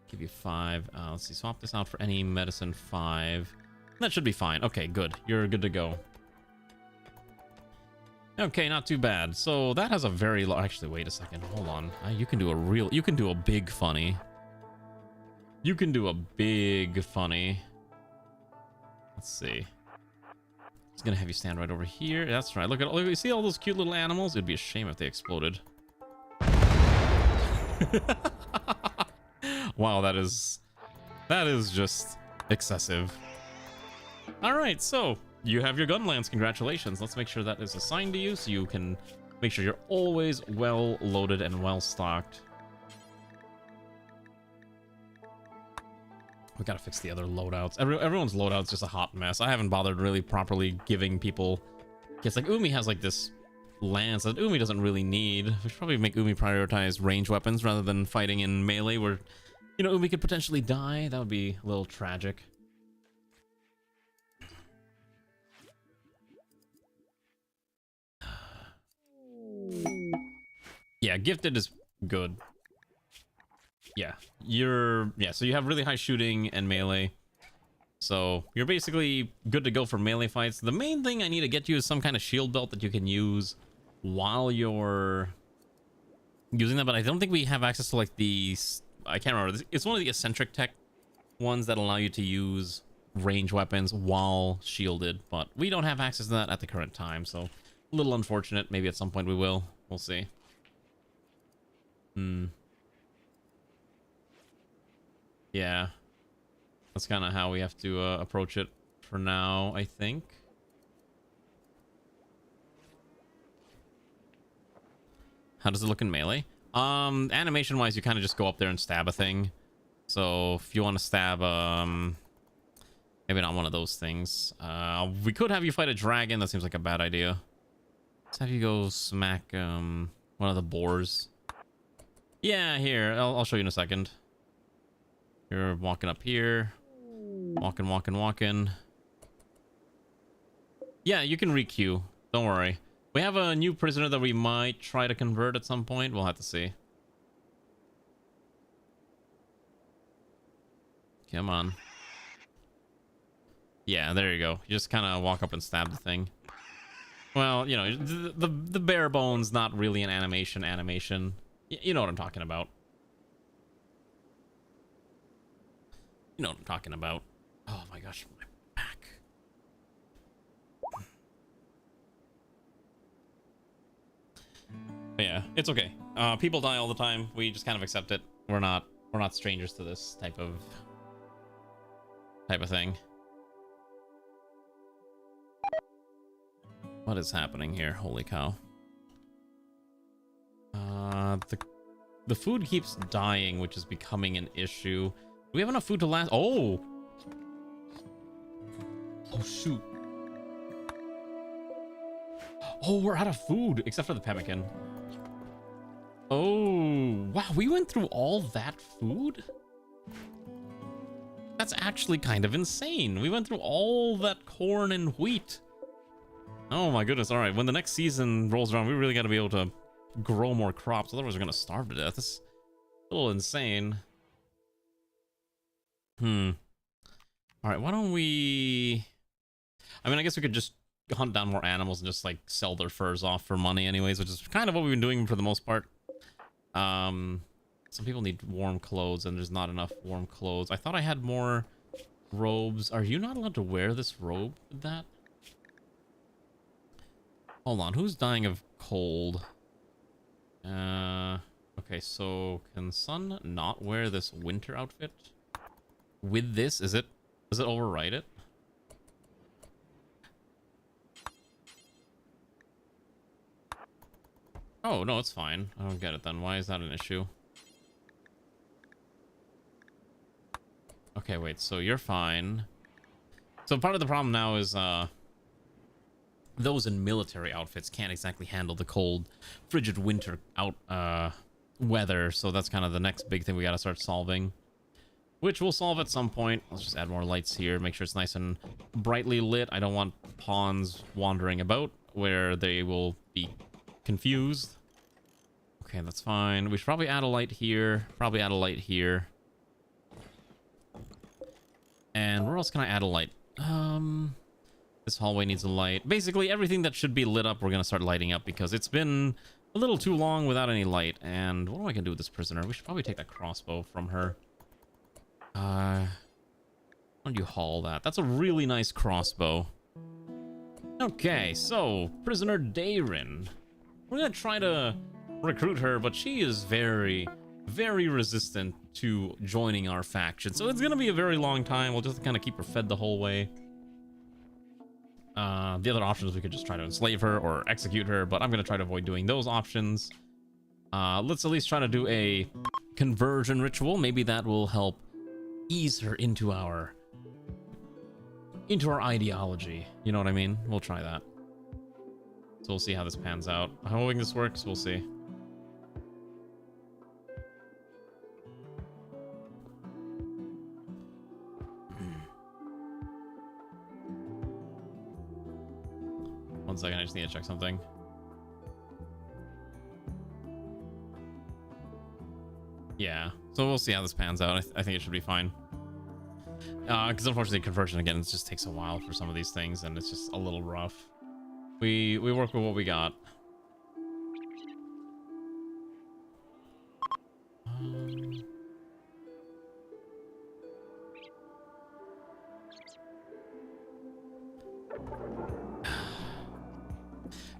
Give you 5. Let's see, swap this out for any medicine 5. That should be fine. Okay, good. You're good to go. Okay, not too bad. So that has a very low... Actually, wait a second. Hold on. You can do a real... You can do a big funny. You can do a big funny. Let's see. It's gonna have you stand right over here. That's right. Look at... Look, you see all those cute little animals? It'd be a shame if they exploded. Wow, that is just excessive. Alright, so you have your gun lance. Congratulations. Let's make sure that is assigned to you so you can make sure you're always well loaded and well stocked. We gotta fix the other loadouts. Everyone's loadout's just a hot mess. I haven't bothered really properly giving people... Because like Umi has like this lance that Umi doesn't really need. We should probably make Umi prioritize range weapons rather than fighting in melee where, you know, Umi could potentially die. That would be a little tragic. Yeah, gifted is good. Yeah, so you have really high shooting and melee. So you're basically good to go for melee fights. The main thing I need to get you is some kind of shield belt that you can use while you're using that, but I don't think we have access to like the... I can't remember. It's one of the eccentric tech ones that allow you to use range weapons while shielded, but we don't have access to that at the current time, so a little unfortunate. Maybe at some point we will. We'll see. Yeah, that's kind of how we have to approach it for now, I think. How does it look in melee? Animation wise, you kind of just go up there and stab a thing. So if you want to stab maybe not one of those things. We could have you fight a dragon. That seems like a bad idea. Let's have you go smack one of the boars. Yeah, here, I'll show you in a second. You're walking up here. Walking. Yeah, you can re-queue. Don't worry. We have a new prisoner that we might try to convert at some point. We'll have to see. Come on. Yeah, there you go. You just kind of walk up and stab the thing. Well, you know, the bare bones, not really an animation. You know what I'm talking about. You know what I'm talking about. Oh my gosh, my back. But yeah, it's okay. People die all the time. We just kind of accept it. We're not strangers to this type of thing. What is happening here? Holy cow. The food keeps dying, which is becoming an issue. Do we have enough food to last? Oh! Oh, shoot. Oh, we're out of food, except for the pemmican. Oh, wow, we went through all that food? That's actually kind of insane. We went through all that corn and wheat. Oh my goodness, all right. When the next season rolls around, we really got to be able to grow more crops. Otherwise, we're going to starve to death. That's a little insane. All right, why don't we... I mean, I guess we could just hunt down more animals and just, like, sell their furs off for money anyways, which is kind of what we've been doing for the most part. Some people need warm clothes, and there's not enough warm clothes. I thought I had more robes. Are you not allowed to wear this robe with that? Hold on, who's dying of cold? Okay, so can Sun not wear this winter outfit? With this, does it override it? Oh, no, it's fine. I don't get it then. Why is that an issue? Okay, wait, so you're fine. So part of the problem now is, those in military outfits can't exactly handle the cold, frigid winter weather, so that's kind of the next big thing we gotta start solving. Which we'll solve at some point. Let's just add more lights here, make sure it's nice and brightly lit. I don't want pawns wandering about where they will be confused. Okay, that's fine. We should probably add a light here. Probably add a light here. And where else can I add a light? This hallway needs a light. Basically, everything that should be lit up, we're going to start lighting up because it's been a little too long without any light. And what am I going to do with this prisoner? We should probably take that crossbow from her. Why don't you haul that? That's a really nice crossbow. Okay, so, prisoner Dayrin. We're going to try to recruit her, but she is very, very resistant to joining our faction. So it's going to be a very long time. We'll just kind of keep her fed the whole way. The other options, we could just try to enslave her or execute her, but I'm going to try to avoid doing those options. Let's at least try to do a conversion ritual. Maybe that will help ease her into our ideology. You know what I mean? We'll try that. So we'll see how this pans out. I'm hoping this works. We'll see. One second, I just need to check something. Yeah, so we'll see how this pans out. I think it should be fine. Because unfortunately, conversion again, it just takes a while for some of these things, and it's just a little rough. We work with what we got.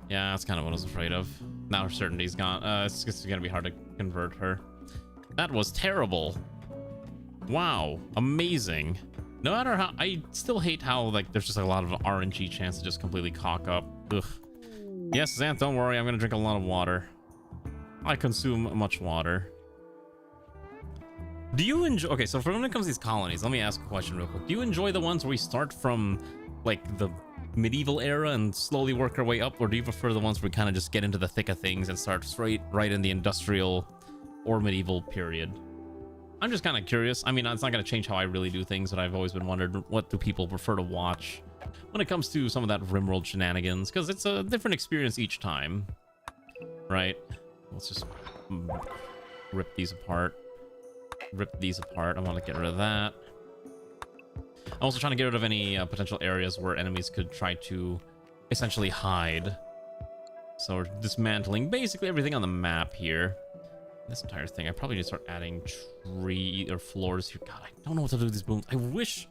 Yeah, that's kind of what I was afraid of. Now her certainty's gone. It's gonna be hard to convert her. That was terrible. Wow, amazing. No matter how, I still hate how like there's just a lot of RNG chance to just completely cock up. Ugh. Yes, Xanth, don't worry. I'm gonna drink a lot of water. I consume much water. Do you enjoy? Okay, so for when it comes to these colonies, let me ask a question real quick. Do you enjoy the ones where we start from like the medieval era and slowly work our way up, or do you prefer the ones where we kind of just get into the thick of things and start straight right in the industrial or medieval period? I'm just kind of curious. I mean, it's not going to change how I really do things, but I've always been wondered, what do people prefer to watch when it comes to some of that Rimworld shenanigans? Because it's a different experience each time, right? Let's just rip these apart. Rip these apart. I want to get rid of that. I'm also trying to get rid of any potential areas where enemies could try to essentially hide. So we're dismantling basically everything on the map here. This entire thing. I probably need to start adding tree or floors here. God, I don't know what to do with these booms. I wish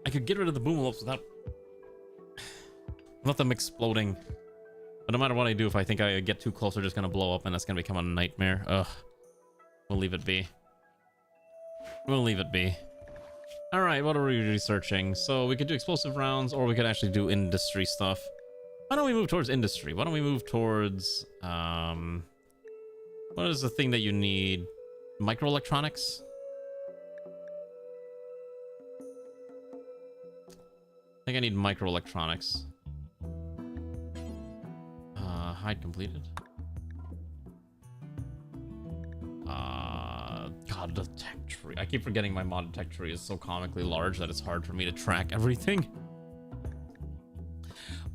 I could get rid of the boom without them exploding. But no matter what I do, if I think I get too close, they're just going to blow up and that's going to become a nightmare. Ugh. We'll leave it be. We'll leave it be. Alright, what are we researching? So we could do explosive rounds, or we could actually do industry stuff. Why don't we move towards industry? Why don't we move towards, what is the thing that you need? Microelectronics? I think I need microelectronics. Hide completed. God, the tech tree. I keep forgetting my modded tech tree is so comically large that it's hard for me to track everything.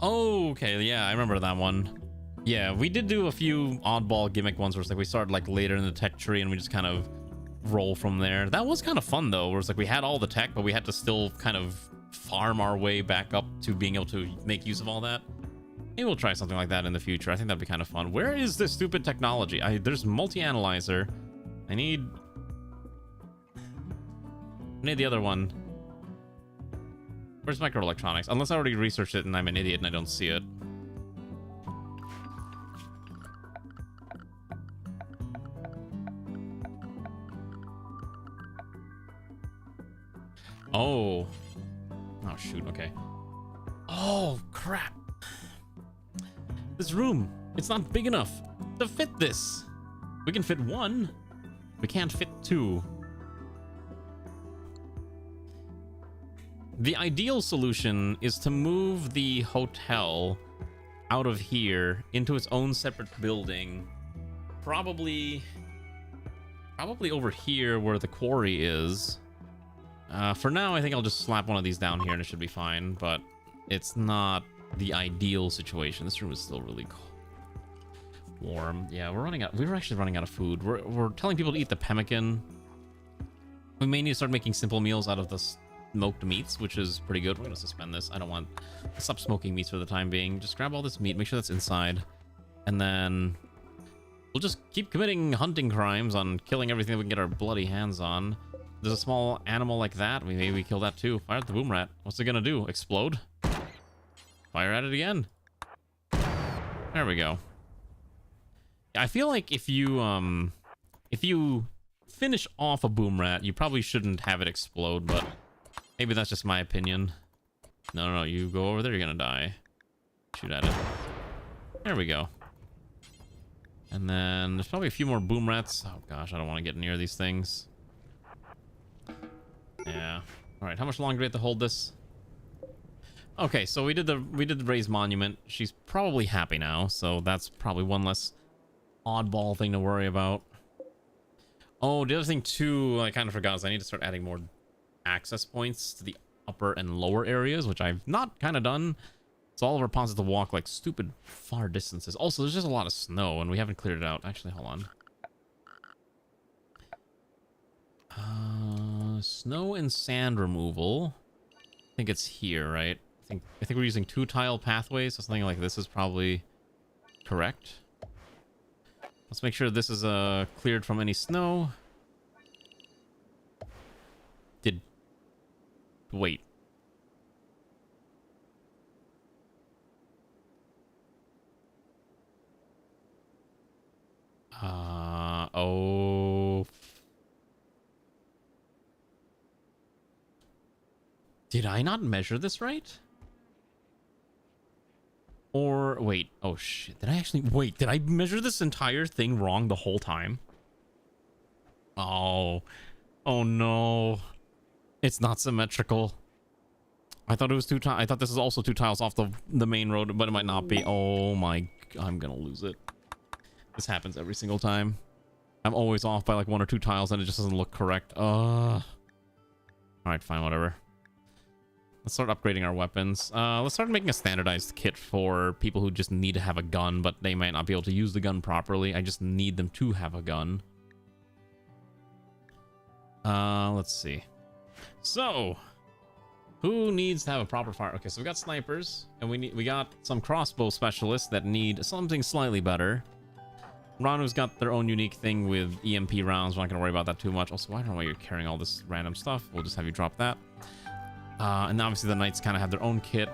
Oh, okay, yeah, I remember that one. Yeah, we did do a few oddball gimmick ones where it's like we started like later in the tech tree and we just kind of roll from there. That was kind of fun though, where it's like we had all the tech, but we had to still kind of farm our way back up to being able to make use of all that. Maybe we'll try something like that in the future. I think that'd be kind of fun. Where is this stupid technology? There's multi-analyzer. I need the other one. Where's microelectronics? Unless I already researched it and I'm an idiot and I don't see it. Oh. Oh, shoot. Okay. Oh, crap. This room, it's not big enough to fit this. We can fit one. We can't fit two. The ideal solution is to move the hotel out of here into its own separate building. Probably over here where the quarry is. For now, I think I'll just slap one of these down here and it should be fine, but it's not the ideal situation. This room is still really cold. Warm. Yeah, we're actually running out of food. We're telling people to eat the pemmican. We may need to start making simple meals out of the smoked meats, which is pretty good. We're gonna suspend this. I don't want to stop smoking meats for the time being. Just grab all this meat, make sure that's inside, and then we'll just keep committing hunting crimes on killing everything that we can get our bloody hands on. There's a small animal like that. Maybe we kill that too. Fire at the boom rat. What's it gonna do? Explode? Fire at it again. There we go. I feel like if you finish off a boom rat, you probably shouldn't have it explode, but maybe that's just my opinion. No, you go over there, you're gonna die. Shoot at it. There we go. And then there's probably a few more boom rats. Oh gosh, I don't want to get near these things. Yeah. All right, how much longer do we have to hold this? Okay, so we did the raised monument. She's probably happy now, so that's probably one less oddball thing to worry about. Oh, the other thing too, I kind of forgot, is I need to start adding more access points to the upper and lower areas, which I've not kind of done. So all of our pawns have to walk like stupid far distances. Also, there's just a lot of snow and we haven't cleared it out. Actually, hold on. Snow and sand removal. I think it's here, right? I think we're using 2-tile pathways, so something like this is probably correct. Let's make sure this is cleared from any snow. Wait. Oh. Did I not measure this right? Or, wait. Oh, shit. Did I actually... Wait, did I measure this entire thing wrong the whole time? Oh. Oh, no. It's not symmetrical. I thought it was I thought this is also 2 tiles off the main road, but it might not be. Oh, my... I'm gonna lose it. This happens every single time. I'm always off by like 1 or 2 tiles and it just doesn't look correct. Alright, fine, whatever. Let's start upgrading our weapons. Let's start making a standardized kit for people who just need to have a gun, but they might not be able to use the gun properly. I just need them to have a gun. Let's see. So, who needs to have a proper fire? Okay, so we got snipers, and we got some crossbow specialists that need something slightly better. Ranu's got their own unique thing with EMP rounds. We're not gonna worry about that too much. Also, I don't know why you're carrying all this random stuff. We'll just have you drop that. And obviously the knights kind of have their own kit.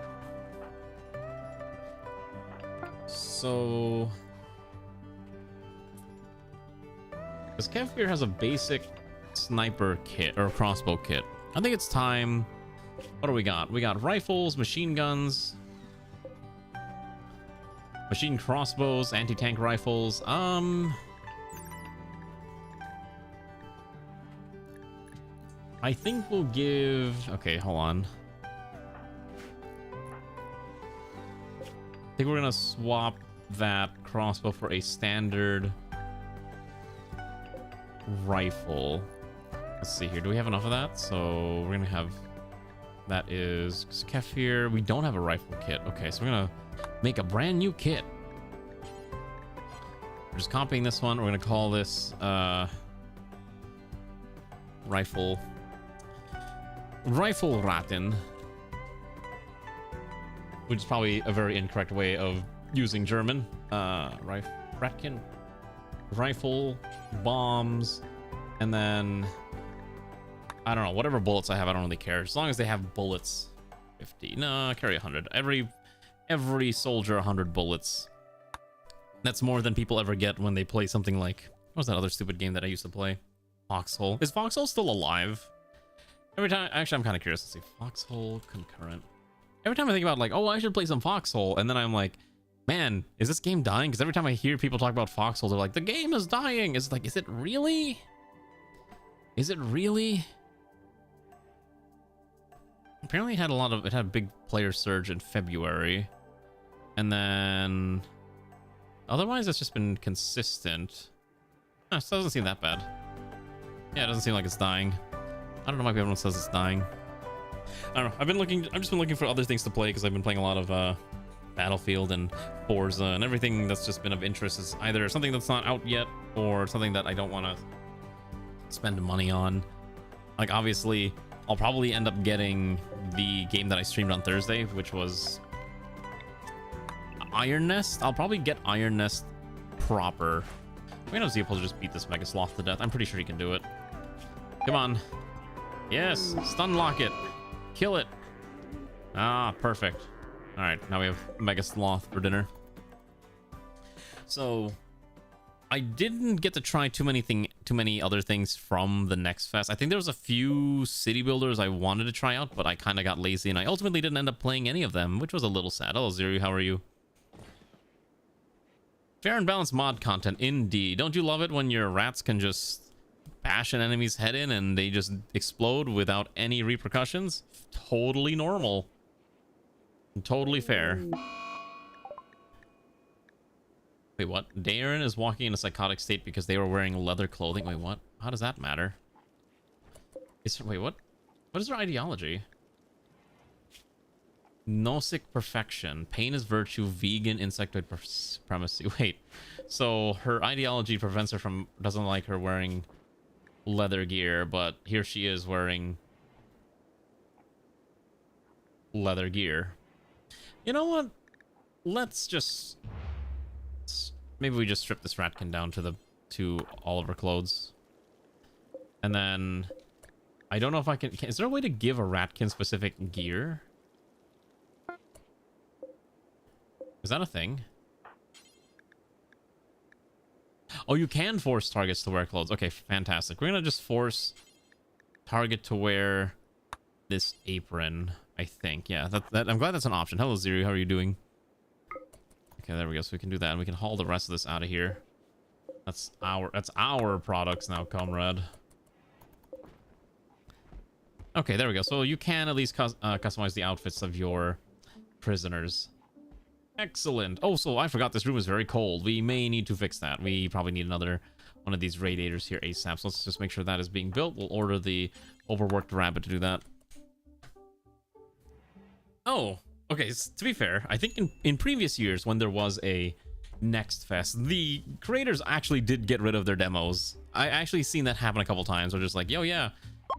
So... Because Kefir has a basic sniper kit, or crossbow kit. I think it's time... What do we got? We got rifles, machine guns... Machine crossbows, anti-tank rifles. I think we'll give... Okay, hold on. I think we're gonna swap that crossbow for a standard rifle. Let's see here. Do we have enough of that? So we're gonna have... That is Kefir. We don't have a rifle kit. Okay, so we're gonna make a brand new kit. We're just copying this one. We're gonna call this Rifle ratkin. which is probably a very incorrect way of using German. Ratkin, rifle, bombs, and then I don't know, whatever bullets I have, I don't really care. As long as they have bullets. 50. No, I carry 100. Every soldier 100 bullets. That's more than people ever get when they play something like, what was that other stupid game that I used to play? Foxhole. Is Foxhole still alive? Every time, actually, I'm kind of curious to see. Foxhole concurrent. Every time I think about like, oh, I should play some Foxhole, and then I'm like, man, is this game dying? Because every time I hear people talk about Foxhole, they're like, the game is dying. It's like, is it really? Is it really? Apparently it had a big player surge in February. And then otherwise it's just been consistent. Oh, it doesn't seem that bad. Yeah, it doesn't seem like it's dying. I don't know why everyone says it's dying. I don't know. I've just been looking for other things to play because I've been playing a lot of Battlefield and Forza, and everything that's just been of interest is either something that's not out yet or something that I don't want to spend money on. Like, obviously, I'll probably end up getting the game that I streamed on Thursday, which was Iron Nest. I'll probably get Iron Nest proper. I'm gonna see if he'll just beat this Mega Sloth to death. I'm pretty sure he can do it. Come on. Yes, stun lock it. Kill it. Ah, perfect. All right, now we have Mega Sloth for dinner. So I didn't get to try too many other things from the Next Fest. I think there was a few city builders I wanted to try out, but I kind of got lazy and I ultimately didn't end up playing any of them, which was a little sad. Hello, Ziri, how are you? Fair and balanced mod content, indeed. Don't you love it when your rats can just bash an enemy's head in and they just explode without any repercussions? Totally normal. Totally fair. Wait, what? Darren is walking in a psychotic state because they were wearing leather clothing. Wait, what? How does that matter? Wait, what? What is her ideology? Gnostic perfection. Pain is virtue. Vegan insectoid supremacy. Wait. So her ideology prevents her from... doesn't like her wearing leather gear, but here she is wearing leather gear. You know what? Let's just... maybe we just strip this ratkin down to all of her clothes. And then... I don't know if I can... Is there a way to give a ratkin specific gear? Is that a thing? Oh, you can force targets to wear clothes. Okay, fantastic. We're gonna just force target to wear this apron, I think. Yeah, I'm glad that's an option. Hello, Ziri. How are you doing? Okay, there we go. So we can do that, and we can haul the rest of this out of here. That's our products now, comrade. Okay, there we go. So you can at least customize the outfits of your prisoners. Excellent. Oh, so I forgot this room is very cold. We may need to fix that. We probably need another one of these radiators here ASAP. So let's just make sure that is being built. We'll order the overworked rabbit to do that. Oh, okay. To be fair, I think in previous years when there was a Next Fest, the creators actually did get rid of their demos. I actually seen that happen a couple times. They're just like, yo, yeah,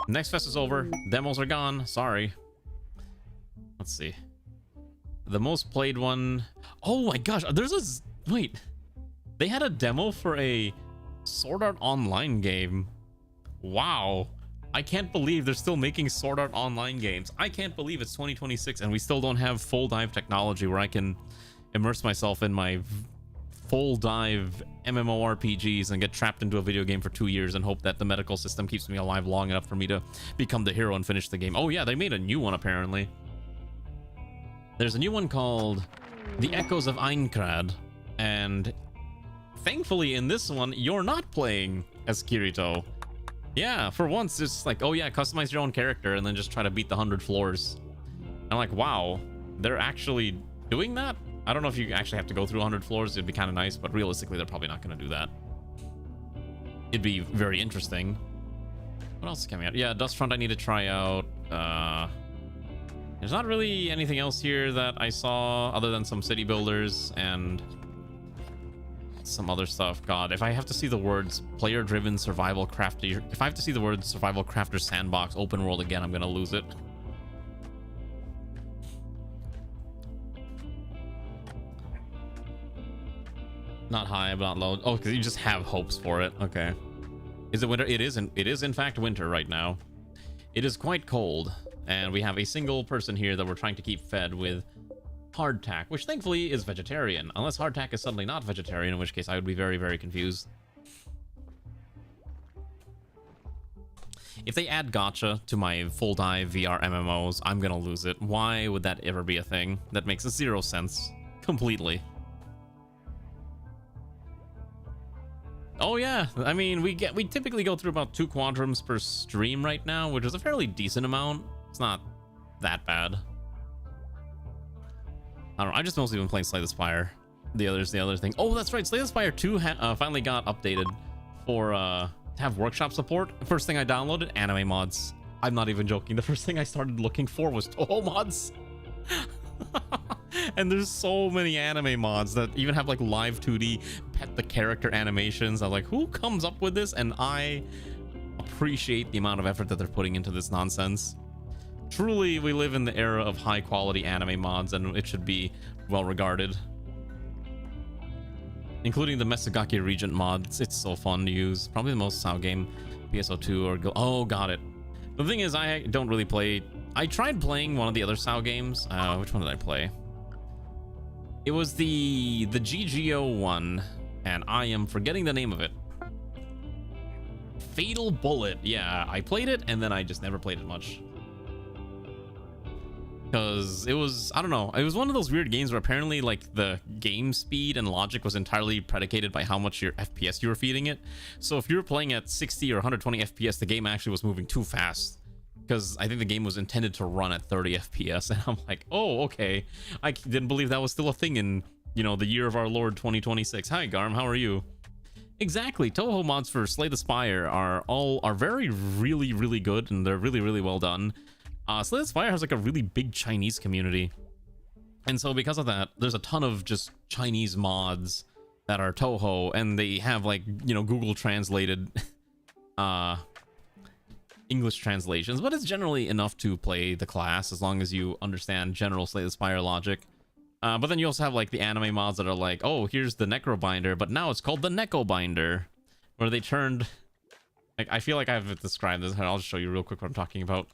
Next Fest is over. Demos are gone. Sorry. Let's see. The most played one... Oh my gosh, there's a... Wait. They had a demo for a Sword Art Online game. Wow. I can't believe they're still making Sword Art Online games. I can't believe it's 2026 and we still don't have full dive technology where I can immerse myself in my full dive MMORPGs and get trapped into a video game for 2 years and hope that the medical system keeps me alive long enough for me to become the hero and finish the game. Oh yeah, they made a new one apparently. There's a new one called The Echoes of Aincrad, and thankfully in this one, you're not playing as Kirito. Yeah, for once, it's like, oh yeah, customize your own character and then just try to beat the 100 floors. I'm like, wow, they're actually doing that? I don't know if you actually have to go through 100 floors. It'd be kind of nice, but realistically, they're probably not going to do that. It'd be very interesting. What else is coming out? Yeah, Dustfront I need to try out. There's not really anything else here that I saw other than some city builders and some other stuff. God, if I have to see the words player-driven survival crafter, if I have to see the words survival crafter sandbox open world again, I'm gonna lose it. Not high, but not low. Oh, because you just have hopes for it. Okay. Is it winter? It isn't. It is in fact winter right now. It is quite cold, and we have a single person here that we're trying to keep fed with hardtack, which thankfully is vegetarian. Unless hardtack is suddenly not vegetarian, in which case I would be very, very confused. If they add gacha to my full dive VR MMOs, I'm gonna lose it. Why would that ever be a thing? That makes zero sense. Completely. Oh yeah, I mean, we typically go through about 2 quadrums per stream right now, which is a fairly decent amount. It's not that bad. I don't know, I've just mostly been playing Slay the Spire. The other thing. Oh, that's right, Slay the Spire 2 finally got updated for to have workshop support. The first thing I downloaded, anime mods. I'm not even joking. The first thing I started looking for was Toho mods. And there's so many anime mods that even have like live 2D pet the character animations. I'm like, who comes up with this? And I appreciate the amount of effort that they're putting into this nonsense. Truly, we live in the era of high quality anime mods, and it should be well regarded. Including the Mesogaki Regent mods. It's so fun to use. Probably the most SAO game. PSO2 or oh, got it. The thing is, I don't really play. I tried playing one of the other SAO games. Which one did I play? It was the GGO one, and I am forgetting the name of it. Fatal Bullet. Yeah, I played it, and then I just never played it much. Because it was, I don't know, it was one of those weird games where apparently like the game speed and logic was entirely predicated by how much your FPS you were feeding it. So if you were playing at 60 or 120 FPS, the game actually was moving too fast. Because I think the game was intended to run at 30 FPS, and I'm like, oh, okay. I didn't believe that was still a thing in, you know, the year of our Lord 2026. Hi, Garm, how are you? Exactly. Toho mods for Slay the Spire are very, really, really good, and they're really, really well done. Slay the Spire has like a really big Chinese community, and so because of that, there's a ton of just Chinese mods that are Toho, and they have like, you know, Google translated English translations, but it's generally enough to play the class as long as you understand general Slay the Spire logic. But then you also have like the anime mods that are like, oh, here's the Necro Binder, but now it's called the Neko Binder, where they turned, like, I feel like I've described this. I'll just show you real quick what I'm talking about.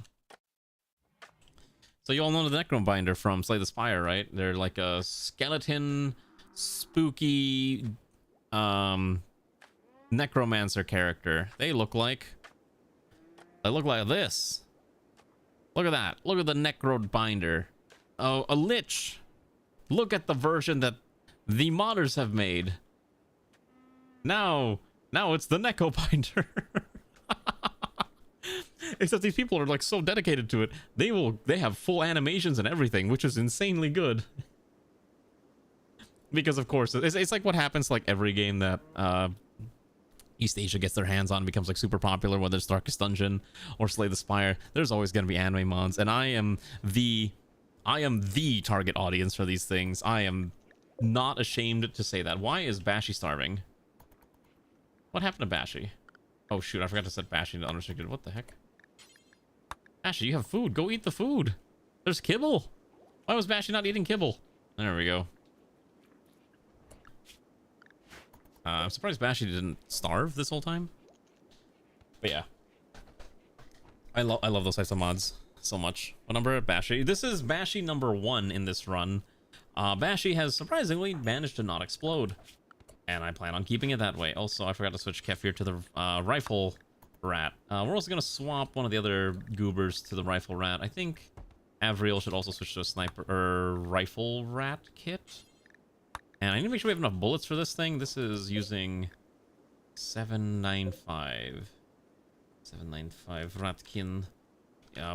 So you all know the Necro Binder from Slay the Spire, right? They're like a skeleton, spooky, necromancer character. They look like this. Look at that. Look at the Necro Binder. Oh, a lich. Look at the version that the modders have made. Now it's the Neko Binder. Except these people are like so dedicated to it. They have full animations and everything, which is insanely good. Because of course, it's like what happens to like every game that East Asia gets their hands on, becomes like super popular, whether it's Darkest Dungeon or Slay the Spire. There's always going to be anime mods, and I am the target audience for these things. I am not ashamed to say that. Why is Bashi starving? What happened to Bashi? Oh shoot, I forgot to set Bashi to unrestricted. What the heck? Bashi, you have food. Go eat the food. There's kibble. Why was Bashi not eating kibble? There we go. I'm surprised Bashi didn't starve this whole time. But yeah. I love those types of mods so much. What number at Bashi? This is Bashi number 1 in this run. Bashi has surprisingly managed to not explode, and I plan on keeping it that way. Also, I forgot to switch Kefir to the rifle rat. We're also going to swap one of the other goobers to the rifle rat. I think Avriel should also switch to a sniper or rifle rat kit. And I need to make sure we have enough bullets for this thing. This is using 795 ratkin.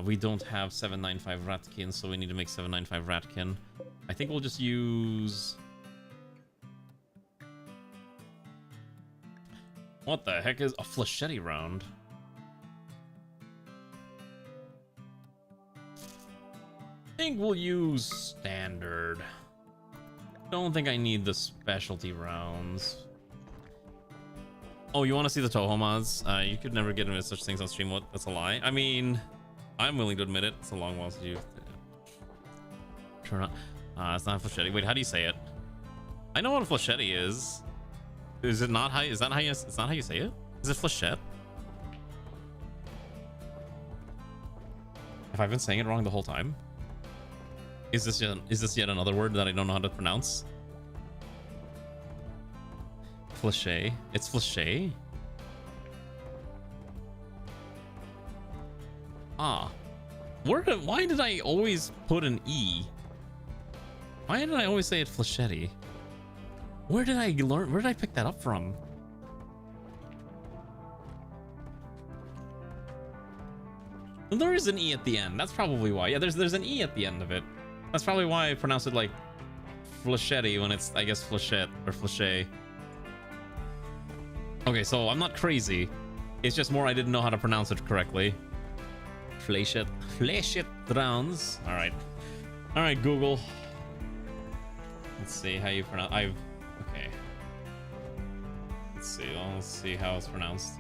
We don't have 795 ratkin, so we need to make 795 ratkin. I think we'll just use... What the heck is a flechette round? I think we'll use standard. Don't think I need the specialty rounds. Oh, you want to see the Toho mods? You could never get into such things on stream. What? That's a lie. I mean, I'm willing to admit it. It's a long while since you turn on. It's not a flechette. Wait, how do you say it? I know what a flechette is. Is it not how? Is that how you? It's not how you say it. Is it flechette? Have I been saying it wrong the whole time? Is this yet another word that I don't know how to pronounce? Fleche. It's fleche. Ah. Why did I always put an E? Why did I always say it flechette? Where did I learn? Where did I pick that up from? Well, there is an E at the end. That's probably why. Yeah, there's an E at the end of it. That's probably why I pronounce it like flechette when it's, I guess, flechette or fleche. Okay, so I'm not crazy. It's just more I didn't know how to pronounce it correctly. Flechette. Flechette rounds. All right, Google. Let's see how you pronounce. Okay. Let's see how it's pronounced.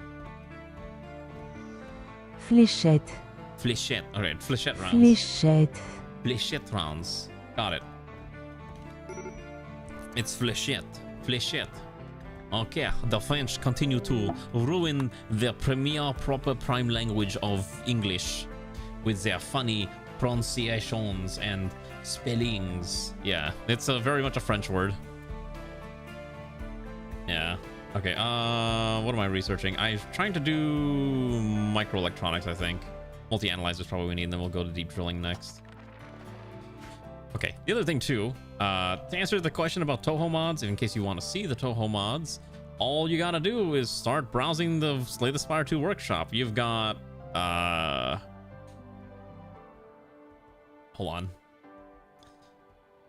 Fléchette. Fléchette. All right, fléchette rounds. Fléchette. Fléchette rounds. Got it. It's fléchette. Fléchette. Okay, the French continue to ruin their premier proper prime language of English with their funny pronunciations and spellings. Yeah, it's very much a French word. Yeah. Okay, what am I researching? I'm trying to do microelectronics, I think. Multi-analyzer is probably what we need, and then we'll go to deep drilling next. Okay, the other thing too, to answer the question about Toho mods, in case you want to see the Toho mods, all you gotta do is start browsing the Slay the Spire 2 workshop. You've got, hold on.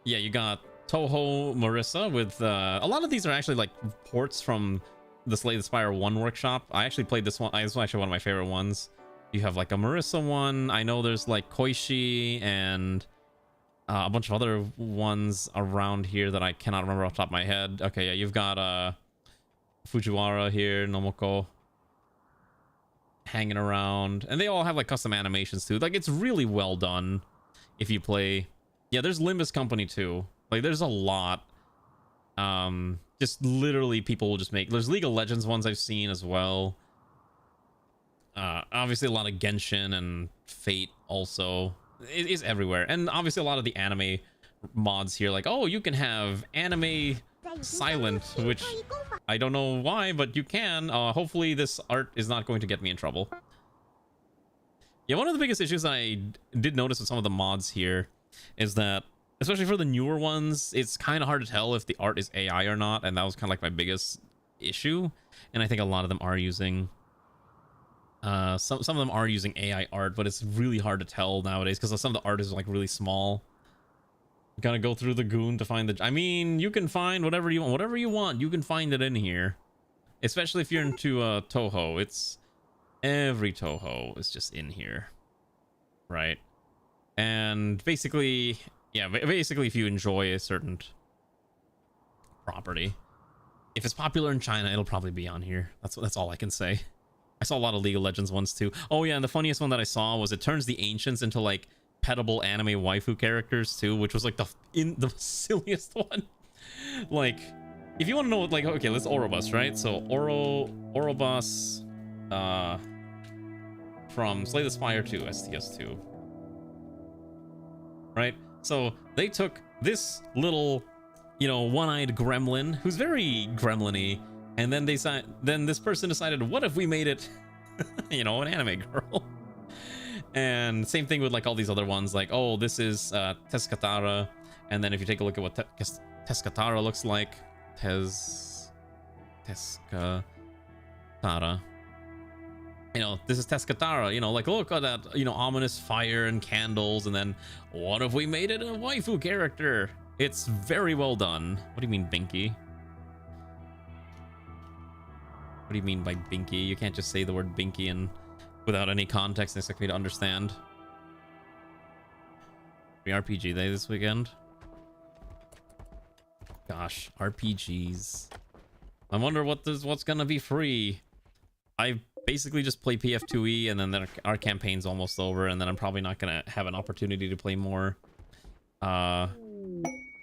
Yeah, you got Toho Marissa with, a lot of these are actually like ports from the Slay the Spire 1 workshop. I actually played this one. This was actually one of my favorite ones. You have like a Marissa one. I know there's like Koishi and a bunch of other ones around here that I cannot remember off the top of my head. Okay, yeah, you've got Fujiwara here, Nomoko hanging around, and they all have like custom animations too. Like, it's really well done if you play. Yeah, there's Limbus Company too. Like, there's a lot. Just literally people will just make. There's League of Legends ones I've seen as well. Obviously a lot of Genshin and Fate also. It is everywhere. And obviously a lot of the anime mods here, like, oh, you can have anime silent, which I don't know why, but you can. Hopefully this art is not going to get me in trouble. Yeah, one of the biggest issues that I did notice with some of the mods here is that, especially for the newer ones, it's kind of hard to tell if the art is AI or not, and that was kind of like my biggest issue. And I think a lot of them are using some of them are using AI art, but it's really hard to tell nowadays because some of the art is like really small. You gotta go through the goon to find the. I mean, you can find whatever you want. You can find it in here, especially if you're into Toho. It's every Toho is just in here, right? And basically, yeah, basically, if you enjoy a certain property, if it's popular in China, it'll probably be on here. That's all I can say. I saw a lot of League of Legends ones too. Oh yeah, and the funniest one that I saw was it turns the ancients into like pettable anime waifu characters too, which was like the silliest one. Like, if you want to know, like, okay, let's Orobus, right? So Orobus, from Slay the Spire 2, STS2, right? So they took this little, you know, one-eyed gremlin who's very gremlin-y, and then this person decided, what if we made it, you know, an anime girl? And same thing with like all these other ones, like, oh, this is Teskatara, and then if you take a look at what Teskatara looks like, Teskatara, you know, this is Teskatara, you know, like, look at that, you know, ominous fire and candles, and then what if we made it a waifu character? It's very well done. What do you mean, Binky? What do you mean by Binky? You can't just say the word Binky and without any context and expect me to understand. Free RPG day this weekend. Gosh, RPGs. I wonder what's gonna be free. I basically just play PF2E, and then our campaign's almost over, and then I'm probably not gonna have an opportunity to play more.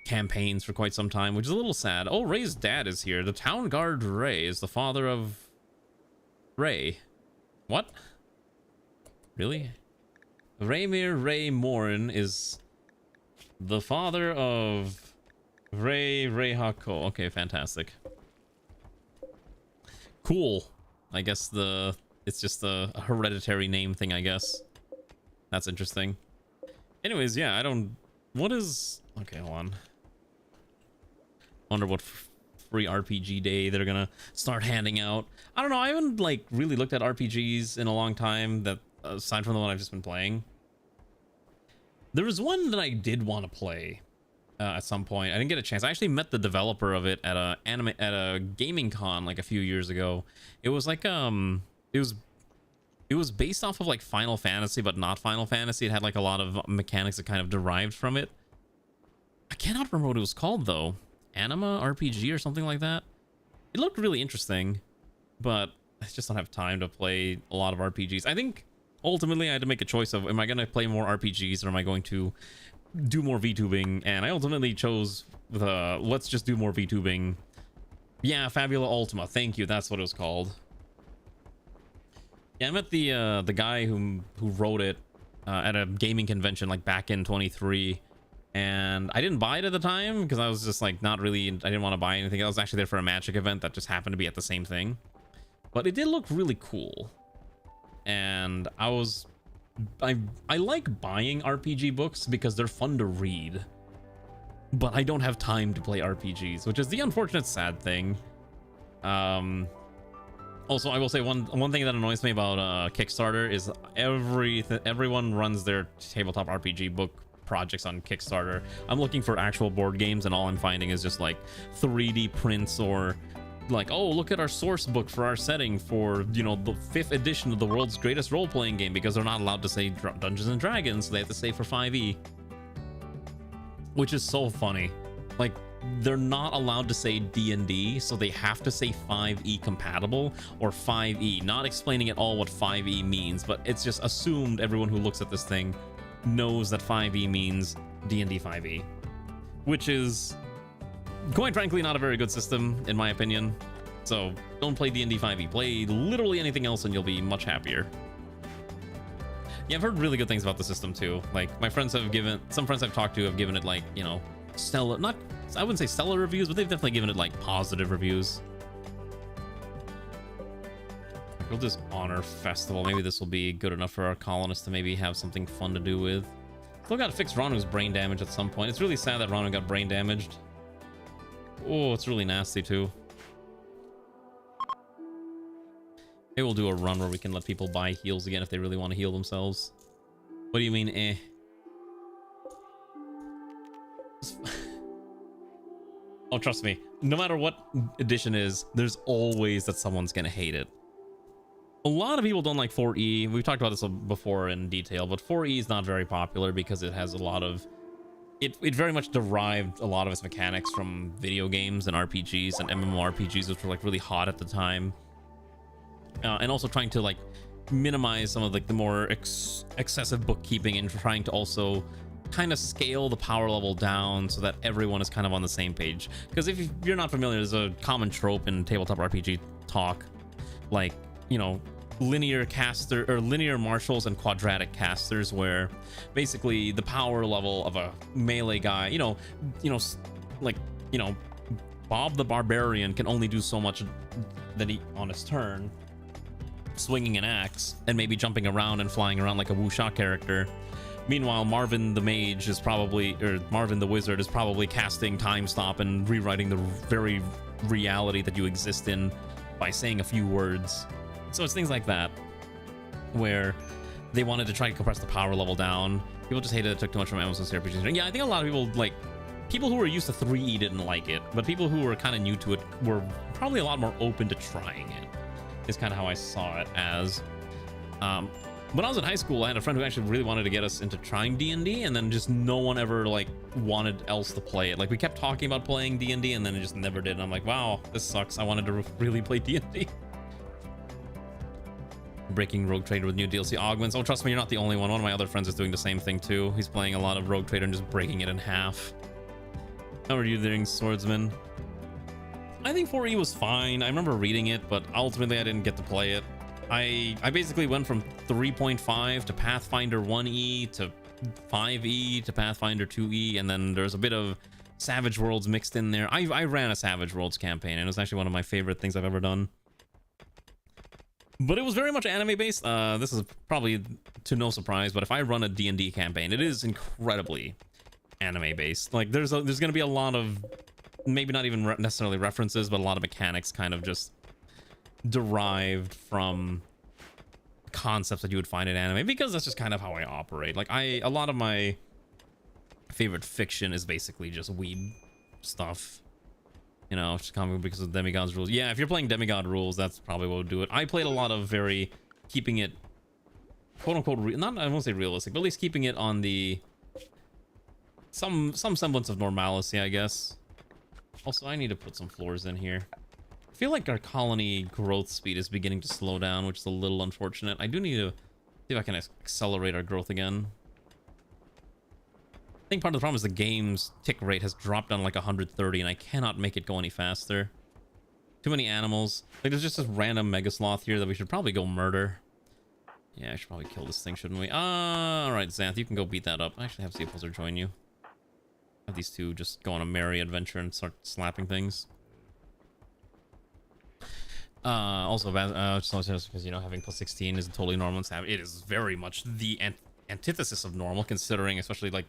campaigns for quite some time, which is a little sad. Oh, Ray's dad is here. The town guard Ray is the father of Ray. What? Really? Raymir Ray Morin is the father of Ray Hako. Okay, fantastic. Cool. I guess it's just a hereditary name thing, I guess. That's interesting. Anyways, yeah, what is... Okay, hold on. Wonder what free RPG day they're gonna start handing out. I don't know, I haven't like really looked at RPGs in a long time, that aside from the one I've just been playing. There was one that I did want to play at some point. I didn't get a chance. I actually met the developer of it at a gaming con like a few years ago. It was like it was based off of like Final Fantasy, but not Final Fantasy. It had like a lot of mechanics that kind of derived from it. I cannot remember what it was called though. Anima RPG or something like that. It looked really interesting, but I just don't have time to play a lot of RPGs. I think ultimately I had to make a choice of, am I going to play more RPGs or am I going to do more VTubing? And I ultimately chose the let's just do more VTubing. Yeah, Fabula Ultima. Thank you. That's what it was called. Yeah, I met the guy who wrote it at a gaming convention like back in 23. And I didn't buy it at the time because I was just like not really, I didn't want to buy anything. I was actually there for a magic event that just happened to be at the same thing. But it did look really cool. And I like buying RPG books because they're fun to read. But I don't have time to play RPGs, which is the unfortunate sad thing. Also, I will say one thing that annoys me about Kickstarter is everyone runs their tabletop RPG book projects on Kickstarter. I'm looking for actual board games and all I'm finding is just like 3D prints or like, oh, look at our source book for our setting for, you know, the 5th edition of the world's greatest role-playing game, because they're not allowed to say Dungeons and Dragons, so they have to say for 5e, which is so funny. Like, they're not allowed to say D&D, so they have to say 5e compatible or 5e, not explaining at all what 5e means, but it's just assumed everyone who looks at this thing knows that 5e means D&D 5e, which is quite frankly not a very good system in my opinion. So don't play D&D 5e, play literally anything else and you'll be much happier. Yeah, I've heard really good things about the system too. Like some friends I've talked to have given it like, you know, stellar, not, I wouldn't say stellar reviews, but they've definitely given it like positive reviews. We'll just honor festival. Maybe this will be good enough for our colonists to maybe have something fun to do with. Still got to fix Ranu's brain damage at some point. It's really sad that Ranu got brain damaged. Oh, it's really nasty too. Maybe we'll do a run where we can let people buy heals again if they really want to heal themselves. What do you mean, eh? Oh, trust me. No matter what edition is, there's always that someone's gonna hate it. A lot of people don't like 4E. We've talked about this before in detail, but 4E is not very popular because it has a lot of... It very much derived a lot of its mechanics from video games and RPGs and MMORPGs, which were like really hot at the time. And also trying to like minimize some of like the more excessive bookkeeping and trying to also kind of scale the power level down so that everyone is kind of on the same page. Because if you're not familiar, there's a common trope in tabletop RPG talk, like, you know, linear caster or linear marshals and quadratic casters, where basically the power level of a melee guy, like, Bob the Barbarian can only do so much that he on his turn, swinging an axe and maybe jumping around and flying around like a wuxia character. Meanwhile, Marvin the Mage is probably, or Marvin the Wizard is probably casting Time Stop and rewriting the very reality that you exist in by saying a few words. So it's things like that, where they wanted to try to compress the power level down. People just hated it took too much from MMOs and RPGs. Yeah, I think a lot of people, like, people who were used to 3E didn't like it, but people who were kind of new to it were probably a lot more open to trying it, is kind of how I saw it as. When I was in high school, I had a friend who actually really wanted to get us into trying D&D, and then just no one ever, like, wanted else to play it. Like, we kept talking about playing D&D, and then it just never did. And I'm like, wow, this sucks. I wanted to really play D&D. Breaking Rogue Trader with new DLC augments. Oh, trust me, you're not the only one. One of my other friends is doing the same thing too. He's playing a lot of Rogue Trader and just breaking it in half. How are you doing, Swordsman? I think 4E was fine. I remember reading it, but ultimately I didn't get to play it. I basically went from 3.5 to Pathfinder 1E to 5E to Pathfinder 2E, and then there's a bit of Savage Worlds mixed in there. I ran a Savage Worlds campaign, and it was actually one of my favorite things I've ever done. But it was very much anime based. This is probably to no surprise, but if I run a D&D campaign, it is incredibly anime based. Like there's going to be a lot of, maybe not even necessarily references, but a lot of mechanics kind of just derived from concepts that you would find in anime, because that's just kind of how I operate. Like a lot of my favorite fiction is basically just weed stuff. You know, just comic because of Demigod's rules. Yeah, if you're playing Demigod rules, that's probably what would do it. I played a lot of very keeping it quote unquote not, I won't say realistic, but at least keeping it on the some semblance of normalcy, I guess. Also, I need to put some floors in here. I feel like our colony growth speed is beginning to slow down, which is a little unfortunate. I do need to see if I can accelerate our growth again. I think part of the problem is the game's tick rate has dropped down like 130, and I cannot make it go any faster. Too many animals. Like, there's just this random mega sloth here that we should probably go murder. Yeah, I should probably kill this thing, shouldn't we? Alright, Xanth, you can go beat that up. I actually have Seapulsar join you. Have these two just go on a merry adventure and start slapping things. Also, just because, you know, having plus 16 is totally normal and savage. It is very much the antithesis of normal, considering especially like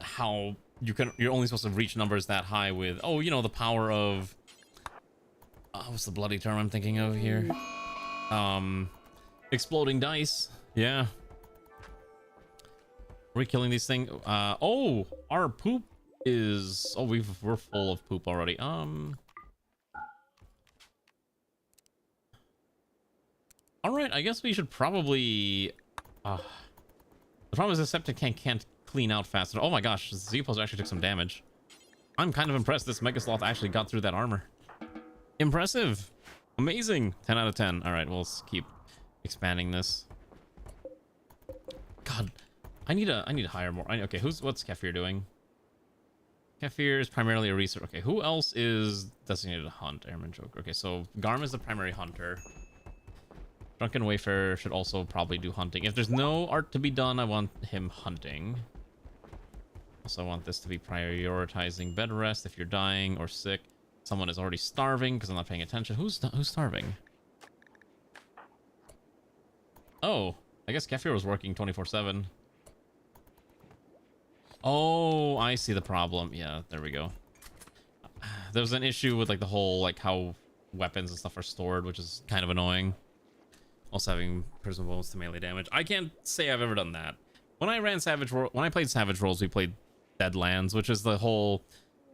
how you're only supposed to reach numbers that high with, oh, you know, the power of what's the bloody term I'm thinking of here? Exploding dice. Yeah. Are we killing these things? Oh, our poop is, oh, we're full of poop already. All right, I guess we should probably the problem is the septic tank can't clean out fast. Oh my gosh, Zeepos actually took some damage. I'm kind of impressed this Mega Sloth actually got through that armor. Impressive. Amazing. 10 out of 10. All right, we'll keep expanding this. God, I need to hire more. Okay, what's Kefir doing? Kefir is primarily a researcher. Okay, who else is designated to hunt? Airman Joker. Okay, so Garm is the primary hunter. Drunken Wayfarer should also probably do hunting. If there's no art to be done, I want him hunting. Also, I want this to be prioritizing bed rest if you're dying or sick. Someone is already starving because I'm not paying attention. Who's starving? Oh, I guess Kefir was working 24/7. Oh, I see the problem. Yeah, there we go. There's an issue with like the whole like how weapons and stuff are stored, which is kind of annoying. Also having prison wounds to melee damage. I can't say I've ever done that. When I played Savage Worlds, we played Deadlands, which is the whole,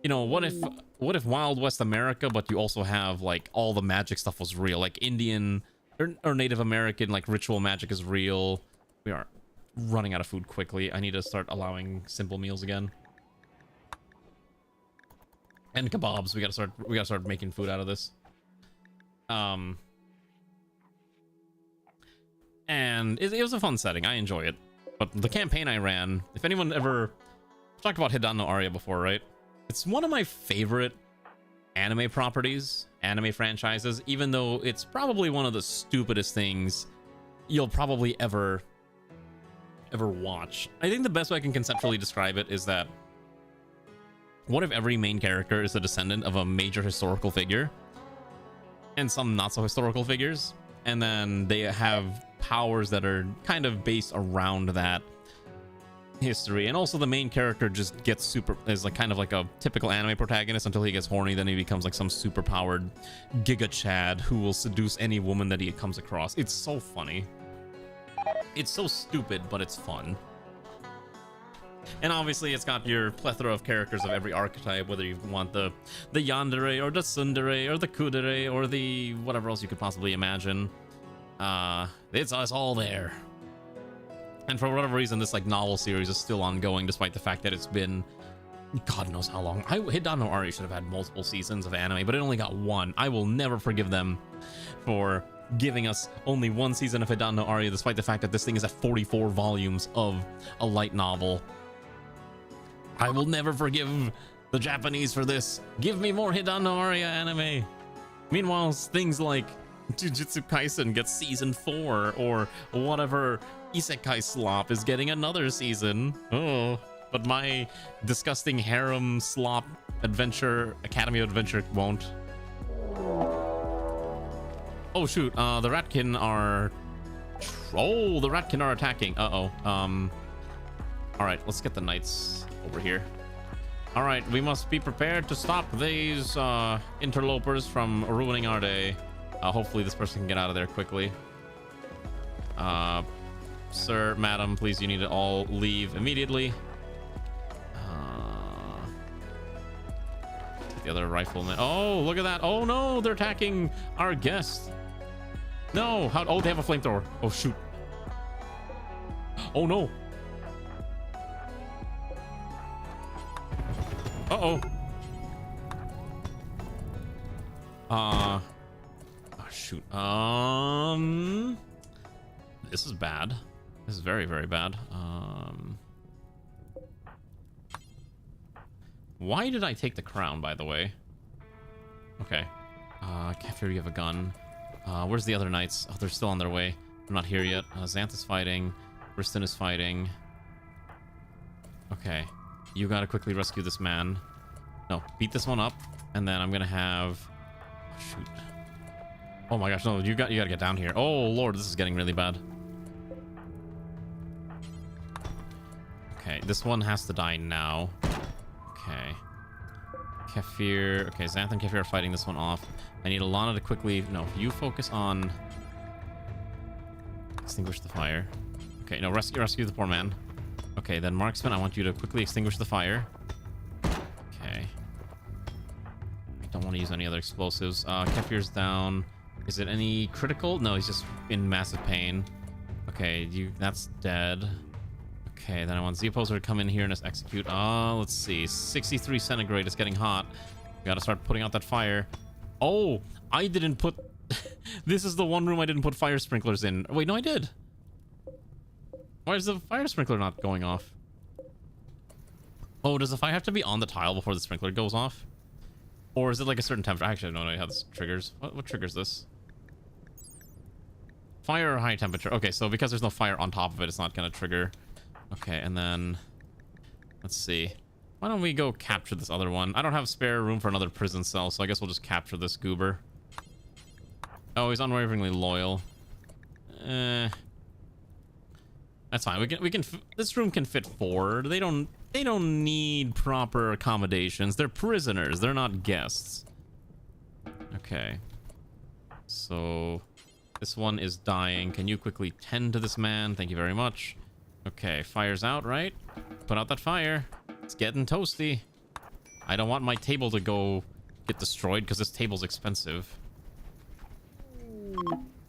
you know, what if Wild West America, but you also have like all the magic stuff was real, like Indian or Native American like ritual magic is real. We are running out of food quickly. I need to start allowing simple meals again. And kebabs. We gotta start making food out of this. And it was a fun setting. I enjoy it. But the campaign I ran, if anyone ever... I've talked about Hidano Aria before, right? It's one of my favorite anime properties, anime franchises, even though it's probably one of the stupidest things you'll probably ever watch. I think the best way I can conceptually describe it is that what if every main character is a descendant of a major historical figure and some not so historical figures, and then they have powers that are kind of based around that history, and also the main character just gets is like kind of like a typical anime protagonist until he gets horny, then he becomes like some super powered Giga Chad who will seduce any woman that he comes across. It's so funny. It's so stupid, but it's fun. And obviously it's got your plethora of characters of every archetype, whether you want the yandere or the tsundere or the kudere or the whatever else you could possibly imagine. It's all there. And for whatever reason, this like novel series is still ongoing, despite the fact that it's been God knows how long. Hidano Aria should have had multiple seasons of anime, but it only got one. I will never forgive them for giving us only one season of Hidano Aria, despite the fact that this thing is at 44 volumes of a light novel. I will never forgive the Japanese for this. Give me more Hidanoriya anime. Meanwhile, things like Jujutsu Kaisen gets season 4, or whatever isekai slop is getting another season. Oh, but my disgusting harem slop adventure, Academy of Adventure won't. Oh shoot, the ratkin are... Oh, the ratkin are attacking. Uh-oh. Alright, let's get the knights over here. Alright, we must be prepared to stop these interlopers from ruining our day. Hopefully this person can get out of there quickly. Sir, madam, please, you need to all leave immediately. The other rifleman. Oh, look at that. Oh no, they're attacking our guest. No, how? Oh, they have a flamethrower. Oh shoot. Oh no. Uh-oh. Oh shoot. This is bad. This is very, very bad. Why did I take the crown, by the way? Okay. Kefir, you have a gun. Where's the other knights? Oh, they're still on their way. They're not here yet. Xanth is fighting. Riston is fighting. Okay. You gotta quickly rescue this man. No, beat this one up. And then I'm gonna have... Oh, shoot. Oh my gosh, no, you gotta get down here. Oh lord, this is getting really bad. Okay, this one has to die now. Okay. Kefir. Okay, Xanth and Kefir are fighting this one off. I need Alana to quickly... No, you focus on... Extinguish the fire. Okay, no, rescue the poor man. Okay, then Marksman, I want you to quickly extinguish the fire. Okay. I don't want to use any other explosives. Kefir's down. Is it any critical? No, he's just in massive pain. Okay, that's dead. Okay, then I want Z-Poser to come in here and just execute. Let's see. 63 centigrade is getting hot. We gotta start putting out that fire. Oh, I didn't put... This is the one room I didn't put fire sprinklers in. Wait, no, I did. Why is the fire sprinkler not going off? Oh, does the fire have to be on the tile before the sprinkler goes off? Or is it like a certain temperature? Actually, I don't know how this triggers. What triggers this? Fire or high temperature. Okay, so because there's no fire on top of it, it's not gonna trigger. Okay, and then... Let's see. Why don't we go capture this other one? I don't have spare room for another prison cell, so I guess we'll just capture this goober. Oh, he's unwaveringly loyal. That's fine. We can this room can fit 4. They don't need proper accommodations. They're prisoners. They're not guests. Okay. So this one is dying. Can you quickly tend to this man? Thank you very much. Okay, fire's out, right? Put out that fire. It's getting toasty. I don't want my table to go get destroyed because this table's expensive.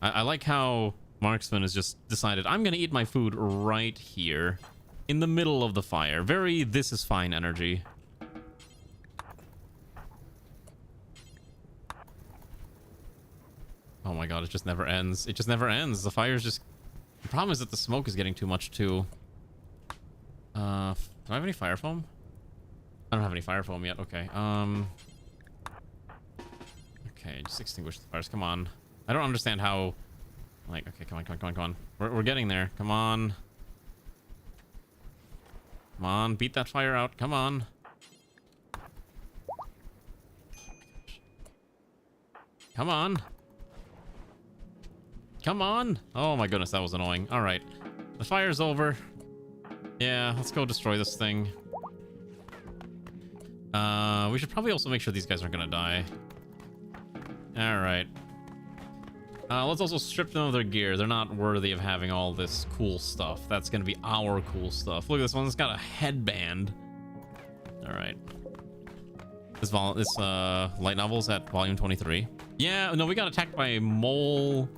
I like how Marksman has just decided, I'm going to eat my food right here in the middle of the fire. Very this is fine energy. Oh my god, it just never ends. It just never ends. The fire's just... The problem is that the smoke is getting too much too. Do I have any fire foam? I don't have any fire foam yet. Okay. Okay, just extinguish the fires. Come on. I don't understand how... Like, okay, come on. We're getting there. Come on. Come on, beat that fire out. Come on. Come on. Come on. Oh my goodness, that was annoying. All right. The fire's over. Yeah, let's go destroy this thing. We should probably also make sure these guys aren't gonna die. All right. Let's also strip them of their gear. They're not worthy of having all this cool stuff. That's gonna be our cool stuff. Look at this one. It's got a headband. All right. This light novel's at volume 23. Yeah, no, we got attacked by a mole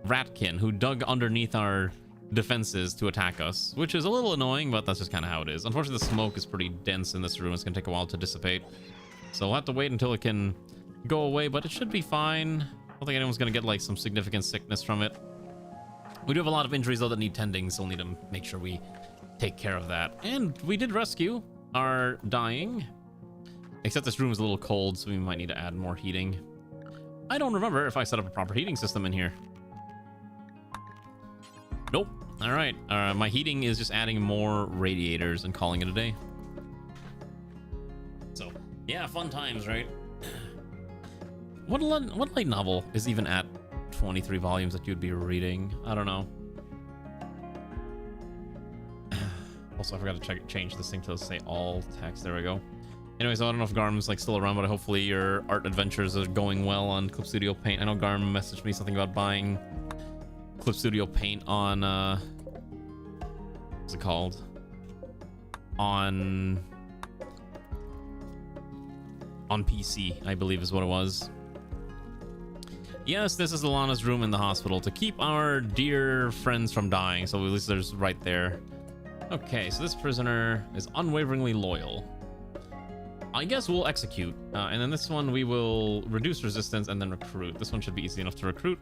ratkin who dug underneath our defenses to attack us, which is a little annoying, but that's just kind of how it is. Unfortunately, the smoke is pretty dense in this room. It's gonna take a while to dissipate, so we'll have to wait until it can go away, but it should be fine. I don't think anyone's gonna get like some significant sickness from it. We do have a lot of injuries though that need tending, so we'll need to make sure we take care of that. And we did rescue our dying Except this room is a little cold, so we might need to add more heating. I don't remember if I set up a proper heating system in here. Nope. All right. My heating is just adding more radiators and calling it a day. So, yeah, fun times, right? What light novel is even at 23 volumes that you'd be reading? I don't know. Also, I forgot to change this thing to say all text. There we go. Anyways, I don't know if Garm's like still around, but hopefully your art adventures are going well on Clip Studio Paint. I know Garm messaged me something about buying Clip Studio Paint on what's it called? On PC, I believe is what it was. Yes, this is Alana's room in the hospital to keep our dear friends from dying. So at least there's right there. Okay, so this prisoner is unwaveringly loyal. I guess we'll execute. And then this one we will reduce resistance and then recruit. This one should be easy enough to recruit.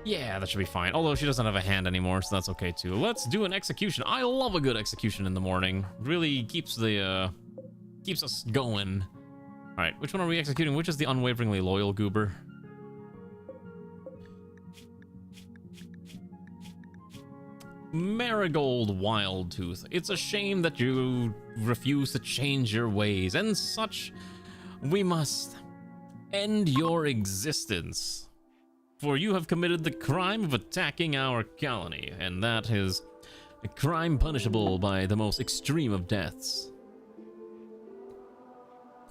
Yeah, that should be fine. Although she doesn't have a hand anymore, so that's okay too. Let's do an execution. I love a good execution in the morning. Really keeps the keeps us going. All right, which one are we executing? Which is the unwaveringly loyal goober? Marigold Wildtooth. It's a shame that you refuse to change your ways, and such we must end your existence. For you have committed the crime of attacking our colony, and that is a crime punishable by the most extreme of deaths.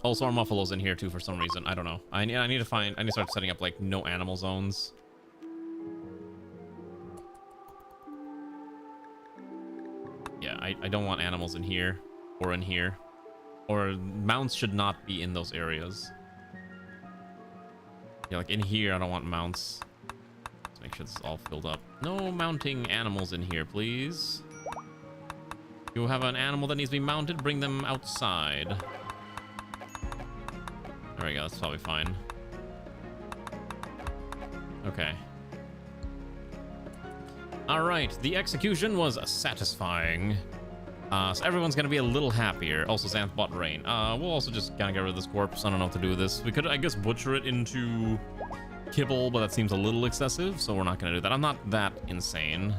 Also, our Muffalo's in here too for some reason. I don't know. I need to start setting up like no animal zones. Yeah, I don't want animals in here or in here. Or mounts should not be in those areas. Yeah, like in here, I don't want mounts. Let's make sure this is all filled up. No mounting animals in here, please. You have an animal that needs to be mounted, bring them outside. There we go, that's probably fine. Okay. Alright, the execution was satisfying. So everyone's gonna be a little happier. Also, Xanth bought rain. We'll also just kind of get rid of this corpse. I don't know what to do with this. We could, I guess, butcher it into kibble, but that seems a little excessive, so we're not gonna do that. I'm not that insane.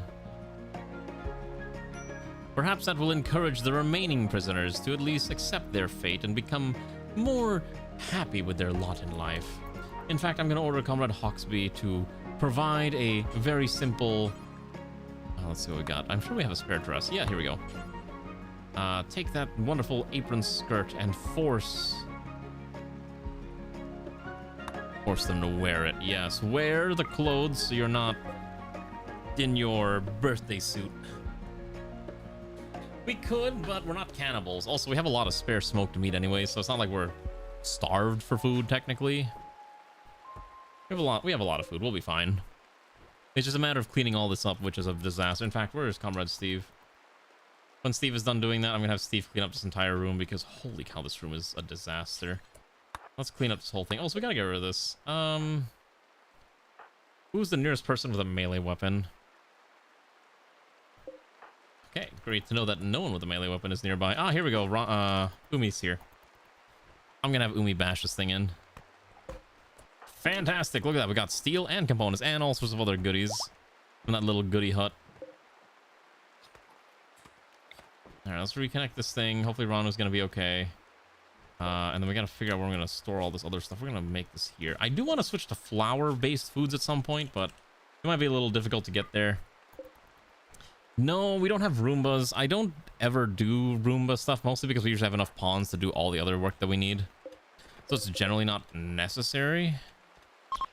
Perhaps that will encourage the remaining prisoners to at least accept their fate and become more happy with their lot in life. In fact, I'm gonna order Comrade Hawksby to provide a very simple... let's see what we got. I'm sure we have a spare dress. Yeah, here we go. Take that wonderful apron skirt and force them to wear it. Yes, wear the clothes so you're not in your birthday suit. We could, but we're not cannibals. Also, we have a lot of spare smoked meat anyway, so it's not like we're starved for food, technically. We have a lot of food. We'll be fine. It's just a matter of cleaning all this up, which is a disaster. In fact, where is Comrade Steve? When Steve is done doing that, I'm gonna have Steve clean up this entire room because holy cow, this room is a disaster. Let's clean up this whole thing. Also, we gotta get rid of this. Who's the nearest person with a melee weapon? Okay, great to know that no one with a melee weapon is nearby. Ah, here we go. Umi's here. I'm gonna have Umi bash this thing in. Fantastic, look at that. We got steel and components and all sorts of other goodies from that little goodie hut. Alright, let's reconnect this thing. Hopefully Ranu's gonna be okay. And then we gotta figure out where we're gonna store all this other stuff. We're gonna make this here. I do want to switch to flour-based foods at some point, but it might be a little difficult to get there. No, we don't have Roombas. I don't ever do Roomba stuff, mostly because we usually have enough pawns to do all the other work that we need. So it's generally not necessary.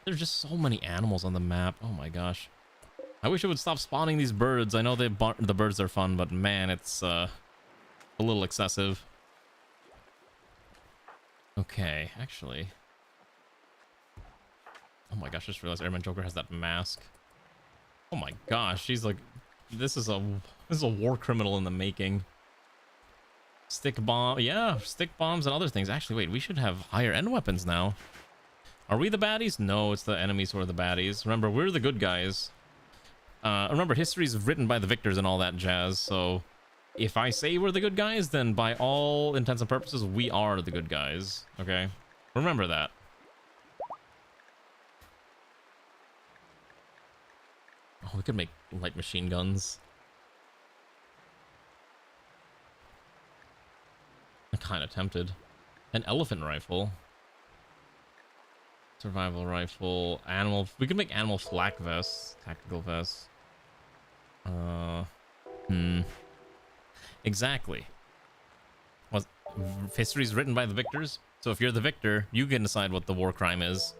There's just so many animals on the map. Oh my gosh. I wish it would stop spawning these birds. I know the birds are fun, but man, it's a little excessive. Okay, actually. Oh my gosh, I just realized Airman Joker has that mask. Oh my gosh, she's like... This is a war criminal in the making. Stick bomb... Yeah, stick bombs and other things. Actually, wait, we should have higher end weapons now. Are we the baddies? No, it's the enemies who are the baddies. Remember, we're the good guys. Remember, history's written by the victors and all that jazz, so if I say we're the good guys, then by all intents and purposes, we are the good guys. Okay? Remember that. Oh, we could make light machine guns. I'm kind of tempted. An elephant rifle. Survival rifle. Animal. We could make animal flak vests. Tactical vests. Exactly. Well, history's written by the victors. So if you're the victor, you can decide what the war crime is.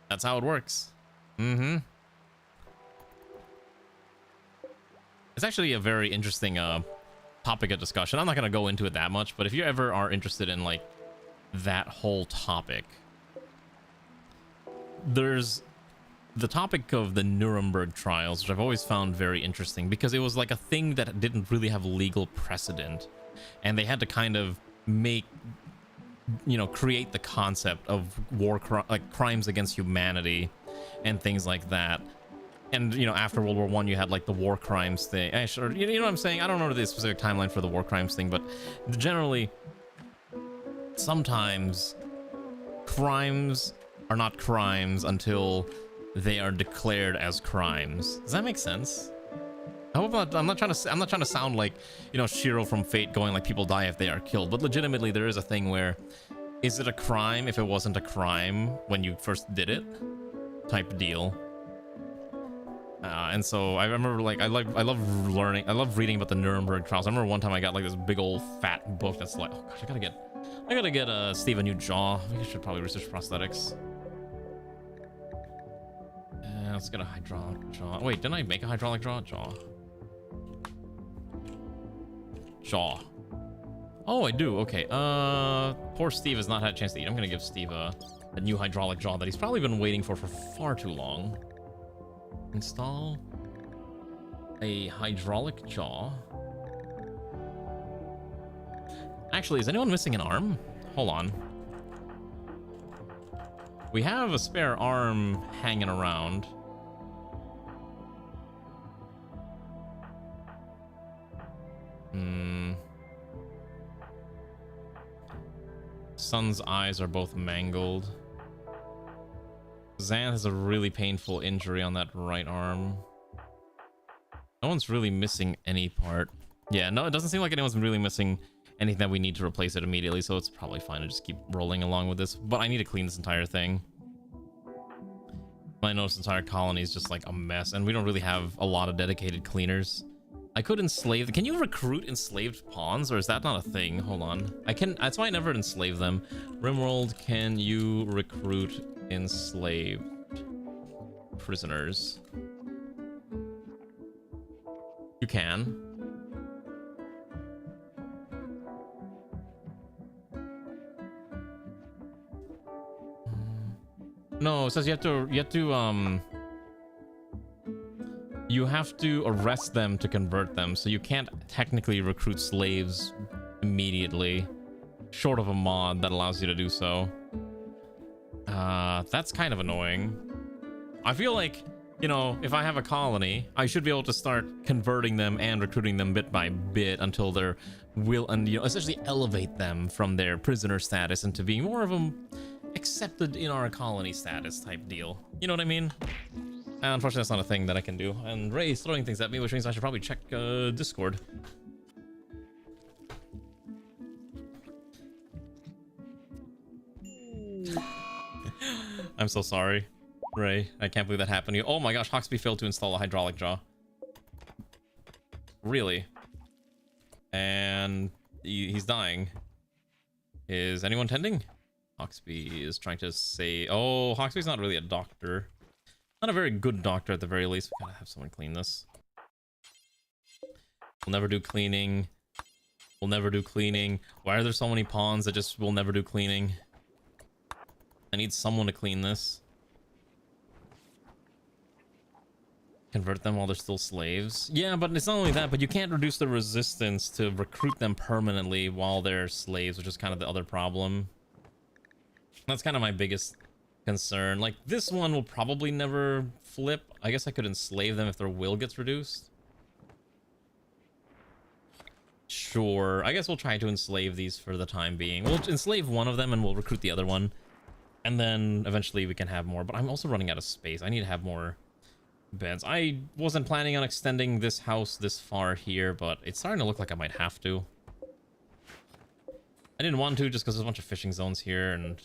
That's how it works. It's actually a very interesting topic of discussion. I'm not going to go into it that much, but if you ever are interested in like that whole topic, there's the topic of the Nuremberg trials, which I've always found very interesting because it was like a thing that didn't really have legal precedent, and they had to kind of make, you know, create the concept of like crimes against humanity and things like that. And, you know, after World War One, you had like the war crimes thing. You know what I'm saying? I don't know the specific timeline for the war crimes thing, but generally, sometimes crimes are not crimes until they are declared as crimes. Does that make sense? I hope I'm not trying to sound like, you know, Shiro from Fate going like people die if they are killed, but legitimately there is a thing where, is it a crime if it wasn't a crime when you first did it? Type deal. And so I remember, like, I love reading about the Nuremberg trials. I remember one time I got like this big old fat book that's like, oh gosh, I gotta get Steve a new jaw. I should probably research prosthetics. Let's get a hydraulic jaw. Wait, didn't I make a hydraulic jaw? Jaw. Oh, I do. Okay. Poor Steve has not had a chance to eat. I'm gonna give Steve a new hydraulic jaw that he's probably been waiting for far too long. Install a hydraulic jaw. Actually, is anyone missing an arm? Hold on. We have a spare arm hanging around. Sun's eyes are both mangled. Zan has a really painful injury on that right arm. No one's really missing any part. Yeah, no, it doesn't seem like anyone's really missing anything that we need to replace it immediately, so it's probably fine to just keep rolling along with this. But I need to clean this entire thing. I noticed the entire colony is just like a mess, and we don't really have a lot of dedicated cleaners. I could enslave. Can you recruit enslaved pawns, or is that not a thing? Hold on. I can. That's why I never enslave them. Rimworld, can you recruit enslaved prisoners? You can. No, it says you have to arrest them to convert them, so you can't technically recruit slaves immediately, short of a mod that allows you to do so. That's kind of annoying. I feel like, you know, if I have a colony, I should be able to start converting them and recruiting them bit by bit until they're and, you know, essentially elevate them from their prisoner status into being more of a accepted in our colony status type deal. You know what I mean? Unfortunately, that's not a thing that I can do. And Ray's throwing things at me, which means I should probably check Discord. I'm so sorry, Ray. I can't believe that happened to you. Oh my gosh, Hawksby failed to install a hydraulic jaw. Really? And he's dying. Is anyone tending? Hawksby is trying to say... Oh, Hawksby's not really a doctor. Not a very good doctor at the very least. We gotta have someone clean this. We'll never do cleaning. We'll never do cleaning. Why are there so many pawns that just will never do cleaning? I need someone to clean this. Convert them while they're still slaves. Yeah, but it's not only that, but you can't reduce the resistance to recruit them permanently while they're slaves, which is kind of the other problem. That's kind of my biggest concern. Like, this one will probably never flip. I guess I could enslave them if their will gets reduced. Sure, I guess we'll try to enslave these for the time being. We'll enslave one of them and we'll recruit the other one. And then eventually we can have more, but I'm also running out of space. I need to have more beds. I wasn't planning on extending this house this far here, but it's starting to look like I might have to. I didn't want to just because there's a bunch of fishing zones here and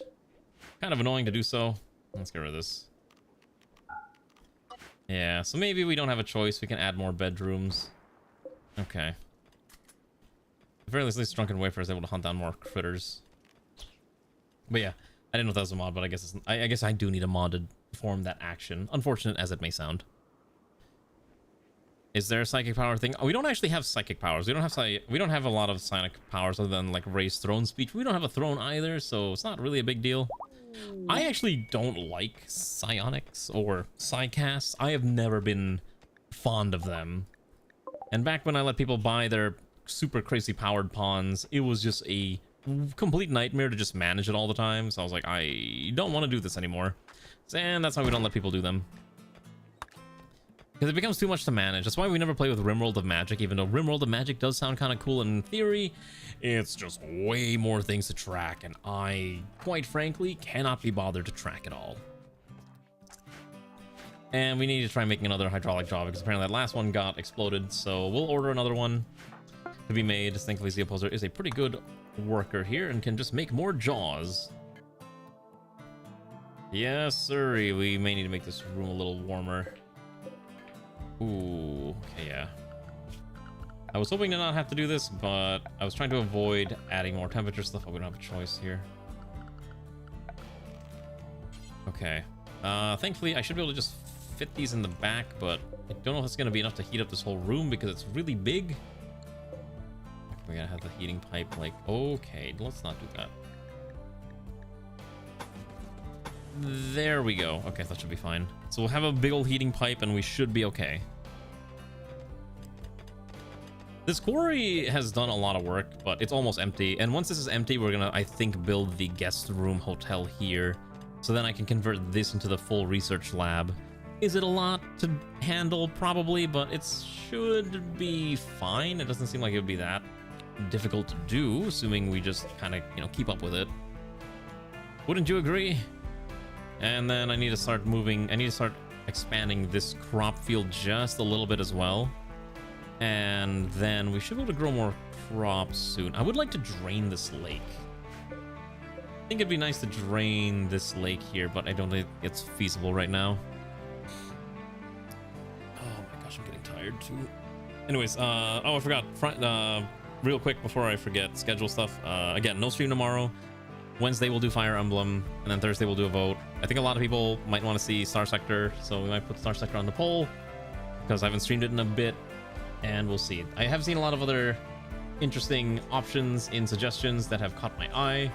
kind of annoying to do so. Let's get rid of this. Yeah, so maybe we don't have a choice. We can add more bedrooms. Okay. At the very least, Drunken Wafer is able to hunt down more critters. But yeah, I didn't know if that was a mod, but I guess I guess I do need a mod to perform that action. Unfortunate as it may sound. Is there a psychic power thing? Oh, we don't actually have psychic powers. We don't have a lot of psionic powers other than like raise throne speech. We don't have a throne either, so it's not really a big deal. I actually don't like psionics or psycasts. I have never been fond of them. And back when I let people buy their super crazy powered pawns, it was just a complete nightmare to just manage it all the time. So I was like, I don't want to do this anymore. And that's why we don't let people do them. Because it becomes too much to manage. That's why we never play with Rimworld of Magic, even though Rimworld of Magic does sound kind of cool in theory. It's just way more things to track, and I, quite frankly, cannot be bothered to track it all. And we need to try making another hydraulic jaw, because apparently that last one got exploded, so we'll order another one to be made. Thankfully, the opposer is a pretty good worker here and can just make more jaws. Yes, sirree. We may need to make this room a little warmer. Ooh, okay, yeah. I was hoping to not have to do this, but I was trying to avoid adding more temperature stuff, but we don't have a choice here. Okay. Thankfully, I should be able to just fit these in the back, but I don't know if it's going to be enough to heat up this whole room because it's really big. We gotta have the heating pipe, like, okay, let's not do that. There we go. Okay, that should be fine. So we'll have a big old heating pipe and we should be okay. This quarry has done a lot of work, but it's almost empty. And once this is empty, we're gonna, I think, build the guest room hotel here. So then I can convert this into the full research lab. Is it a lot to handle? Probably, but it should be fine. It doesn't seem like it would be that difficult to do, assuming we just kind of, you know, keep up with it. Wouldn't you agree? And then I need to start expanding this crop field just a little bit as well. And then we should be able to grow more crops soon. I would like to drain this lake. I think it'd be nice to drain this lake here, but I don't think it's feasible right now. Oh my gosh, I'm getting tired too. Anyways, oh, I forgot. Real quick before I forget, schedule stuff. Again, no stream tomorrow. Wednesday we'll do Fire Emblem, and then Thursday we'll do a vote. I think a lot of people might want to see Star Sector, so we might put Star Sector on the poll, because I haven't streamed it in a bit, and we'll see. I have seen a lot of other interesting options in suggestions that have caught my eye,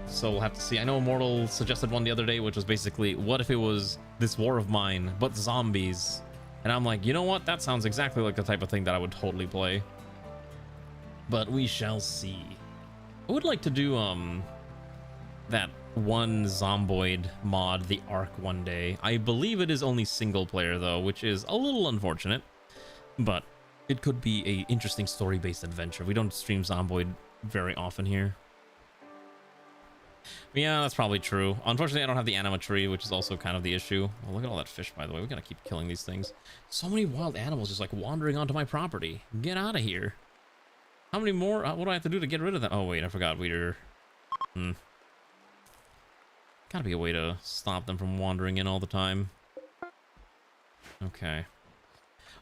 so we'll have to see. I know Immortal suggested one the other day, which was basically, what if it was This War of Mine, but zombies? And I'm like, you know what? That sounds exactly like the type of thing that I would totally play. But we shall see. I would like to do, that one zomboid mod, the Ark, one day. I believe it is only single player though, which is a little unfortunate, but it could be a interesting story-based adventure. We don't stream zomboid very often here. Yeah, that's probably true. Unfortunately, I don't have the anima tree, which is also kind of the issue. Oh, look at all that fish, by the way. We gotta keep killing these things. So many wild animals just like wandering onto my property. Get out of here. How many more? What do I have to do to get rid of them? Oh wait, I forgot. Weeder. Gotta be a way to stop them from wandering in all the time. Okay.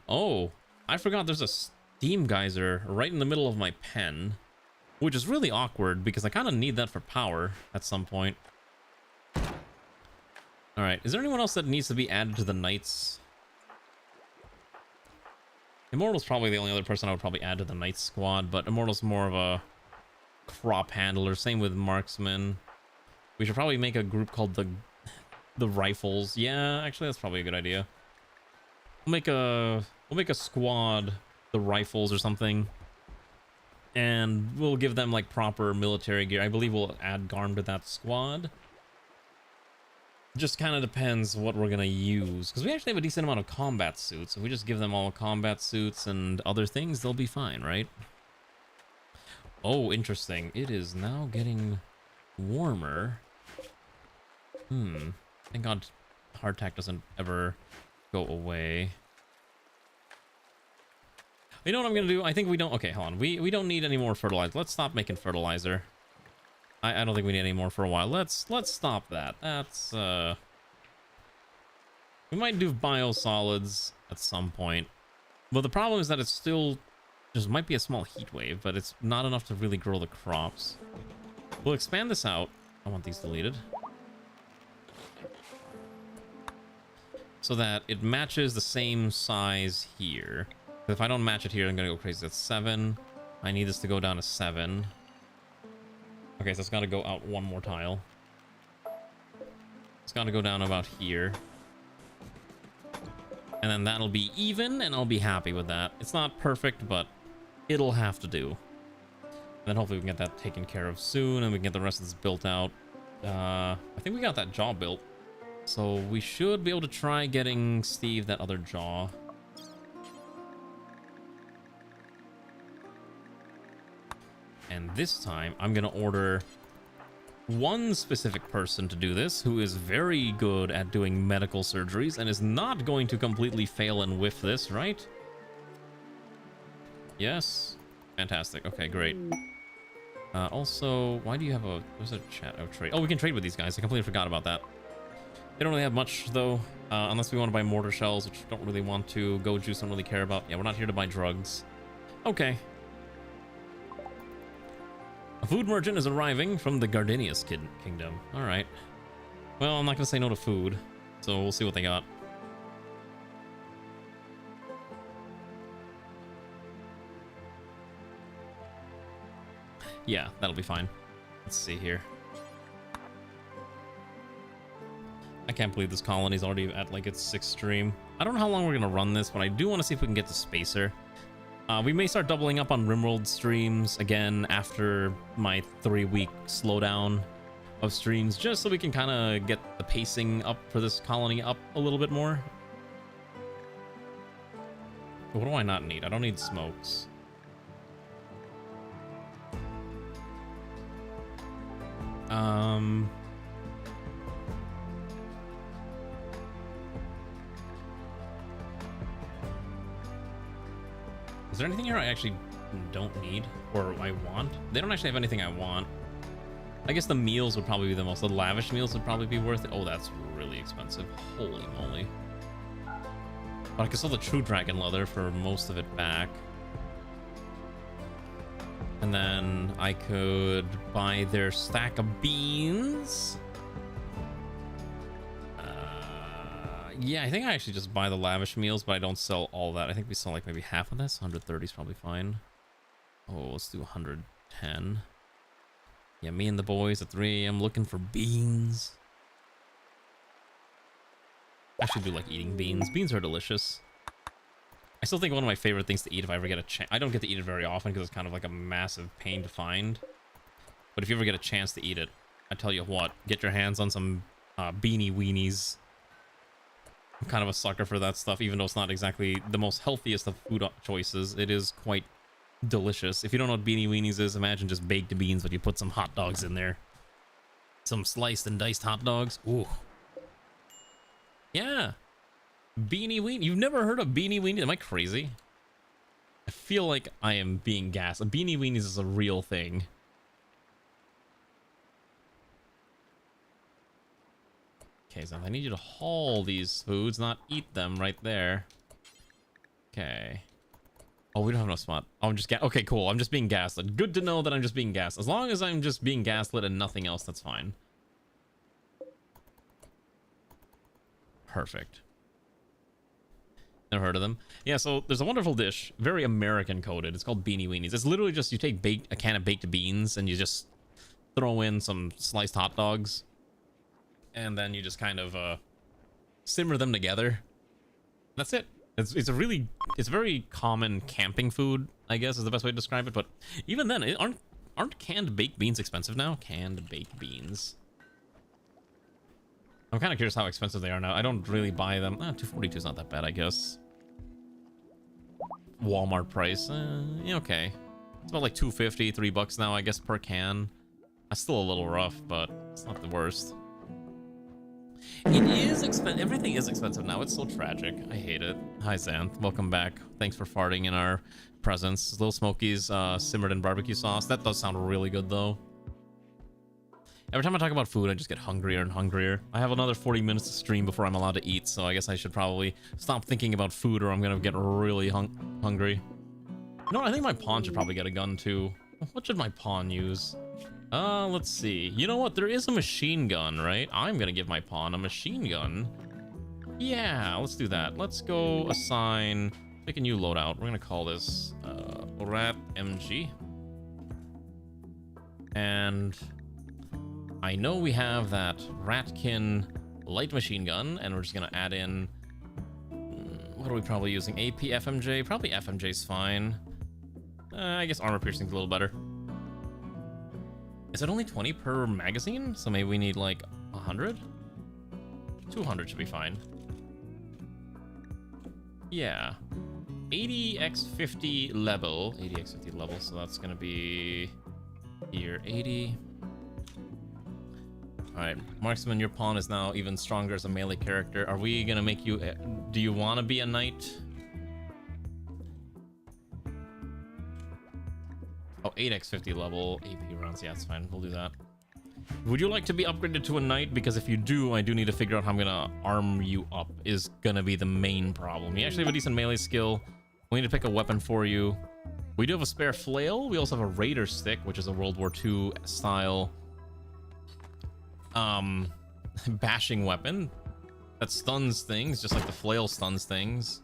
Oh, I forgot there's a steam geyser right in the middle of my pen, which is really awkward because I kind of need that for power at some point. All right, is there anyone else that needs to be added to the Knights? Immortal's probably the only other person I would probably add to the Knights squad, but Immortal's more of a crop handler. Same with Marksman. We should probably make a group called the Rifles. Yeah, actually, that's probably a good idea. We'll make a squad, the Rifles or something, and we'll give them like proper military gear. I believe we'll add Garm to that squad. Just kind of depends what we're gonna use, because we actually have a decent amount of combat suits. If we just give them all combat suits and other things, they'll be fine, right? Oh, interesting. It is now getting warmer. Thank God hardtack doesn't ever go away. You know what I'm gonna do? I think we don't... Okay, hold on. We don't need any more fertilizer. Let's stop making fertilizer. I don't think we need any more for a while. Let's stop that. That's... We might do biosolids at some point. But the problem is that it's still... There might be a small heat wave, but it's not enough to really grow the crops. We'll expand this out. I want these deleted. So that it matches the same size here. If I don't match it here, I'm gonna go crazy. That's 7. I need this to go down to 7. Okay, so it's gotta go out one more tile. It's gotta go down about here. And then that'll be even, and I'll be happy with that. It's not perfect, but it'll have to do. And then hopefully we can get that taken care of soon, and we can get the rest of this built out. I think we got that jaw built. So we should be able to try getting Steve that other jaw. And this time, I'm going to order one specific person to do this who is very good at doing medical surgeries and is not going to completely fail and whiff this, right? Yes. Fantastic. Okay, great. Also, why do you have a... There's a chat. Oh, trade. Oh, we can trade with these guys. I completely forgot about that. They don't really have much, though, unless we want to buy mortar shells, which we don't really want to. Gojuice don't really care about. Yeah, we're not here to buy drugs. Okay. A food merchant is arriving from the Gardenius kingdom. All right. Well, I'm not going to say no to food, so we'll see what they got. Yeah, that'll be fine. Let's see here. I can't believe this colony's already at like its 6th stream. I don't know how long we're going to run this, but I do want to see if we can get to Spacer. We may start doubling up on Rimworld streams again after my 3-week slowdown of streams, just so we can kind of get the pacing up for this colony up a little bit more. What do I not need? I don't need smokes. Is there anything here I actually don't need or I want? They don't actually have anything I want. I guess the meals would probably be the most. The lavish meals would probably be worth it. Oh, that's really expensive. Holy moly. But I can sell the true dragon leather for most of it back. And then I could buy their stack of beans. Yeah, I think I actually just buy the lavish meals, but I don't sell all that. I think we sell like maybe half of this. 130 is probably fine. Oh, let's do 110. Yeah, me and the boys at 3 a.m. looking for beans. I actually do like eating beans. Beans are delicious. I still think one of my favorite things to eat if I ever get a chance. I don't get to eat it very often because it's kind of like a massive pain to find. But if you ever get a chance to eat it, I tell you what, get your hands on some beanie weenies. I'm kind of a sucker for that stuff, even though it's not exactly the most healthiest of food choices. It is quite delicious. If you don't know what beanie weenies is, imagine just baked beans, but you put some hot dogs in there. Some sliced and diced hot dogs. Ooh. Yeah. Beanie weenie. You've never heard of beanie weenies? Am I crazy? I feel like I am being gassed. Beanie weenies is a real thing. Okay, so I need you to haul these foods, not eat them right there. Okay. Oh, we don't have enough spot. Oh, I'm just okay, cool. I'm just being gaslit. Good to know that I'm just being gassed. As long as I'm just being gaslit and nothing else, that's fine. Perfect. Never heard of them. Yeah, so there's a wonderful dish, very American coded. It's called beanie weenies. It's literally just you take a can of baked beans and you just throw in some sliced hot dogs. And then you just kind of simmer them together. That's it. It's very common camping food, I guess is the best way to describe it. But even then, aren't canned baked beans expensive now? Canned baked beans. I'm kind of curious how expensive they are now. I don't really buy them. $2.42 is not that bad, I guess. Walmart price. Yeah, okay. It's about like 250, $3 now, I guess, per can. That's still a little rough, but it's not the worst. It is expensive. Everything is expensive now. It's so tragic. I hate it. Hi, Xanth. Welcome back. Thanks for farting in our presence. Little Smokies simmered in barbecue sauce. That does sound really good, though. Every time I talk about food, I just get hungrier and hungrier. I have another 40 minutes to stream before I'm allowed to eat, so I guess I should probably stop thinking about food or I'm gonna get really hungry. You know what? I think my pawn should probably get a gun, too. What should my pawn use? Let's see. You know what? There is a machine gun, right? I'm gonna give my pawn a machine gun. Yeah, let's do that. Let's go assign... Pick a new loadout. We're gonna call this, ratmg. And... I know we have that ratkin light machine gun, and we're just gonna add in... What are we probably using? AP, FMJ? Probably FMJ's fine. I guess armor piercing's a little better. Is it only 20 per magazine? So maybe we need like 100? 200 should be fine. Yeah. 80x50 level. 80x50 level, so that's gonna be here 80. Alright, Marksman, your pawn is now even stronger as a melee character. Are we gonna make you... do you want to be a knight? Oh, 8x50 level AP rounds. Yeah, that's fine. We'll do that. Would you like to be upgraded to a knight? Because if you do, I do need to figure out how I'm gonna arm you up is gonna be the main problem. You actually have a decent melee skill. We need to pick a weapon for you. We do have a spare flail. We also have a raider stick, which is a World War II style bashing weapon that stuns things, just like the flail stuns things.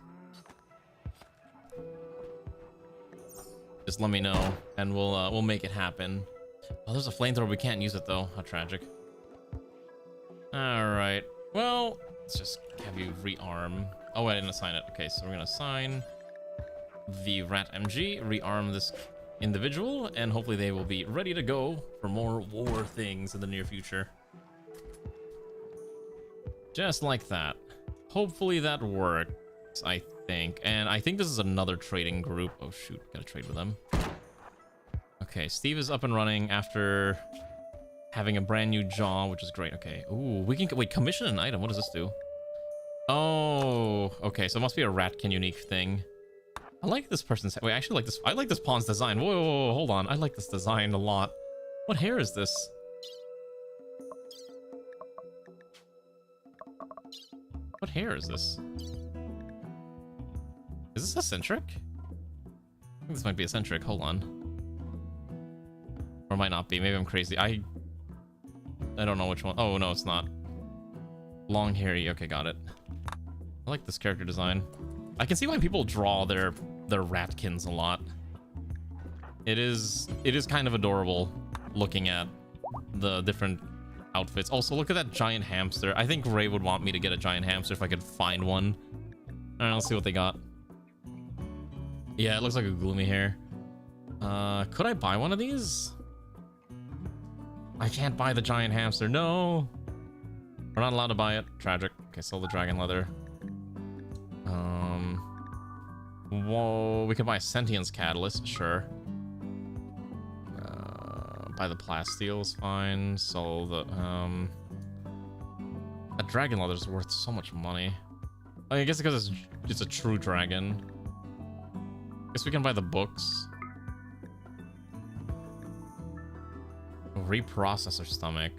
Just let me know, and we'll make it happen. Oh, there's a flamethrower. We can't use it though. How tragic. All right. Well, let's just have you rearm. Oh, I didn't assign it. Okay, so we're gonna assign the Rat MG, rearm this individual, and hopefully they will be ready to go for more war things in the near future. Just like that. Hopefully that works, I think. And I think this is another trading group. Oh shoot, gotta trade with them. Okay, Steve is up and running after having a brand new jaw, which is great. Okay. Ooh, we can wait, commission an item. What does this do? Oh, okay, so it must be a ratkin unique thing. I like this person's... Wait, I actually like this. I like this pawn's design. Whoa, whoa, whoa, hold on. I like this design a lot. What hair is this? What hair is this? Is this eccentric? I think this might be eccentric. Hold on. Or it might not be. Maybe I'm crazy. I don't know which one. Oh, no, it's not. Long hairy. Okay, got it. I like this character design. I can see why people draw their ratkins a lot. It is kind of adorable looking at the different outfits. Also, look at that giant hamster. I think Ray would want me to get a giant hamster if I could find one. Alright, let's see what they got. Yeah, it looks like a gloomy hair. Could I buy one of these? I can't buy the giant hamster. No! We're not allowed to buy it. Tragic. Okay, sell the dragon leather. Whoa, we could buy a sentience catalyst, sure. Buy the plasteel is fine. So the that dragon leather is worth so much money. I guess because it's a true dragon. Guess we can buy the books. Reprocessor stomach.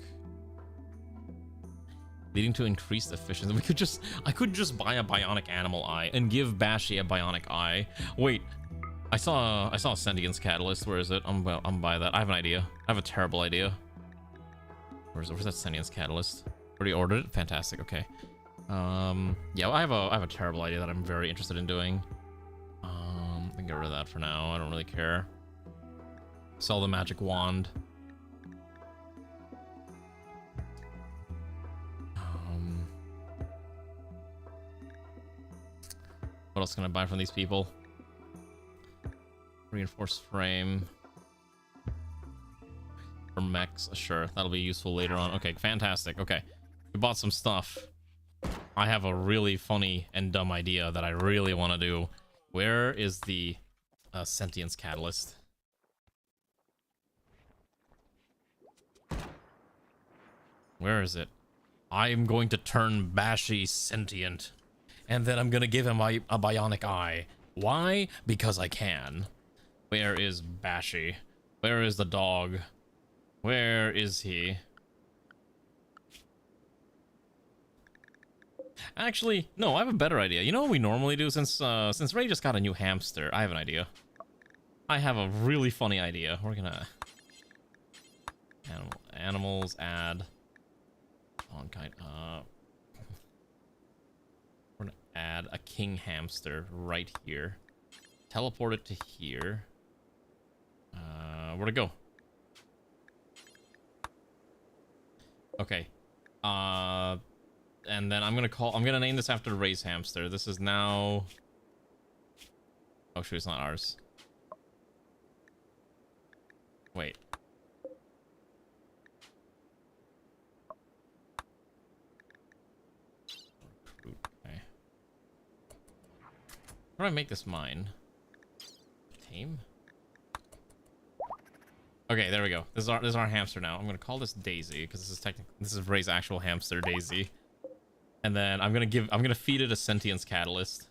Leading to increased efficiency. I could just buy a bionic animal eye and give Bashi a bionic eye. Wait, I saw a sentience catalyst. Where is it? I'm buy that. I have an idea. I have a terrible idea. Where's that sentience catalyst? Already ordered it. Fantastic. Okay. Yeah, well, I have a terrible idea that I'm very interested in doing. I can get rid of that for now. I don't really care. Sell the magic wand. What else can I buy from these people? Reinforced frame. For mechs, sure. That'll be useful later on. Okay, fantastic. Okay. We bought some stuff. I have a really funny and dumb idea that I really want to do. Where is the sentience catalyst? Where is it? I'm going to turn Bashy sentient. And then I'm gonna give him a bionic eye. Why? Because I can. Where is Bashy? Where is the dog? Where is he? Actually, no, I have a better idea. You know what we normally do since Ray just got a new hamster? I have an idea. I have a really funny idea. We're gonna animals add on kind. We're gonna add a king hamster right here. Teleport it to here. Where'd it go? Okay. And then I'm gonna name this after Ray's hamster. This is now... Oh shoot, it's not ours. Wait. Recruit, okay. How do I make this mine? Tame? Okay, there we go. This is our hamster now. I'm gonna call this Daisy because this is Ray's actual hamster, Daisy. And then I'm gonna feed it a sentience catalyst.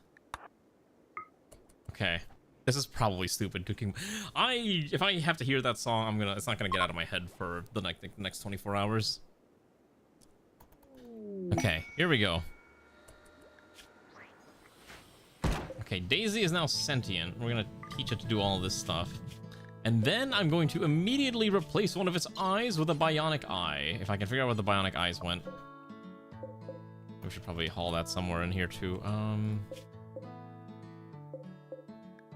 Okay, this is probably stupid. If I have to hear that song, it's not gonna get out of my head for the next 24 hours. Okay, here we go. Okay, Daisy is now sentient. We're gonna teach it to do all of this stuff. And then I'm going to immediately replace one of its eyes with a bionic eye. If I can figure out where the bionic eyes went. We should probably haul that somewhere in here too.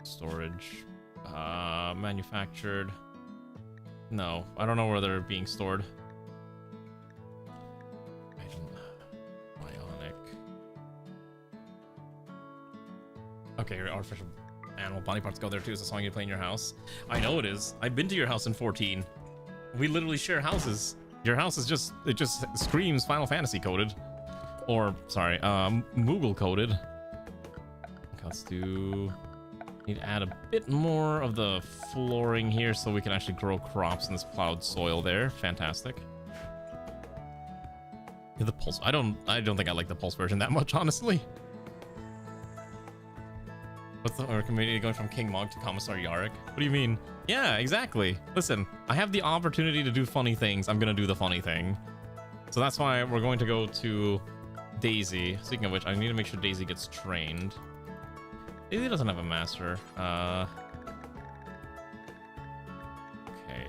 Storage. Manufactured. No, I don't know where they're being stored. Item. Bionic. Okay, artificial animal body parts go there too. Is the song you play in your house? I know it is. I've been to your house in 14. We literally share houses. Your house is it just screams Final Fantasy coded. Or, sorry, Moogle coded. Okay, let's do... Need to add a bit more of the flooring here so we can actually grow crops in this plowed soil there. Fantastic. Yeah, the pulse. I don't think I like the pulse version that much, honestly. What's the community going from King Mog to Commissar Yarrick? What do you mean? Yeah, exactly. Listen, I have the opportunity to do funny things. I'm gonna do the funny thing. So that's why we're going to go to Daisy. Speaking of which, I need to make sure Daisy gets trained. Daisy doesn't have a master. Okay.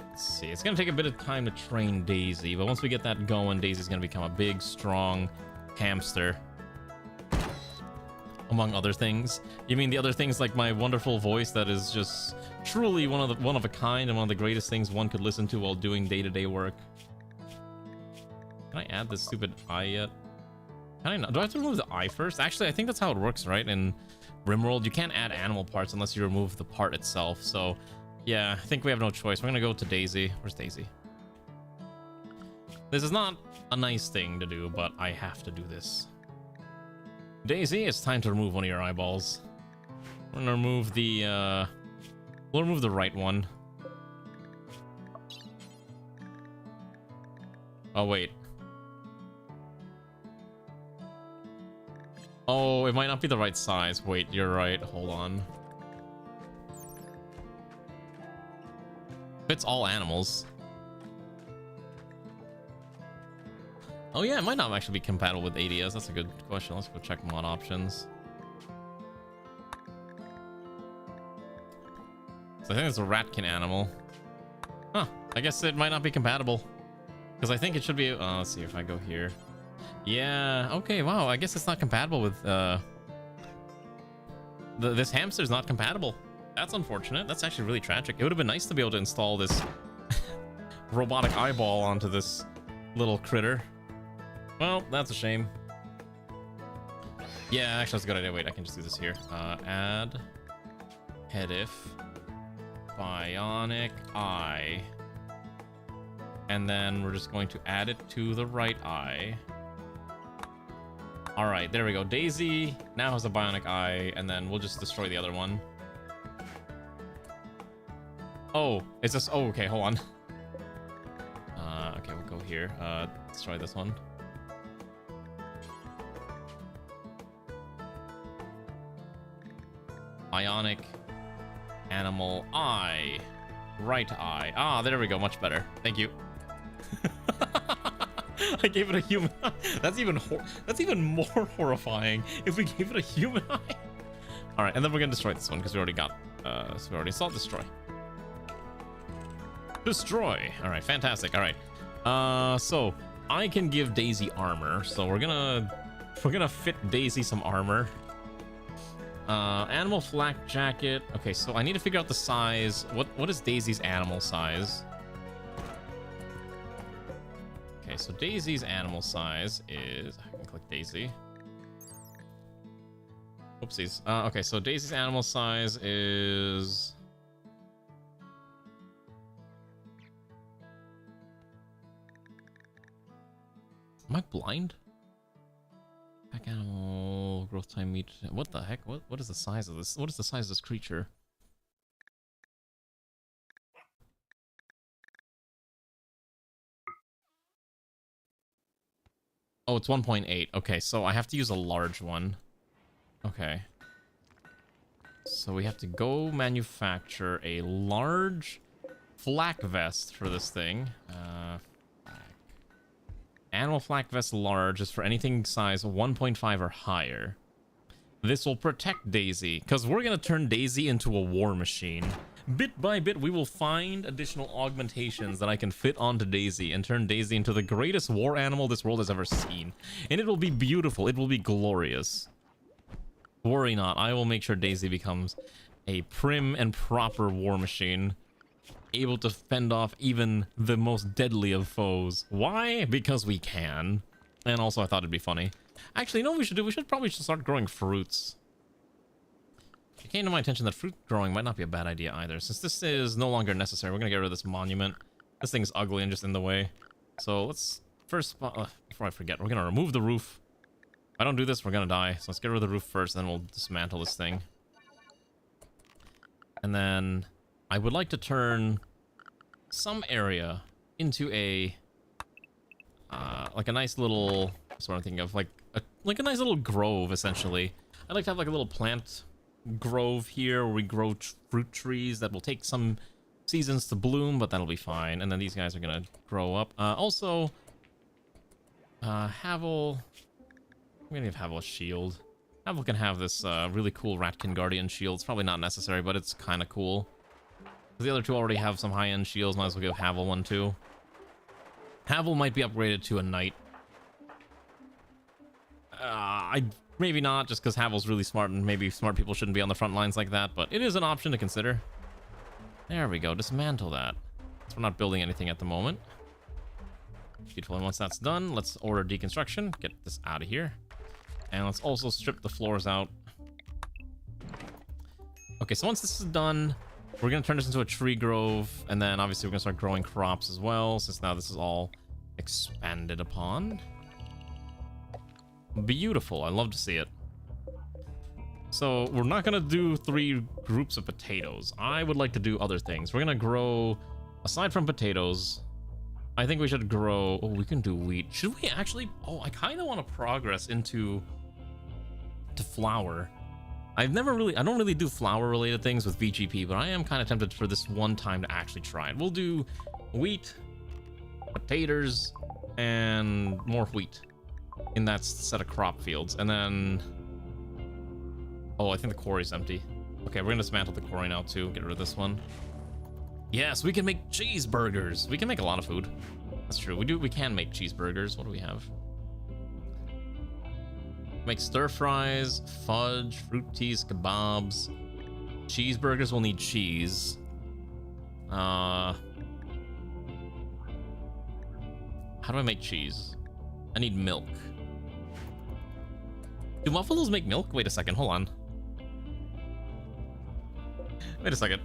Let's see. It's gonna take a bit of time to train Daisy, but once we get that going, Daisy's gonna become a big, strong hamster. Among other things. You mean the other things like my wonderful voice that is just truly one of a kind and one of the greatest things one could listen to while doing day-to-day work? Can I add this stupid eye yet? Can I not? Do I have to remove the eye first? Actually, I think that's how it works, right? In Rimworld, you can't add animal parts unless you remove the part itself. So, yeah, I think we have no choice. We're gonna go to Daisy. Where's Daisy? This is not a nice thing to do, but I have to do this. Daisy, it's time to remove one of your eyeballs. We're gonna remove the, we'll remove the right one. Oh, wait. Oh, it might not be the right size. Wait, you're right. Hold on. Fits all animals. Oh yeah, it might not actually be compatible with ADS. That's a good question. Let's go check mod options. So I think it's a ratkin animal. Huh. I guess it might not be compatible. Because I think it should be... let's see if I go here. Yeah, okay, wow. I guess it's not compatible with... this hamster's not compatible. That's unfortunate. That's actually really tragic. It would have been nice to be able to install this robotic eyeball onto this little critter. Well, that's a shame. Yeah, actually, that's a good idea. Wait, I can just do this here. Add headif bionic eye. And then we're just going to add it to the right eye. All right, there we go. Daisy now has a bionic eye, and then we'll just destroy the other one. Oh, it's just... Oh, okay, hold on. Okay, we'll go here. here. Let's try this one. Ionic animal eye. Right eye. Ah, there we go. Much better. Thank you. I gave it a human eye. That's even more horrifying if we gave it a human eye. All right, and then we're gonna destroy this one because we already got. So we already saw destroy. Destroy. All right, fantastic. All right. So I can give Daisy armor. So we're gonna fit Daisy some armor. Animal flak jacket. Okay, so I need to figure out the size. What is Daisy's animal size? Okay, so Daisy's animal size is... I can click Daisy. Oopsies. Okay, so Daisy's animal size is... Am I blind? Pack animal, growth time meat. What the heck? What is the size of this? What is the size of this creature? Oh, it's 1.8. Okay, so I have to use a large one. Okay. So we have to go manufacture a large flak vest for this thing. Animal flak vest large is for anything size 1.5 or higher. This will protect Daisy, because we're going to turn Daisy into a war machine. Bit by bit, we will find additional augmentations that I can fit onto Daisy and turn Daisy into the greatest war animal this world has ever seen. And it will be beautiful. It will be glorious. Worry not. I will make sure Daisy becomes a prim and proper war machine, able to fend off even the most deadly of foes. Why? Because we can. And also, I thought it'd be funny. Actually, you know what we should do? We should probably start growing fruits. It came to my attention that fruit growing might not be a bad idea either. Since this is no longer necessary, we're going to get rid of this monument. This thing's ugly and just in the way. So let's first, before I forget, we're going to remove the roof. If I don't do this, we're going to die. So let's get rid of the roof first, then we'll dismantle this thing. And then I would like to turn some area into a, like a nice little, that's what I'm thinking of, like a nice little grove, essentially. I'd like to have like a little plant grove here where we grow fruit trees that will take some seasons to bloom, but that'll be fine. And then these guys are gonna grow up. Also, Havel, I'm gonna give Havel a shield. Havel can have this really cool Ratkin Guardian shield. It's probably not necessary, but it's kind of cool. The other two already have some high-end shields. Might as well give Havel one too. Havel might be upgraded to a knight. Maybe not, just because Havel's really smart, and maybe smart people shouldn't be on the front lines like that, but it is an option to consider. There we go, dismantle that. So we're not building anything at the moment. Beautiful, and once that's done, let's order deconstruction, get this out of here. And let's also strip the floors out. Okay, so once this is done, we're going to turn this into a tree grove, and then obviously we're going to start growing crops as well, since now this is all expanded upon. Beautiful. I love to see it. So we're not going to do 3 groups of potatoes. I would like to do other things. We're going to grow, aside from potatoes, I think we should grow... Oh, we can do wheat. Should we actually... Oh, I kind of want to progress into flour. I don't really do flour related things with VGP, but I am kind of tempted for this one time to actually try it. We'll do wheat, potatoes, and more wheat in that set of crop fields. And then, oh, I think the quarry's empty. Okay, we're gonna dismantle the quarry now too. Get rid of this one. Yes, we can make cheeseburgers. We can make a lot of food. That's true. We can make cheeseburgers. What do we have? Make stir fries, fudge, fruit teas, kebabs. Cheeseburgers will need cheese. How do I make cheese? I need milk. Do buffaloes make milk? Wait a second, hold on. Wait a second.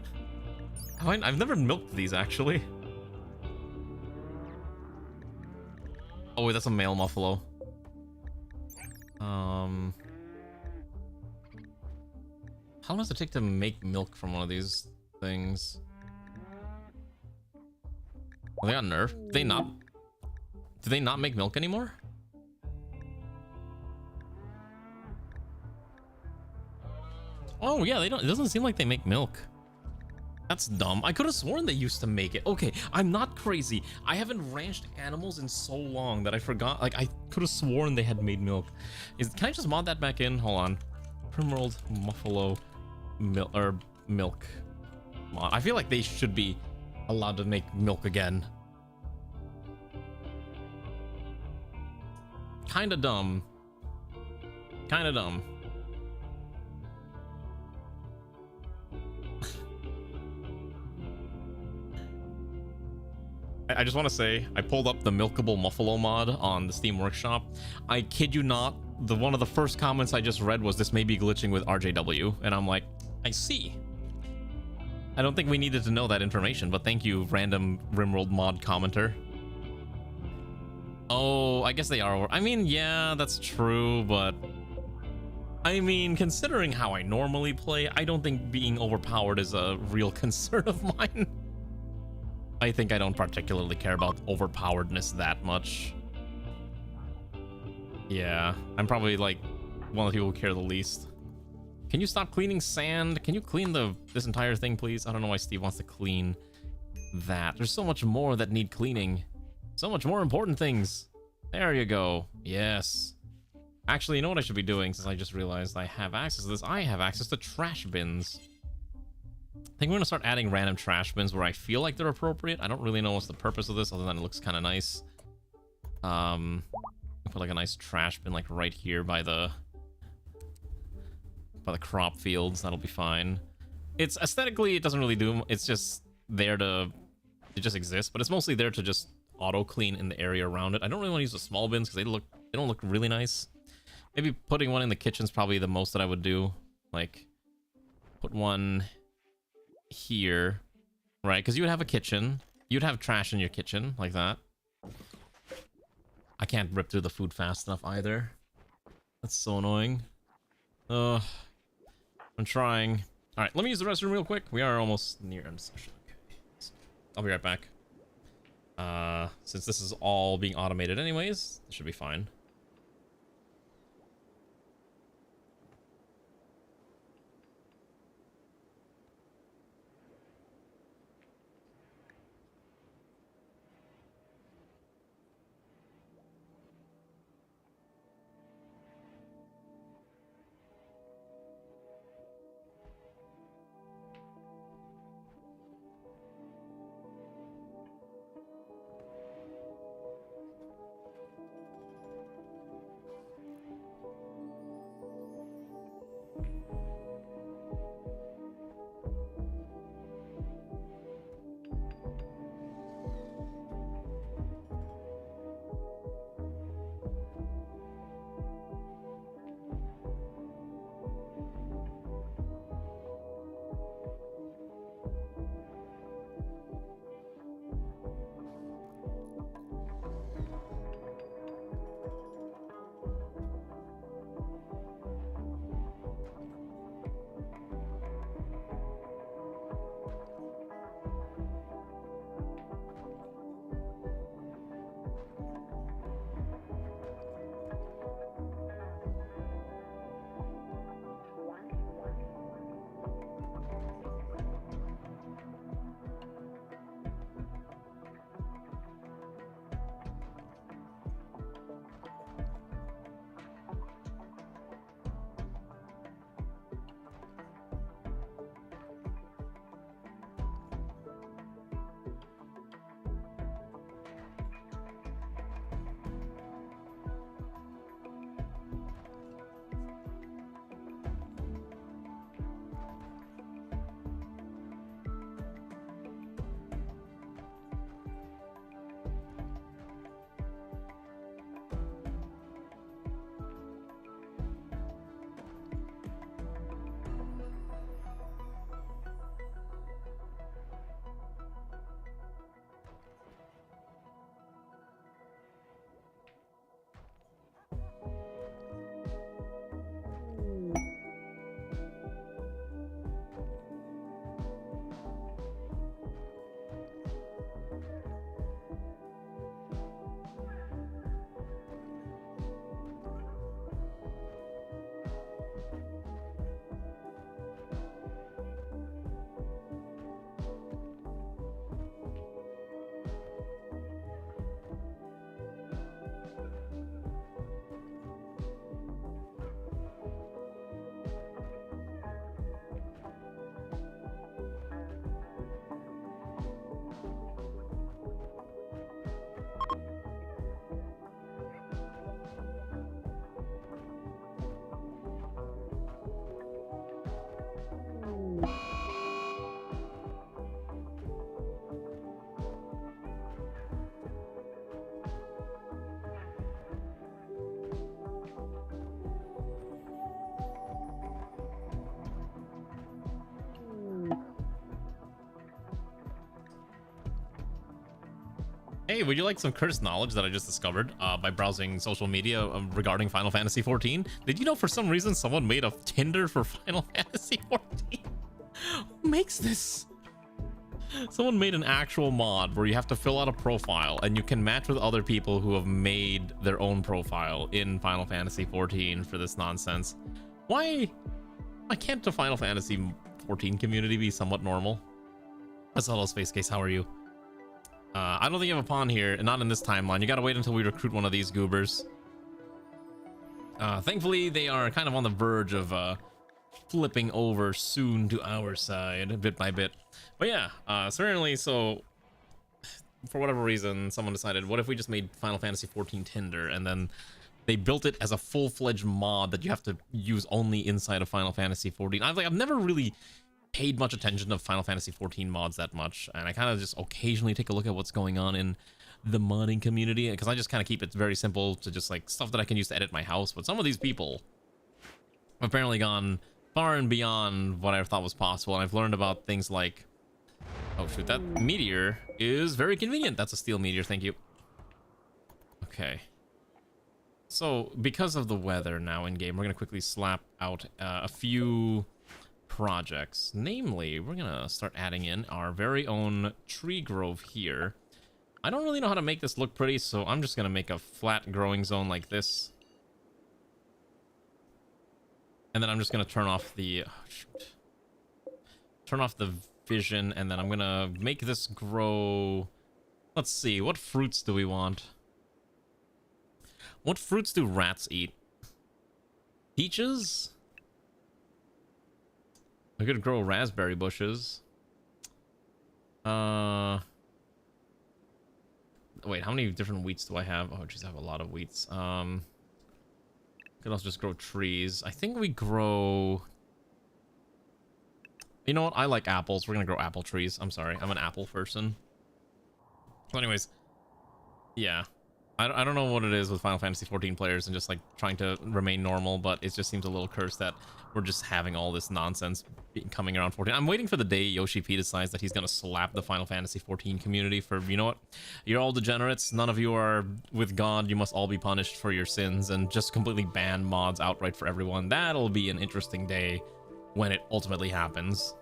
I've never milked these, actually. Oh, wait, that's a male buffalo. How long does it take to make milk from one of these things? Well, they got nerfed. They not. Do they not make milk anymore? Oh yeah, they don't. It doesn't seem like they make milk. That's dumb. I could have sworn they used to make it. Okay, I'm not crazy. I haven't ranched animals in so long that I forgot. Like, I could have sworn they had made milk. Can I just mod that back in? Hold on. Rimworld Muffalo milk mod. I feel like they should be allowed to make milk again. Kinda dumb. Kinda dumb. I just want to say, I pulled up the Milkable Muffalo mod on the Steam Workshop. I kid you not, one of the first comments I just read was this may be glitching with RJW, and I'm like, I see. I don't think we needed to know that information, but thank you, random Rimworld mod commenter. Oh, I guess they are. I mean, yeah, that's true, but I mean, considering how I normally play, I don't think being overpowered is a real concern of mine. I think I don't particularly care about overpoweredness that much. Yeah, I'm probably like one of the people who care the least. Can you stop cleaning sand? Can you clean this entire thing, please? I don't know why Steve wants to clean that. There's so much more that need cleaning. So much more important things. There you go. Yes. Actually, you know what I should be doing, since I just realized I have access to this? I have access to trash bins. I think we're gonna start adding random trash bins where I feel like they're appropriate. I don't really know what's the purpose of this, other than it looks kind of nice. Put like a nice trash bin like right here by the crop fields. That'll be fine. It's aesthetically, it doesn't really do. It's just there to, it just exists, but it's mostly there to just auto clean in the area around it. I don't really want to use the small bins because they don't look really nice. Maybe putting one in the kitchen's probably the most that I would do. Like, put one here, right? Because you would have a kitchen. You'd have trash in your kitchen, like that. I can't rip through the food fast enough either. That's so annoying. Ugh. I'm trying. Alright, let me use the restroom real quick. We are almost near end session. Okay. I'll be right back. Since this is all being automated anyways, it should be fine. Hey, would you like some cursed knowledge that I just discovered by browsing social media regarding Final Fantasy 14? Did you know for some reason someone made a Tinder for Final Fantasy 14? Who makes this? Someone made an actual mod where you have to fill out a profile and you can match with other people who have made their own profile in Final Fantasy 14 for this nonsense. Why can't the Final Fantasy 14 community be somewhat normal? That's hello, Space Case. How are you? I don't think you have a pawn here, and not in this timeline. You gotta wait until we recruit one of these goobers. Thankfully, they are kind of on the verge of flipping over soon to our side, bit by bit. But yeah, certainly, so for whatever reason, someone decided, what if we just made Final Fantasy 14 Tinder, and then they built it as a full-fledged mod that you have to use only inside of Final Fantasy 14. I've never really paid much attention to Final Fantasy 14 mods that much, and I kind of just occasionally take a look at what's going on in the modding community, because I just kind of keep it very simple to just like stuff that I can use to edit my house. But some of these people have apparently gone far and beyond what I thought was possible, and I've learned about things like, oh shoot, that meteor is very convenient. That's a steel meteor, thank you. Okay, so because of the weather now in game, we're gonna quickly slap out a few projects. Namely, we're gonna start adding in our very own tree grove here. I don't really know how to make this look pretty, so I'm just gonna make a flat growing zone like this, and then I'm just gonna turn off the vision, and then I'm gonna make this grow. Let's see, what fruits do we want? What fruits do rats eat? Peaches? I could grow raspberry bushes. Wait, how many different wheats do I have? Oh, geez, I have a lot of wheats. Could also just grow trees. I think we grow... You know what? I like apples. We're gonna grow apple trees. I'm sorry. I'm an apple person. So anyways, yeah. I don't know what it is with Final Fantasy 14 players and just like trying to remain normal, but it just seems a little cursed that we're just having all this nonsense coming around 14. I'm waiting for the day Yoshi P decides that he's gonna slap the Final Fantasy 14 community for, you know what? You're all degenerates. None of you are with God. You must all be punished for your sins, and just completely ban mods outright for everyone. That'll be an interesting day when it ultimately happens.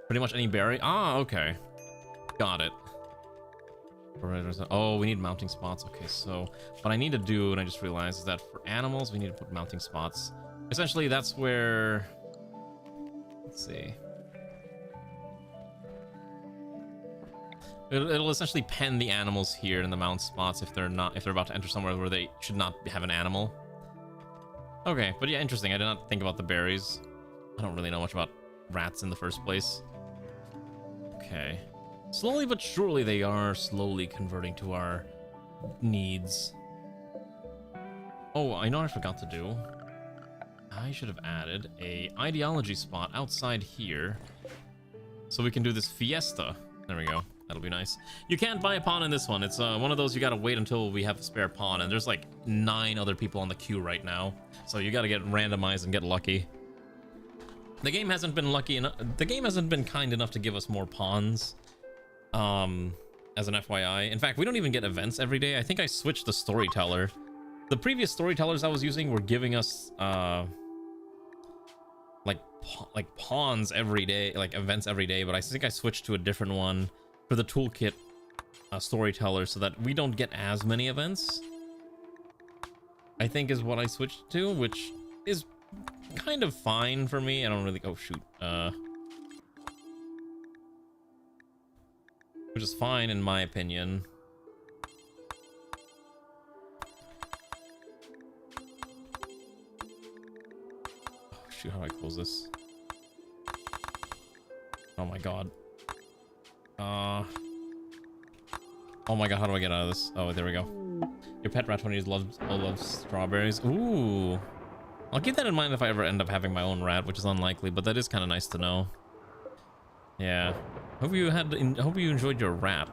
Pretty much any berry. Ah, okay. Got it. Oh, we need mounting spots. Okay, so what I need to do, and I just realized, is that for animals we need to put mounting spots. Essentially, that's where, let's see, it'll essentially pen the animals here in the mount spots if they're about to enter somewhere where they should not have an animal. Okay, but yeah, interesting. I did not think about the berries. I don't really know much about rats in the first place. Okay. Slowly but surely, they are slowly converting to our needs. Oh, I know what I forgot to do. I should have added a ideology spot outside here, so we can do this fiesta. There we go. That'll be nice. You can't buy a pawn in this one. It's one of those you gotta wait until we have a spare pawn, and there's like 9 other people on the queue right now, so you gotta get randomized and get lucky. The game hasn't been lucky enough. The game hasn't been kind enough to give us more pawns. As an FYI. In fact, we don't even get events every day. I think I switched the storyteller. The previous storytellers I was using were giving us like pawns every day, like events every day, but I think I switched to a different one for the toolkit storyteller so that we don't get as many events, I think is what I switched to, which is kind of fine for me. I don't really... Oh shoot. Which is fine in my opinion. Oh shoot, how do I close this? Oh my god. Oh my god, how do I get out of this? Oh, there we go. Your pet rat 20 loves strawberries. Ooh. I'll keep that in mind if I ever end up having my own rat, which is unlikely, but that is kind of nice to know. Yeah. Hope you enjoyed your rat.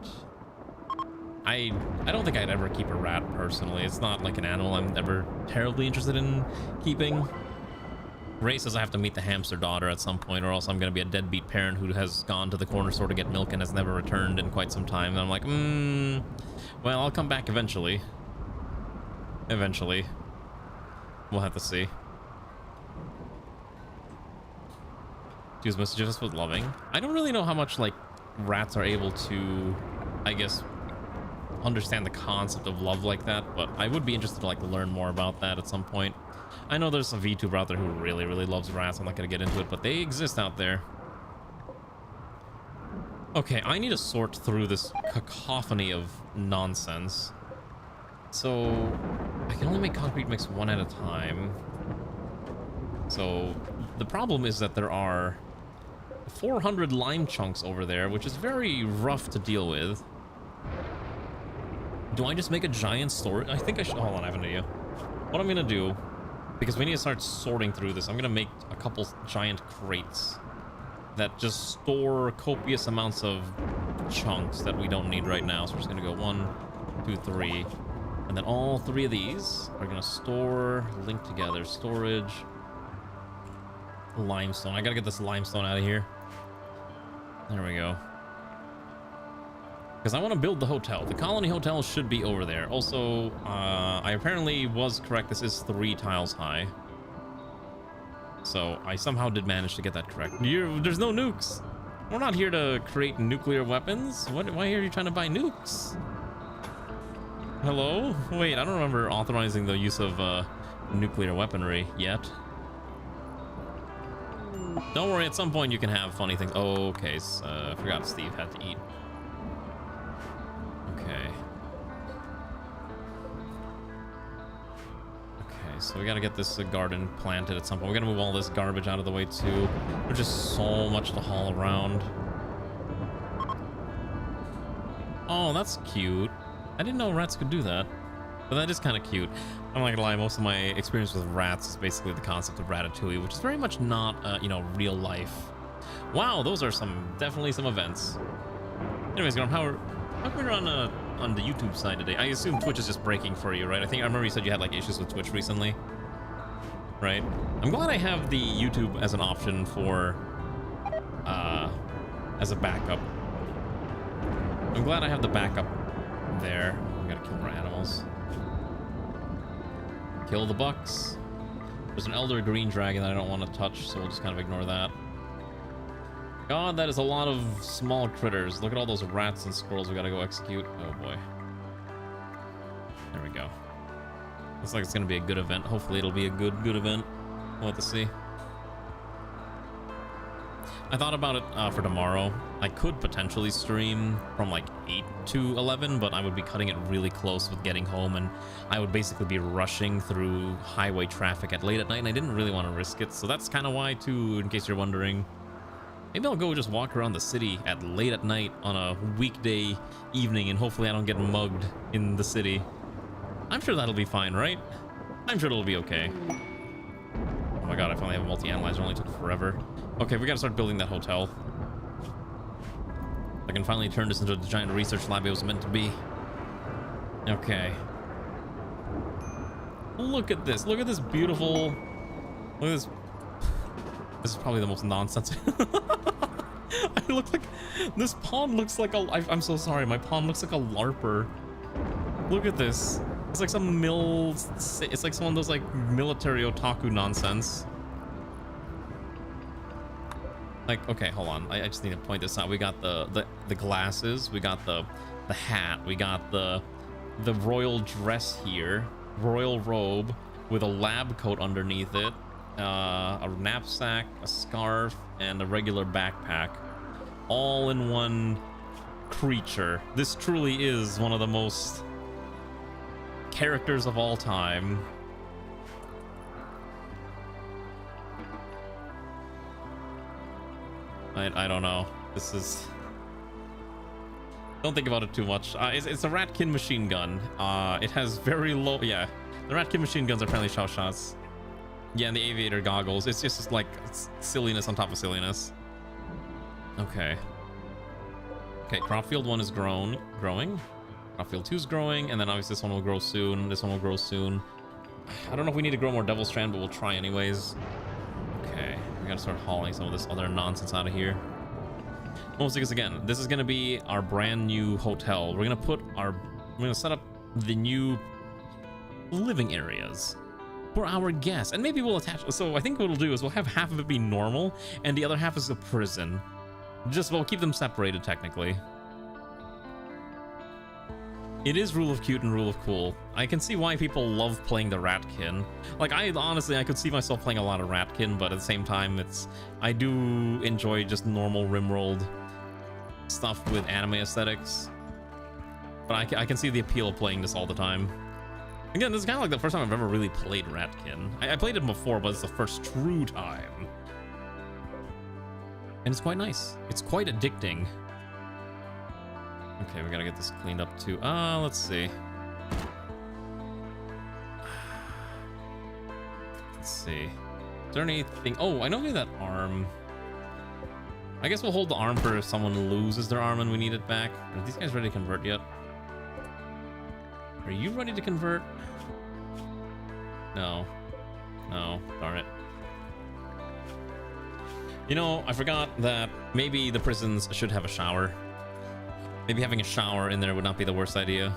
I don't think I'd ever keep a rat personally. It's not like an animal I'm ever terribly interested in keeping. Ray says I have to meet the hamster daughter at some point, or else I'm gonna be a deadbeat parent who has gone to the corner store to get milk and has never returned in quite some time. And I'm like, well, I'll come back eventually. Eventually. We'll have to see. Use messages with loving. I don't really know how much, like, rats are able to, I guess, understand the concept of love like that, but I would be interested to, like, learn more about that at some point. I know there's a VTuber out there who really, really loves rats. I'm not gonna get into it, but they exist out there. Okay, I need to sort through this cacophony of nonsense. So, I can only make concrete mix one at a time. So, the problem is that there are 400 lime chunks over there, which is very rough to deal with. Do I just make a giant storage? I think I should. Hold on, I have an idea. What I'm gonna do, because we need to start sorting through this, I'm gonna make a couple giant crates that just store copious amounts of chunks that we don't need right now. So we're just gonna go 1, 2, 3, and then all 3 of these are gonna store, link together, storage, limestone. I gotta get this limestone out of here. There we go. Because I want to build the hotel. The colony hotel should be over there. Also, I apparently was correct. This is 3 tiles high. So I somehow did manage to get that correct. There's no nukes. We're not here to create nuclear weapons. Why are you trying to buy nukes? Hello? Wait, I don't remember authorizing the use of nuclear weaponry yet. Don't worry, at some point you can have funny things. Oh, okay, so, I forgot Steve had to eat. Okay. Okay, so we gotta get this garden planted at some point. We gotta move all this garbage out of the way too. There's just so much to haul around. Oh, that's cute. I didn't know rats could do that. But that is kind of cute. I'm not gonna lie, most of my experience with rats is basically the concept of Ratatouille, which is very much not, you know, real life. Wow, those are definitely some events. Anyways, Gorm, how come you're on the YouTube side today? I assume Twitch is just breaking for you, right? I remember you said you had like issues with Twitch recently, right? I'm glad I have the YouTube as an option for, as a backup. I'm glad I have the backup there. We gotta kill more animals. Kill the bucks. There's an elder green dragon that I don't want to touch, so we'll just kind of ignore that. God, that is a lot of small critters. Look at all those rats and squirrels we gotta go execute. Oh boy. There we go. Looks like it's gonna be a good event. Hopefully it'll be a good event. We'll have to see. I thought about it for tomorrow. I could potentially stream from like 8 to 11, but I would be cutting it really close with getting home, and I would basically be rushing through highway traffic at late at night, and I didn't really want to risk it. So that's kind of why too, in case you're wondering. Maybe I'll go just walk around the city at late at night on a weekday evening, and hopefully I don't get mugged in the city. I'm sure that'll be fine, right? I'm sure it'll be okay. Oh my god, I finally have a multi-analyzer. It only took forever. Okay, we gotta start building that hotel. I can finally turn this into the giant research lab it was meant to be. Okay. Look at this. Look at this beautiful... Look at this. This is probably the most nonsense. I look like... This pond looks like a... I'm so sorry. My pond looks like a LARPer. Look at this. It's like some It's like some of those like military otaku nonsense. Like, okay, hold on. I just need to point this out. We got the glasses. We got the hat. We got the royal dress here. Royal robe with a lab coat underneath it. A knapsack, a scarf, and a regular backpack. All in one creature. This truly is one of the most characters of all time. I don't know. This is... Don't think about it too much. It's a ratkin machine gun. It has very low... Yeah, the ratkin machine guns are apparently shot shots. Yeah, and the aviator goggles. It's just like silliness on top of silliness. Okay. Okay, crop field 1 is growing. Crop field 2 is growing, and then obviously this one will grow soon. This one will grow soon. I don't know if we need to grow more devil strand, but we'll try anyways. gotta start hauling some of this other nonsense out of here. Mostly because, again, this is gonna be our brand new hotel. We're gonna set up the new living areas for our guests, and maybe we'll attach. So I think what we'll do is we'll have half of it be normal, and the other half is a prison. We'll keep them separated technically. It is rule of cute and rule of cool. I can see why people love playing the ratkin. Like, honestly, I could see myself playing a lot of ratkin, but at the same time, I do enjoy just normal Rimworld stuff with anime aesthetics. But I can see the appeal of playing this all the time. Again, this is kind of like the first time I've ever really played ratkin. I played it before, but it's the first true time. And it's quite nice. It's quite addicting. Okay, we gotta get this cleaned up too. Let's see. Let's see. Is there anything? Oh, I know we have that arm. I guess we'll hold the arm for if someone loses their arm and we need it back. Are these guys ready to convert yet? Are you ready to convert? No. No, darn it. You know, I forgot that maybe the prisons should have a shower. Maybe having a shower in there would not be the worst idea.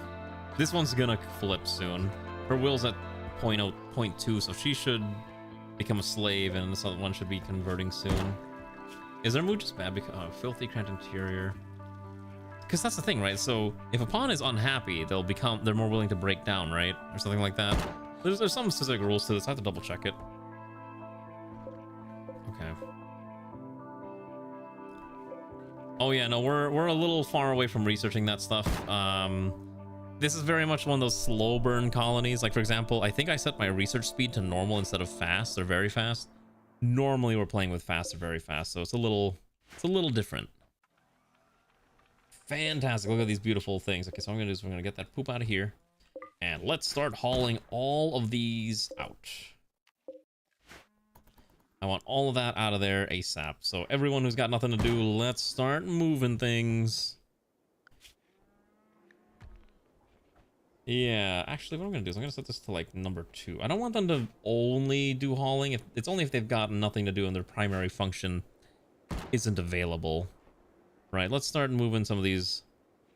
This one's gonna flip soon. Her will's at 0.2, so she should become a slave, and this other one should be converting soon. Is their mood just bad because filthy, cramped interior? Because that's the thing, right? So if a pawn is unhappy, they're more willing to break down, right? Or something like that. There's some specific rules to this. I have to double check it. Okay. Oh yeah, no, we're a little far away from researching that stuff. This is very much one of those slow burn colonies. Like, for example, I think I set my research speed to normal instead of fast or very fast. Normally we're playing with fast or very fast, so it's a little different. Fantastic. Look at these beautiful things. Okay, so what I'm gonna do is we're gonna get that poop out of here, and let's start hauling all of these out. I want all of that out of there ASAP. So everyone who's got nothing to do, let's start moving things. Yeah, actually what I'm gonna do is I'm gonna set this to like number 2. I don't want them to only do hauling. It's only if they've got nothing to do and their primary function isn't available. Right, let's start moving some of these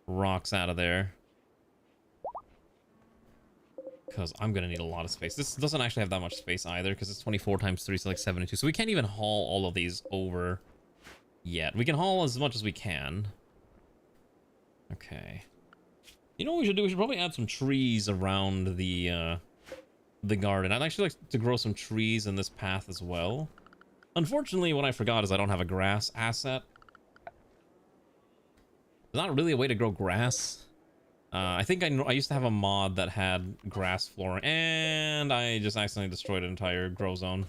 rocks out of there, because I'm gonna need a lot of space. This doesn't actually have that much space either, because it's 24 times 3, so like 72. So we can't even haul all of these over yet. We can haul as much as we can. Okay. You know what we should do? We should probably add some trees around the garden. I'd actually like to grow some trees in this path as well. Unfortunately, what I forgot is I don't have a grass asset. There's not really a way to grow grass. I think I used to have a mod that had grass flooring, and I just accidentally destroyed an entire grow zone.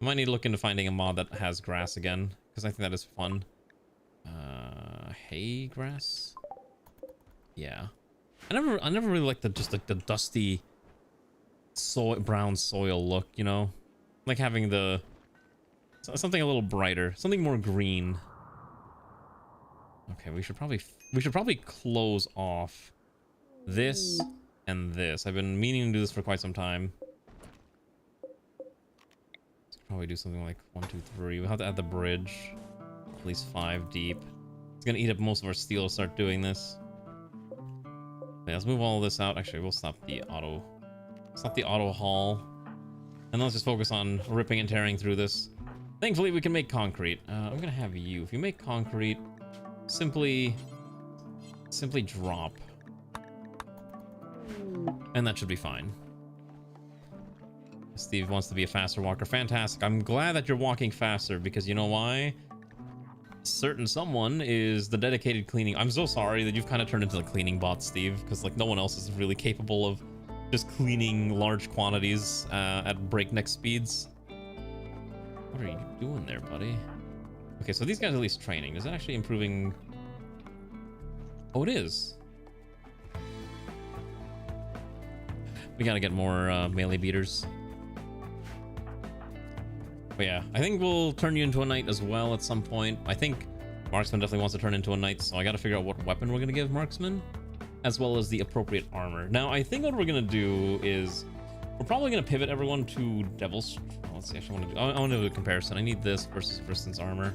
I might need to look into finding a mod that has grass again, because I think that is fun. Hay grass? Yeah. I never really liked the dusty brown soil look, you know? Like having something a little brighter, something more green. Okay, we should probably close off this and this. I've been meaning to do this for quite some time. Let's probably do something like 1, 2, 3. We'll have to add the bridge, at least 5 deep. It's gonna eat up most of our steel to start doing this. Okay, let's move all of this out. Actually, we'll stop the auto haul, and let's just focus on ripping and tearing through this. Thankfully, we can make concrete. I'm gonna have you. If you make concrete, simply drop, and that should be fine. Steve wants to be a faster walker. Fantastic. I'm glad that you're walking faster, because you know why? Certain someone is the dedicated cleaning. I'm so sorry that you've kind of turned into the cleaning bot, Steve, because like no one else is really capable of just cleaning large quantities at breakneck speeds. What are you doing there, buddy? Okay, so these guys are at least training. Is that actually improving? Oh, it is. We gotta get more melee beaters. But yeah, I think we'll turn you into a knight as well at some point. I think Marksman definitely wants to turn into a knight, so I gotta figure out what weapon we're gonna give Marksman, as well as the appropriate armor. Now, I think what we're gonna do is We're probably gonna pivot everyone to Devil's. Oh, let's see. Actually, I want to do a comparison. I need this versus resistance armor.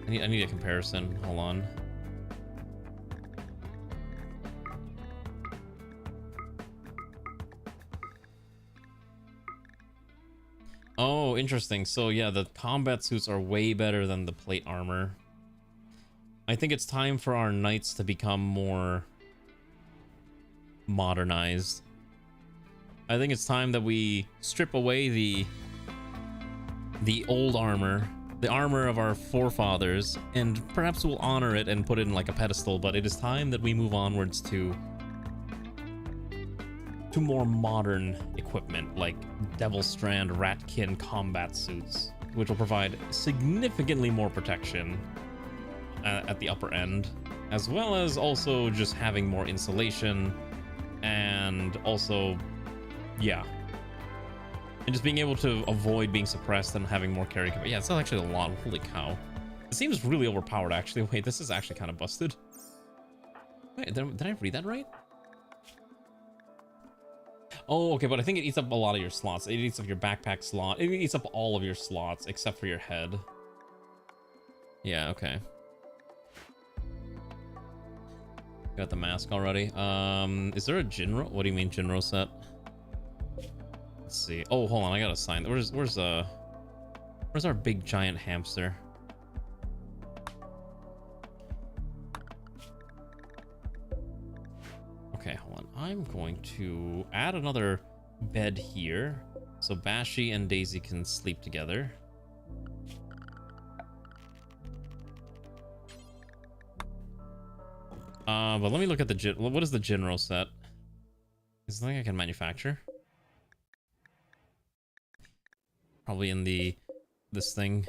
I need a comparison. Hold on. Oh, interesting. So yeah, the combat suits are way better than the plate armor. I think it's time for our knights to become more modernized. I think it's time that we strip away the old armor, the armor of our forefathers, and perhaps we'll honor it and put it in like a pedestal, but it is time that we move onwards to more modern equipment like Devil Strand Ratkin combat suits, which will provide significantly more protection at the upper end, as well as also just having more insulation, and also, yeah, and just being able to avoid being suppressed and having more carry. Yeah, it's actually a lot. Holy cow. It seems really overpowered, actually. Wait, this is actually kind of busted. Wait, did I read that right? Oh, okay, but I think it eats up a lot of your slots. It eats up your backpack slot. It eats up all of your slots, except for your head. Yeah, okay. Got the mask already. Is there a Jinro? What do you mean Jinro set? Let's see. Oh, hold on, I gotta sign. Where's our big giant hamster? Okay, hold on. I'm going to add another bed here, so Bashi and Daisy can sleep together. But let me look at the what is the general set? Is there something I can manufacture? Probably in this thing.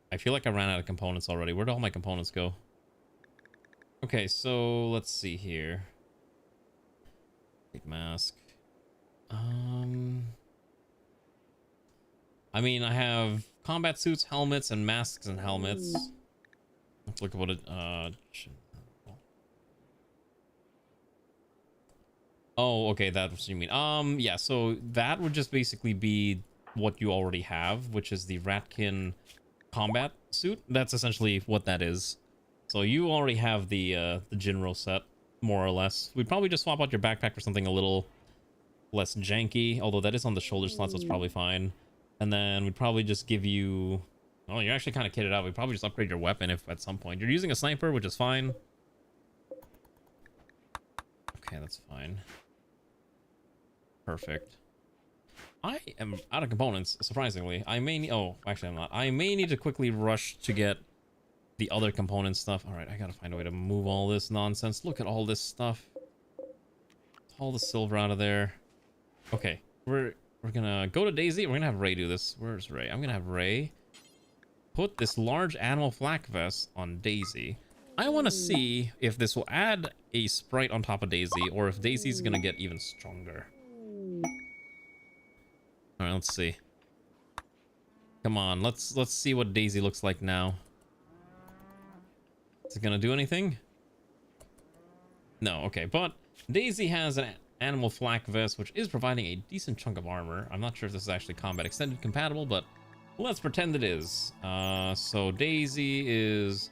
I feel like I ran out of components already. Where'd all my components go? Okay, so let's see here. Big mask. I mean, I have combat suits, helmets, and masks and helmets. Let's look at what it oh, okay, that's what you mean. Yeah, so that would just basically be what you already have, which is the Ratkin combat suit. That's essentially what that is. So you already have the Jinro set, more or less. We'd probably just swap out your backpack for something a little less janky, although that is on the shoulder slot, so it's probably fine. And then we'd probably just give you... Oh, you're actually kind of kitted out. We'd probably just upgrade your weapon if at some point. You're using a sniper, which is fine. Okay, that's fine. Perfect. I am out of components, surprisingly. I may need... Oh, actually, I'm not. I may need to quickly rush to get the other component stuff. All right, I gotta find a way to move all this nonsense. Look at all this stuff. All the silver out of there. Okay, we're gonna go to Daisy. We're gonna have Ray do this. Where's Ray? I'm gonna have Ray put this large animal flak vest on Daisy. I want to see if this will add a sprite on top of Daisy, or if Daisy's gonna get even stronger. All right, let's see. Come on, let's see what Daisy looks like now. Is it gonna do anything? No, okay, but Daisy has an animal flak vest, which is providing a decent chunk of armor. I'm not sure if this is actually combat extended compatible, but let's pretend it is. So Daisy is...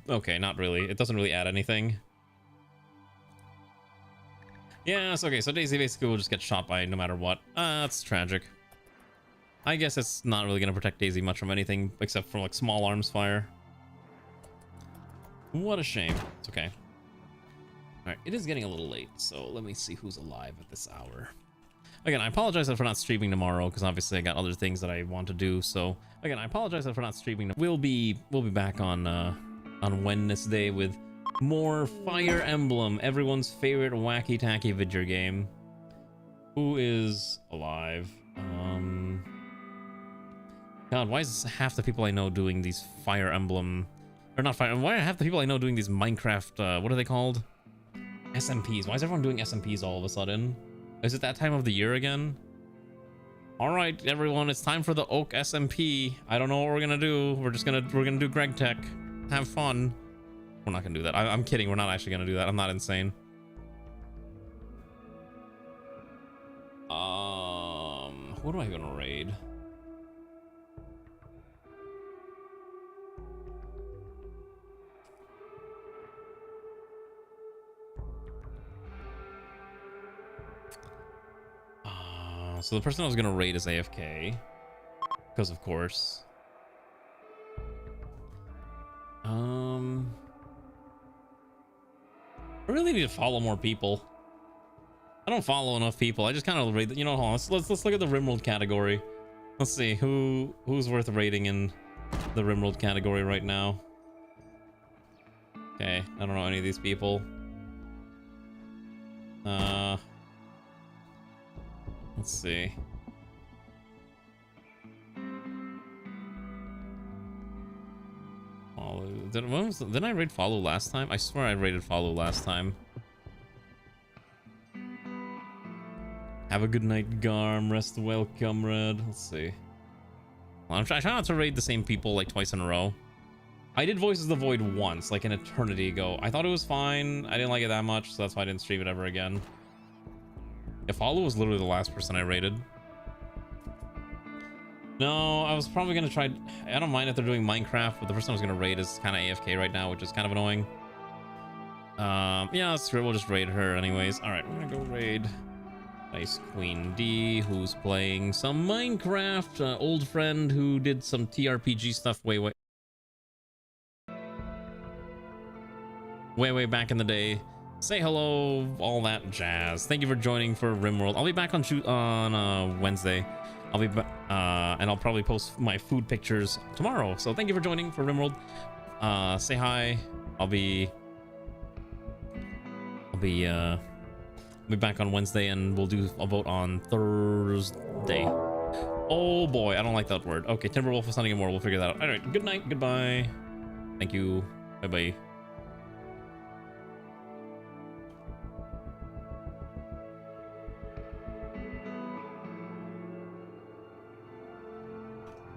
Okay, not really. It doesn't really add anything. Yes, okay, so Daisy basically will just get shot by no matter what. That's tragic. I guess it's not really gonna protect Daisy much from anything, except for like small arms fire. What a shame. It's okay. Alright, it is getting a little late, so let me see who's alive at this hour. Again, I apologize for not streaming tomorrow, because obviously I got other things that I want to do, so... Again, I apologize for not streaming. We'll be back on Wednesday with more Fire Emblem, everyone's favorite wacky-tacky video game. Who is alive? God, why is half the people I know doing these Fire Emblem... Or not Fire... Why are half the people I know doing these Minecraft... what are they called? SMPs. Why is everyone doing SMPs all of a sudden? Is it that time of the year again? Alright, everyone, it's time for the Oak SMP. I don't know what we're gonna do. We're gonna do Greg Tech. Have fun. We're not gonna do that. I'm kidding. We're not actually gonna do that. I'm not insane. What am I gonna raid? So the person I was gonna raid is AFK, because of course. I really need to follow more people. I don't follow enough people. I just kind of raid. You know, hold on, let's look at the Rimworld category. Let's see who's worth raiding in the Rimworld category right now. Okay, I don't know any of these people. Let's see. Didn't I raid follow last time? I swear I raided follow last time. Have a good night, Garm. Rest well, comrade. Let's see. Well, I'm trying not to raid the same people like twice in a row. I did Voices of the Void once, like an eternity ago. I thought it was fine. I didn't like it that much, so that's why I didn't stream it ever again. Yeah, follow was literally the last person I raided. No, I was probably gonna try. I don't mind if they're doing Minecraft, but the person I was gonna raid is kind of AFK right now, which is kind of annoying. Yeah, screw it, we'll just raid her anyways. All right, we're gonna go raid nice Queen D, who's playing some Minecraft. Old friend who did some TRPG stuff way back in the day. Say hello, all that jazz. Thank you for joining for Rimworld. I'll be back on Wednesday. I'll be and I'll probably post my food pictures tomorrow. So thank you for joining for Rimworld. Say hi. I'll be back on Wednesday, and we'll do a vote on Thursday. Oh boy, I don't like that word. Okay, Timberwolf is hunting more. We'll figure that out. All right, good night, goodbye. Thank you. Bye bye.